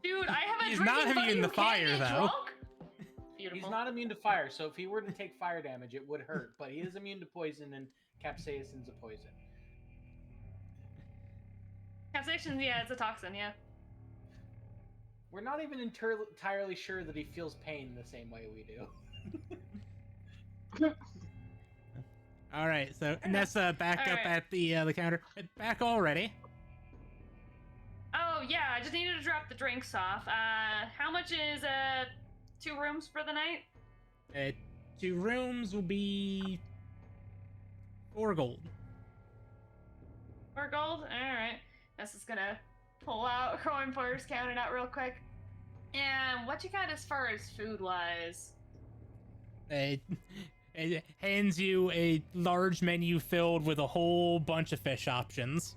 Dude, I have a He's drinking not buddy immune who to can't fire, get though. drunk? Beautiful. He's not immune to fire, so if he were to take fire damage, it would hurt. But he is immune to poison, and capsaicin's a poison. Capsaicin, yeah, it's a toxin, yeah. We're not even entirely sure that he feels pain the same way we do. All right, so Nessa, back All up right. at the counter. Back already. Oh, yeah, I just needed to drop the drinks off. How much is 2 rooms for the night? 2 rooms will be 4 gold. 4 gold? Alright. This is gonna pull out a coin purse, count it out real quick. And what you got as far as food-wise? It hands you a large menu filled with a whole bunch of fish options.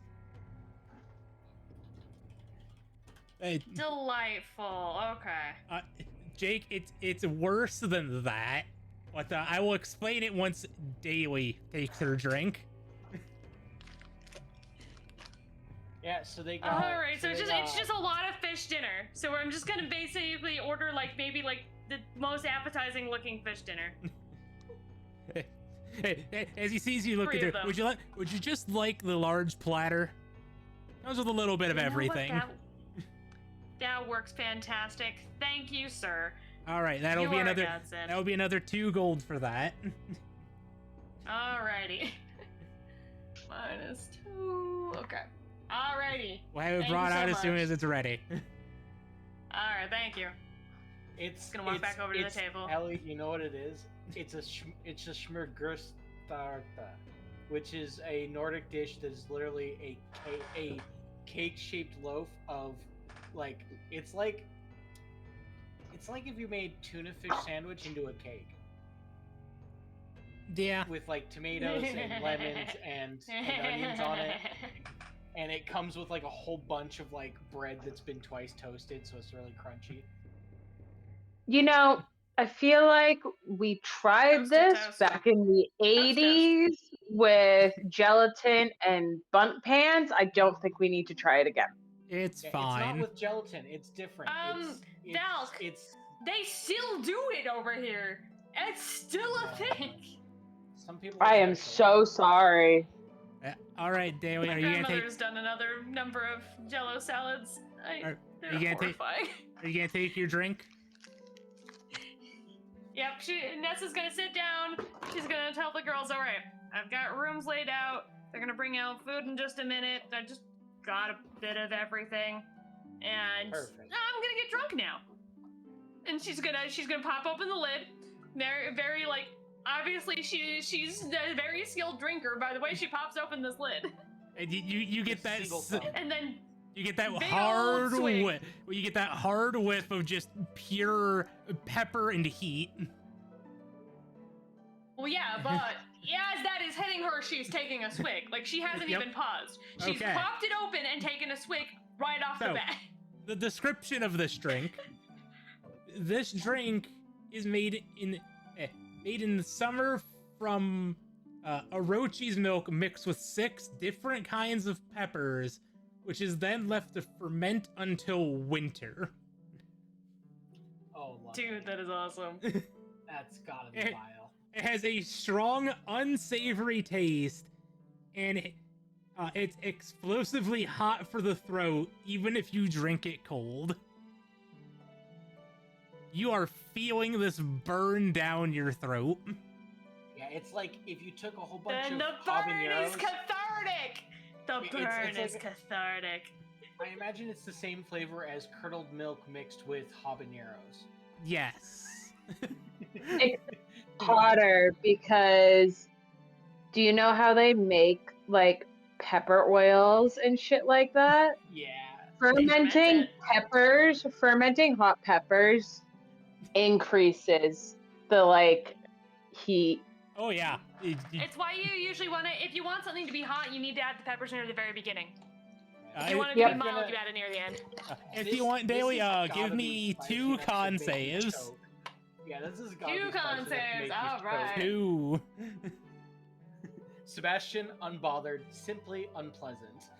Delightful. Okay. Jake, it's worse than that, but I will explain it once Daly takes her drink. Yeah, so they got. All right, so it's they just a lot of fish dinner. So I'm just gonna basically order maybe the most appetizing looking fish dinner. As he sees you looking Three of through, them. would you just like the large platter? Comes with a little bit of You know what, everything. that works fantastic. Thank you, sir. All right, You are a that godsend. will be another 2 gold for that. Alrighty. -2. Okay. Alrighty. We'll have it Thank you brought so out as soon much. as it's ready. Alright, thank you. It's Gonna walk back over to the it's- table. Ellie, you know what it is? It's a smørgårdstarta, which is a Nordic dish that is literally a cake-shaped loaf of like it's like if you made tuna fish sandwich into a cake Yeah. with like tomatoes and lemons and onions on it, and it comes with like a whole bunch of like bread that's been twice toasted, so it's really crunchy. You know, I feel like we tried Toast to this toast. back in the Toast. 80s with gelatin and bunt pans. I don't think we need to try it again. It's Yeah, fine. It's not with gelatin. It's different. Valk. It's They still do it over here. It's still a thing. some people. I am so sorry. All right, Daly, My are you gonna take grandmother's done another number of Jello salads. They're you gonna take- horrifying. your drink? Yep, Nessa's gonna sit down. She's gonna tell the girls, all right, I've got rooms laid out. They're gonna bring out food in just a minute. I just got a bit of everything, and Perfect. I'm gonna get drunk now. And she's gonna pop open the lid. Very like obviously she's a very skilled drinker by the way she pops open this lid. And you get that Single s- thumb. And then you get that Big hard old swig. whiff. You get that hard whiff of just pure pepper and heat. well, yeah, but as that is hitting her, she's taking a swig. Like she hasn't Yep. even paused. She's Okay. popped it open and taken a swig right off the So- bat. The description of this drink. This drink is made in the summer from Orochi's milk mixed with 6 different kinds of peppers, which is then left to ferment until winter. Oh, love Dude, that is awesome. that's gotta be Eh. vile. It has a strong, unsavory taste, and it's explosively hot for the throat, even if you drink it cold. You are feeling this burn down your throat. Yeah, it's like if you took a whole bunch And of the burn is habaneros. cathartic. The It's burn like is cathartic. I imagine it's the same flavor as curdled milk mixed with habaneros. Yes. It's hotter because do you know how they make like pepper oils and shit like that? Yeah. Fermenting Ferment it. fermenting hot peppers increases the like heat. Oh yeah. It's why you usually want to, if you want something to be hot, you need to add the peppers near the very beginning. If you want it to Yep. be mild, you add it near the end. If This- you want, this Daily, has give gotta me be spicy 2 enough to con make you saves. choke. Yeah, this is gotta 2 be spicy con enough to make saves, you alright. choke. 2. Sebastian, unbothered, simply unpleasant.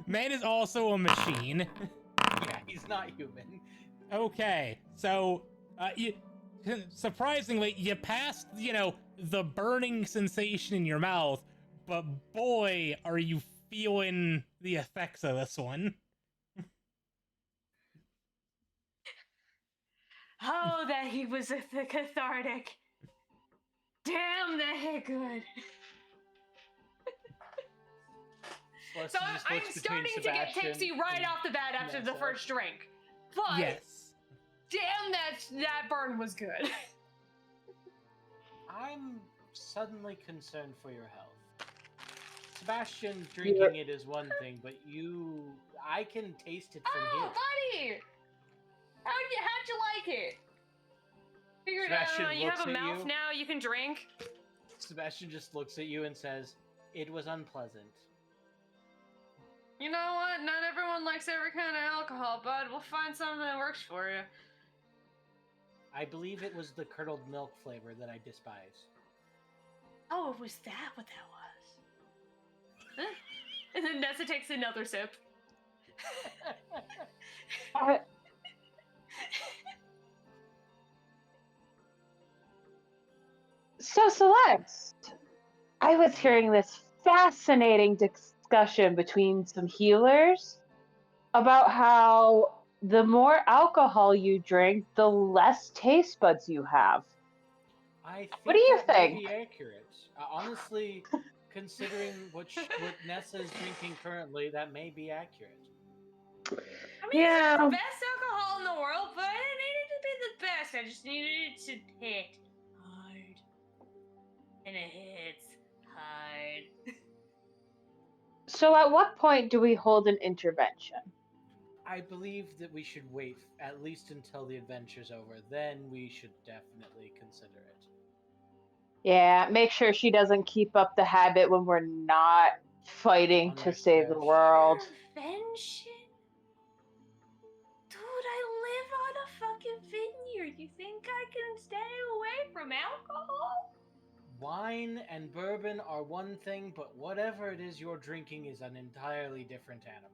Man is also a machine. Yeah, he's not human. Okay, so surprisingly, you passed, the burning sensation in your mouth, but boy, are you feeling the effects of this one. Oh, that he was the cathartic. Damn, that hit good. Plus, So he just I'm looks between starting to get Sebastian tipsy right and off the bat after the Nessa. first drink. But Yes. damn, that burn was good. I'm suddenly concerned for your health. Sebastian drinking it is one thing, but I can taste it from Oh, here. buddy! How'd you like it? Figured out, Sebastian you have looks a at mouth you. now, you can drink. Sebastian just looks at you and says, "It was unpleasant." You know what? Not everyone likes every kind of alcohol, bud. We'll find something that works for you. I believe it was the curdled milk flavor that I despise. Oh, was that what that was? Huh? And then Nessa takes another sip. So Celeste, I was hearing this fascinating discussion between some healers about how the more alcohol you drink, the less taste buds you have. I think What do you that may think? be accurate. Honestly, considering what Nessa is drinking currently, that may be accurate. I mean, it's Yeah. not the best alcohol in the world, but I didn't need it to be the best. I just needed it to hit hard. And it hits hard. So at what point do we hold an intervention? I believe that we should wait at least until the adventure's over. Then we should definitely consider it. Yeah, make sure she doesn't keep up the habit when we're not fighting to save the Understood. world. Intervention? Dude, I live on a fucking vineyard. You think I can stay away from alcohol? Wine and bourbon are one thing, but whatever it is you're drinking is an entirely different animal.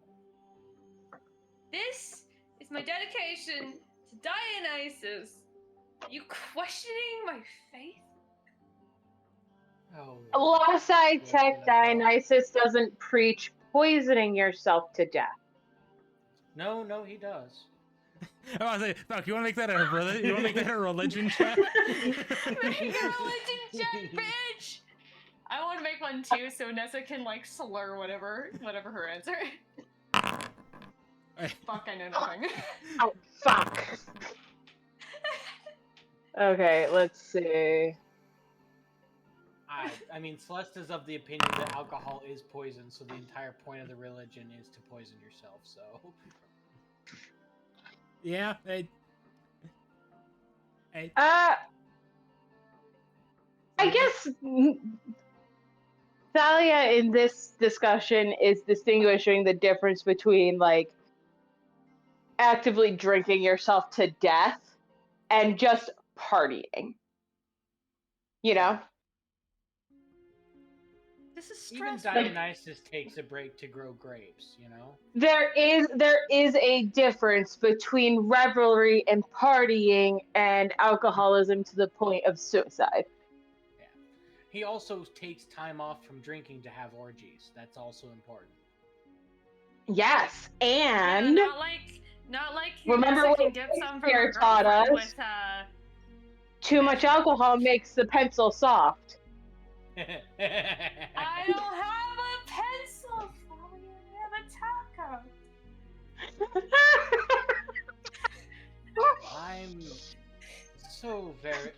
This is my dedication to Dionysus. Are you questioning my faith? Oh. Last I checked, Dionysus doesn't preach poisoning yourself to death. No, he does. I was like, Doc, you want to make that a religion check? Make a religion check, bitch! I want to make one too, so Nessa can like slur whatever her answer. Fuck, I know nothing. Oh, fuck. Okay, let's see. I mean, Celeste is of the opinion that alcohol is poison, so the entire point of the religion is to poison yourself, so... Yeah, I guess Thalia in this discussion is distinguishing the difference between like actively drinking yourself to death and just partying. You know? This is Even stressful. Dionysus takes a break to grow grapes, you know? There is a difference between revelry and partying and alcoholism to the point of suicide. Yeah. He also takes time off from drinking to have orgies. That's also important. Yes, Yeah, and not like remember Nessa what can get some from her Shakespeare taught girlfriend us? with Too much alcohol makes the pencil soft. I don't have a pencil for you. I have a taco.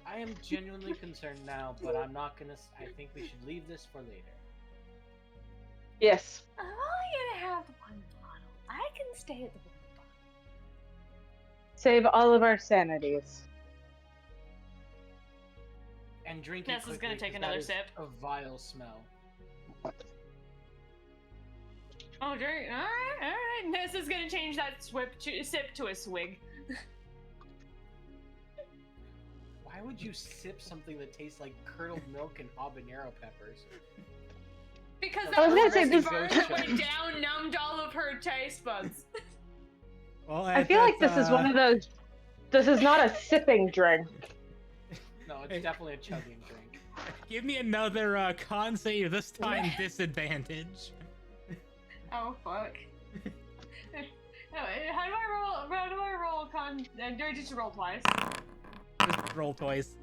I am genuinely concerned now, but I'm not gonna. I think we should leave this for later. Yes. I'm only gonna have one bottle. I can stay at the one bottle. Save all of our sanities. And drink it Nessa's quickly, gonna take 'cause another that is sip. A vile smell. Oh, drink. All right. Nessa's gonna change that sip to a swig. Why would you sip something that tastes like curdled milk and habanero peppers? Because I was gonna say that this- burn that went down numbed all of her taste buds. well, I feel like this is one of those. This is not a sipping drink. No, it's definitely a chugging drink. Give me another con save, this time disadvantage. Oh fuck. How do I roll con? Do I just roll twice? Just roll twice.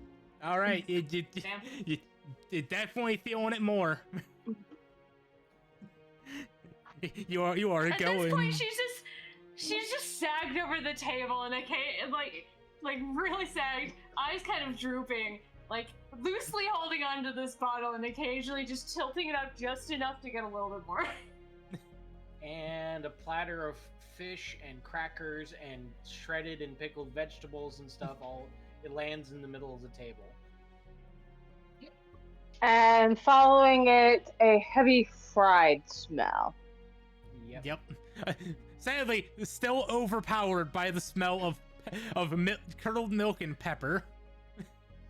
All right, Damn. you're definitely feeling it more. you are At going. this point, she's just sagged over the table and like really sagged, eyes kind of drooping, like loosely holding onto this bottle and occasionally just tilting it up just enough to get a little bit more. And a platter of fish and crackers and shredded and pickled vegetables and stuff. It lands in the middle of the table. And following it, a heavy fried smell. Yep. Sadly, still overpowered by the smell of curdled milk and pepper.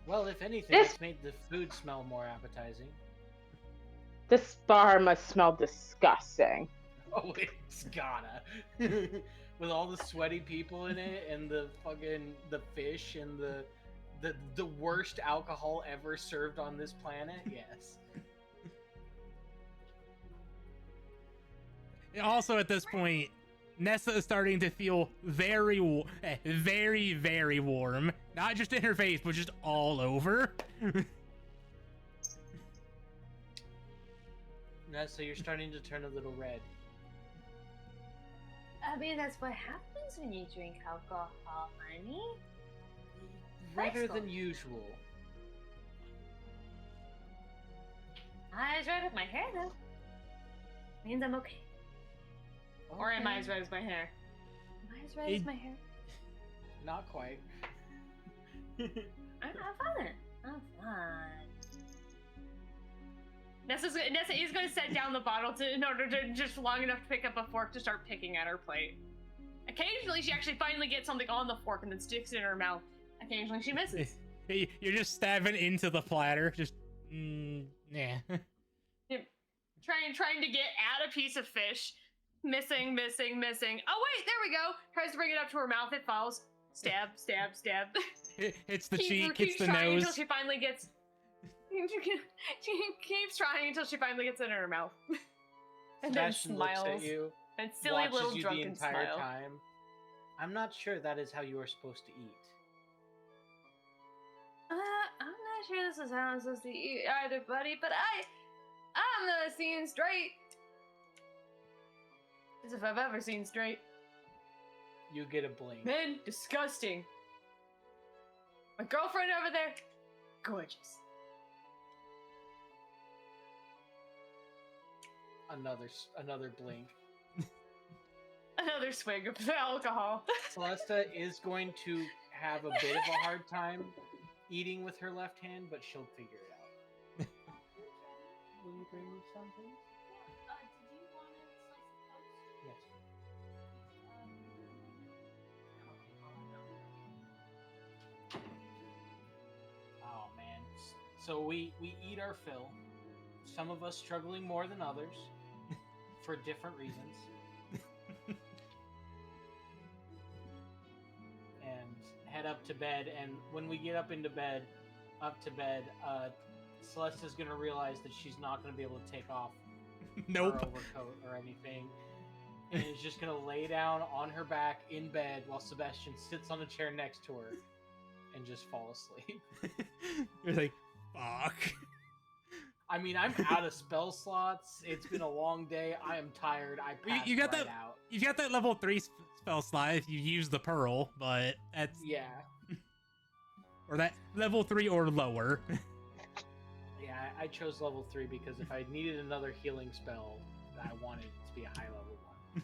Well, if anything, This- it's made the food smell more appetizing. This bar must smell disgusting. Oh, it's gotta. With all the sweaty people in it, and the fish, and the the worst alcohol ever served on this planet. Yes. Also, at this point, Nessa is starting to feel very, very warm. Not just in her face, but just all over. Nessa, you're starting to turn a little red. I mean, that's what happens when you drink alcohol, honey. Redder Nice than one. usual. Not as red as my hair, though. Means I'm okay. Or am I as red as my hair? Am I as red as my hair? Not quite. I'm fine. I'm fine. Nessa is going to set down the bottle in order to just long enough to pick up a fork to start picking at her plate. Occasionally, she actually finally gets something on the fork and then sticks it in her mouth. Occasionally, she misses. You're just stabbing into the platter. Just, yeah. Trying to get at a piece of fish. Missing. Oh, wait, there we go. Tries to bring it up to her mouth. It falls. Stab. Hits the cheek, hits keeps the trying nose. until she finally gets... She keeps trying until she finally gets it in her mouth. And Sebastian then looks smiles. at you, And silly watches little you drunken the entire smile. time. I'm not sure that is how you are supposed to eat. I'm not sure this is how I'm supposed to eat either, buddy, but I'm not seeing straight. As if I've ever seen straight. You get a blink. Men, disgusting. My girlfriend over there, gorgeous. Another blink. Another swig of alcohol. Celesta is going to have a bit of a hard time eating with her left hand, but she'll figure it out. Will you bring me something? Did you want a slice of toast? Yes. Oh man. So we eat our fill. Some of us struggling more than others for different reasons. And head up to bed, and when we get up to bed, Celesta's gonna realize that she's not gonna be able to take off Nope. her overcoat or anything, and is just gonna lay down on her back in bed while Sebastian sits on a chair next to her and just fall asleep. You're like, fuck. I mean, I'm out of spell slots. It's been a long day. I am tired. I passed You got right that- out. You've got that level 3 spell slot if you use the pearl, but that's... Yeah. Or that level 3 or lower. Yeah, I chose level 3 because if I needed another healing spell, I wanted it to be a high level one.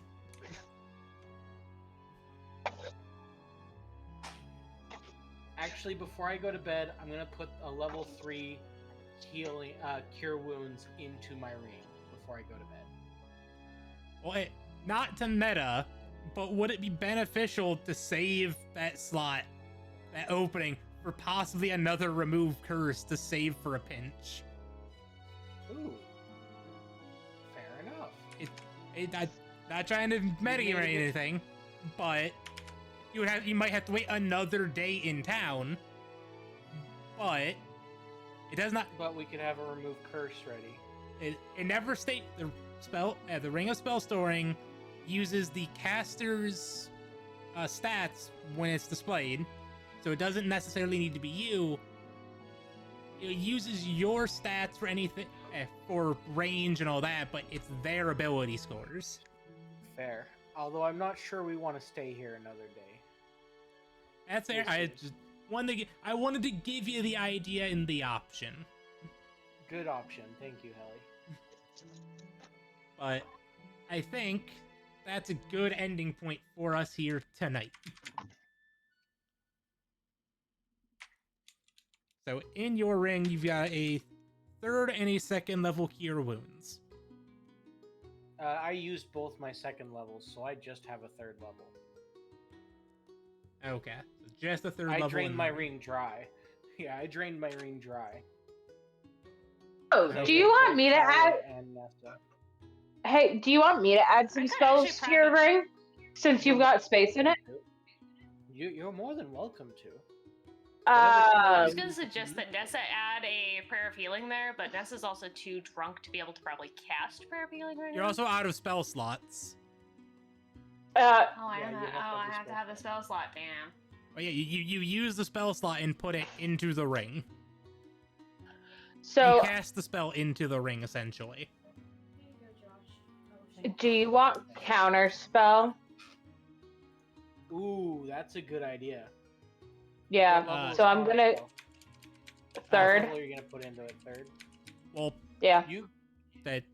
Actually, before I go to bed, I'm gonna put a level 3 healing cure wounds into my ring before I go to bed. Well, not to meta, but would it be beneficial to save that slot, that opening, for possibly another remove curse to save for a pinch? Ooh. Fair enough. Not trying to meta you or anything, but you might have to wait another day in town. But it does not. But we could have a remove curse ready. It never state the spell. The Ring of Spell Storing uses the caster's stats when it's displayed, so it doesn't necessarily need to be you. It uses your stats for anything, for range and all that, but it's their ability scores. Fair. Although I'm not sure we want to stay here another day. That's fair. I just wanted to give you the idea and the option. Good option. Thank you, Helly. But I think that's a good ending point for us here tonight. So in your ring, you've got a 3rd and a 2nd level cure wounds. I used both my 2nd levels, so I just have a 3rd level. Okay, so just a 3rd level. I drained in my the ring dry. Yeah, I drained my ring dry. Oh, So do you want me to add? And Nessa. Hey, do you want me to add some I could spells actually to your probably- ring? Since you've got space in it? You're more than welcome to. I was Um, gonna suggest that Nessa add a prayer of healing there, but Nessa's also too drunk to be able to probably cast prayer of healing right You're now. also out of spell slots. uh, Oh, I Yeah, have, you have to have I the have to spell have the slot. spell slot. Damn. Oh yeah, you use the spell slot and put it into the ring. You so cast the spell into the ring, essentially. Here you go, Josh. Oh, do you want counter spell? Ooh, that's a good idea. Yeah. What level is So I'm counter gonna spell? What third. level are you gonna put into it? Third. Well, Yeah. that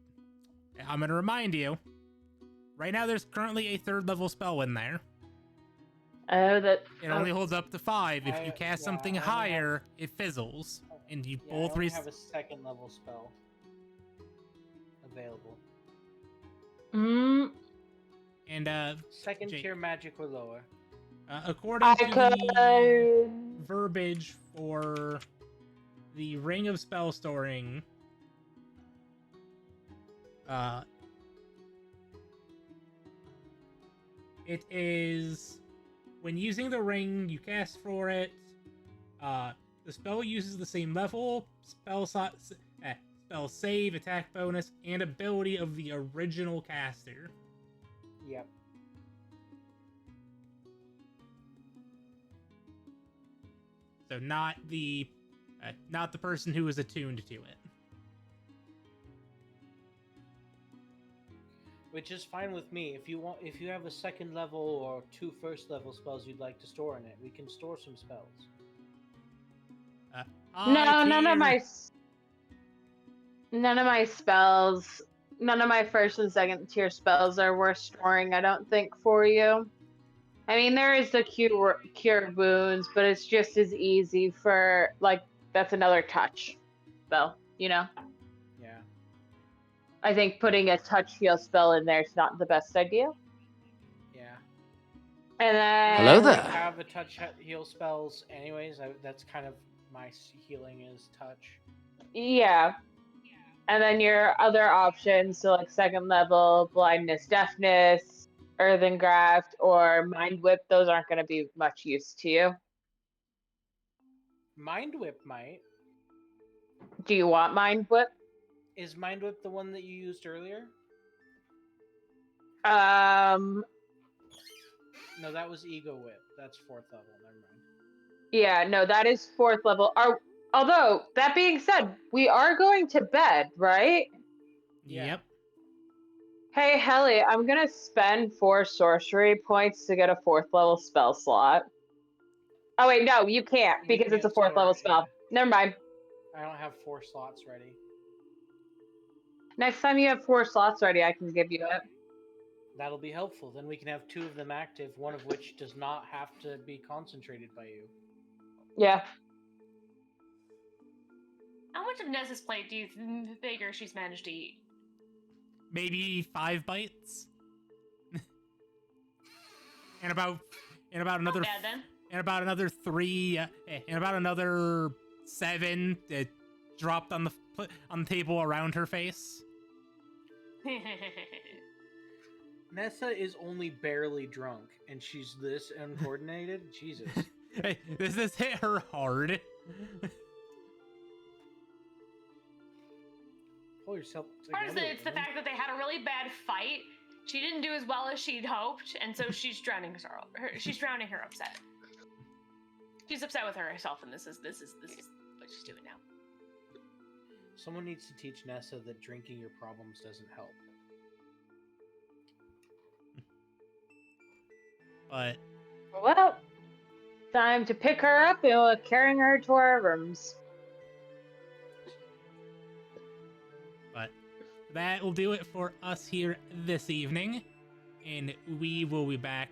I'm gonna remind you. Right now, there's currently a 3rd level spell in there. Oh, that. It only holds up to 5. If you cast Yeah, something I only have- higher, it fizzles, and you Yeah, I both only have a 2nd level spell available. Mm, And 2nd Jake. tier magic or lower. According I to the could. verbiage for the Ring of Spell Storing, it is when using the ring, you cast for it. The spell uses the same level, spell save, attack bonus, and ability of the original caster. Yep. So not the person who is attuned to it. Which is fine with me. If you have a 2nd level or 2 1st level spells you'd like to store in it, we can store some spells. No, none of Here- my spells, none of my 1st and 2nd tier spells are worth storing. I don't think for you. I mean, there is the cure wounds, but it's just as easy for like that's another touch spell. You know, Yeah. I think putting a touch heal spell in there is not the best idea. Yeah. And then I Hello already there. have a touch heal spells anyways. That's kind of my healing is touch. Yeah. And then your other options, so like 2nd level, blindness, deafness, earthen graft, or mind whip, those aren't going to be much use to you. Mind Whip might. Do you want mind whip? Is Mind Whip the one that you used earlier? No, that was Ego Whip. That's 4th level. Never mind. Yeah, no, that is 4th level. Although, that being said, we are going to bed, right? Yeah. Yep. Hey, Helly, I'm going to spend 4 sorcery points to get a 4th level spell slot. Oh, wait, no, you can't You because it's a can't 4th store level it, spell. yeah. Never mind. I don't have 4 slots ready. Next time you have 4 slots ready, I can give you it. That'll be helpful. Then we can have 2 of them active, one of which does not have to be concentrated by you. Yeah. How much of Nessa's plate do you figure she's managed to eat? Maybe 5 bites. and about another Bad then. and about another 3 and about another 7 dropped on the table around her face. Nessa is only barely drunk, and she's this uncoordinated? Jesus. Hey, this hit her hard. Pull yourself Or is together. it's the woman. fact that they had a really bad fight. She didn't do as well as she'd hoped, and so she's drowning she's drowning her upset. She's upset with herself, and this is what she's doing now. Someone needs to teach Nessa that drinking your problems doesn't help. But Well, time to pick her up and we're carrying her to our rooms. that will do it for us here this evening, and we will be back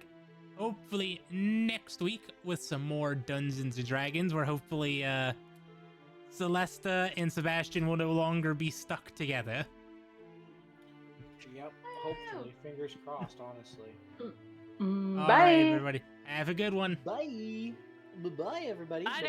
hopefully next week with some more Dungeons and Dragons, where hopefully Celesta and Sebastian will no longer be stuck together. Yep, hopefully. Fingers crossed, honestly. All Bye. right, everybody, have a good one. Bye! Bye-bye, everybody. Bye,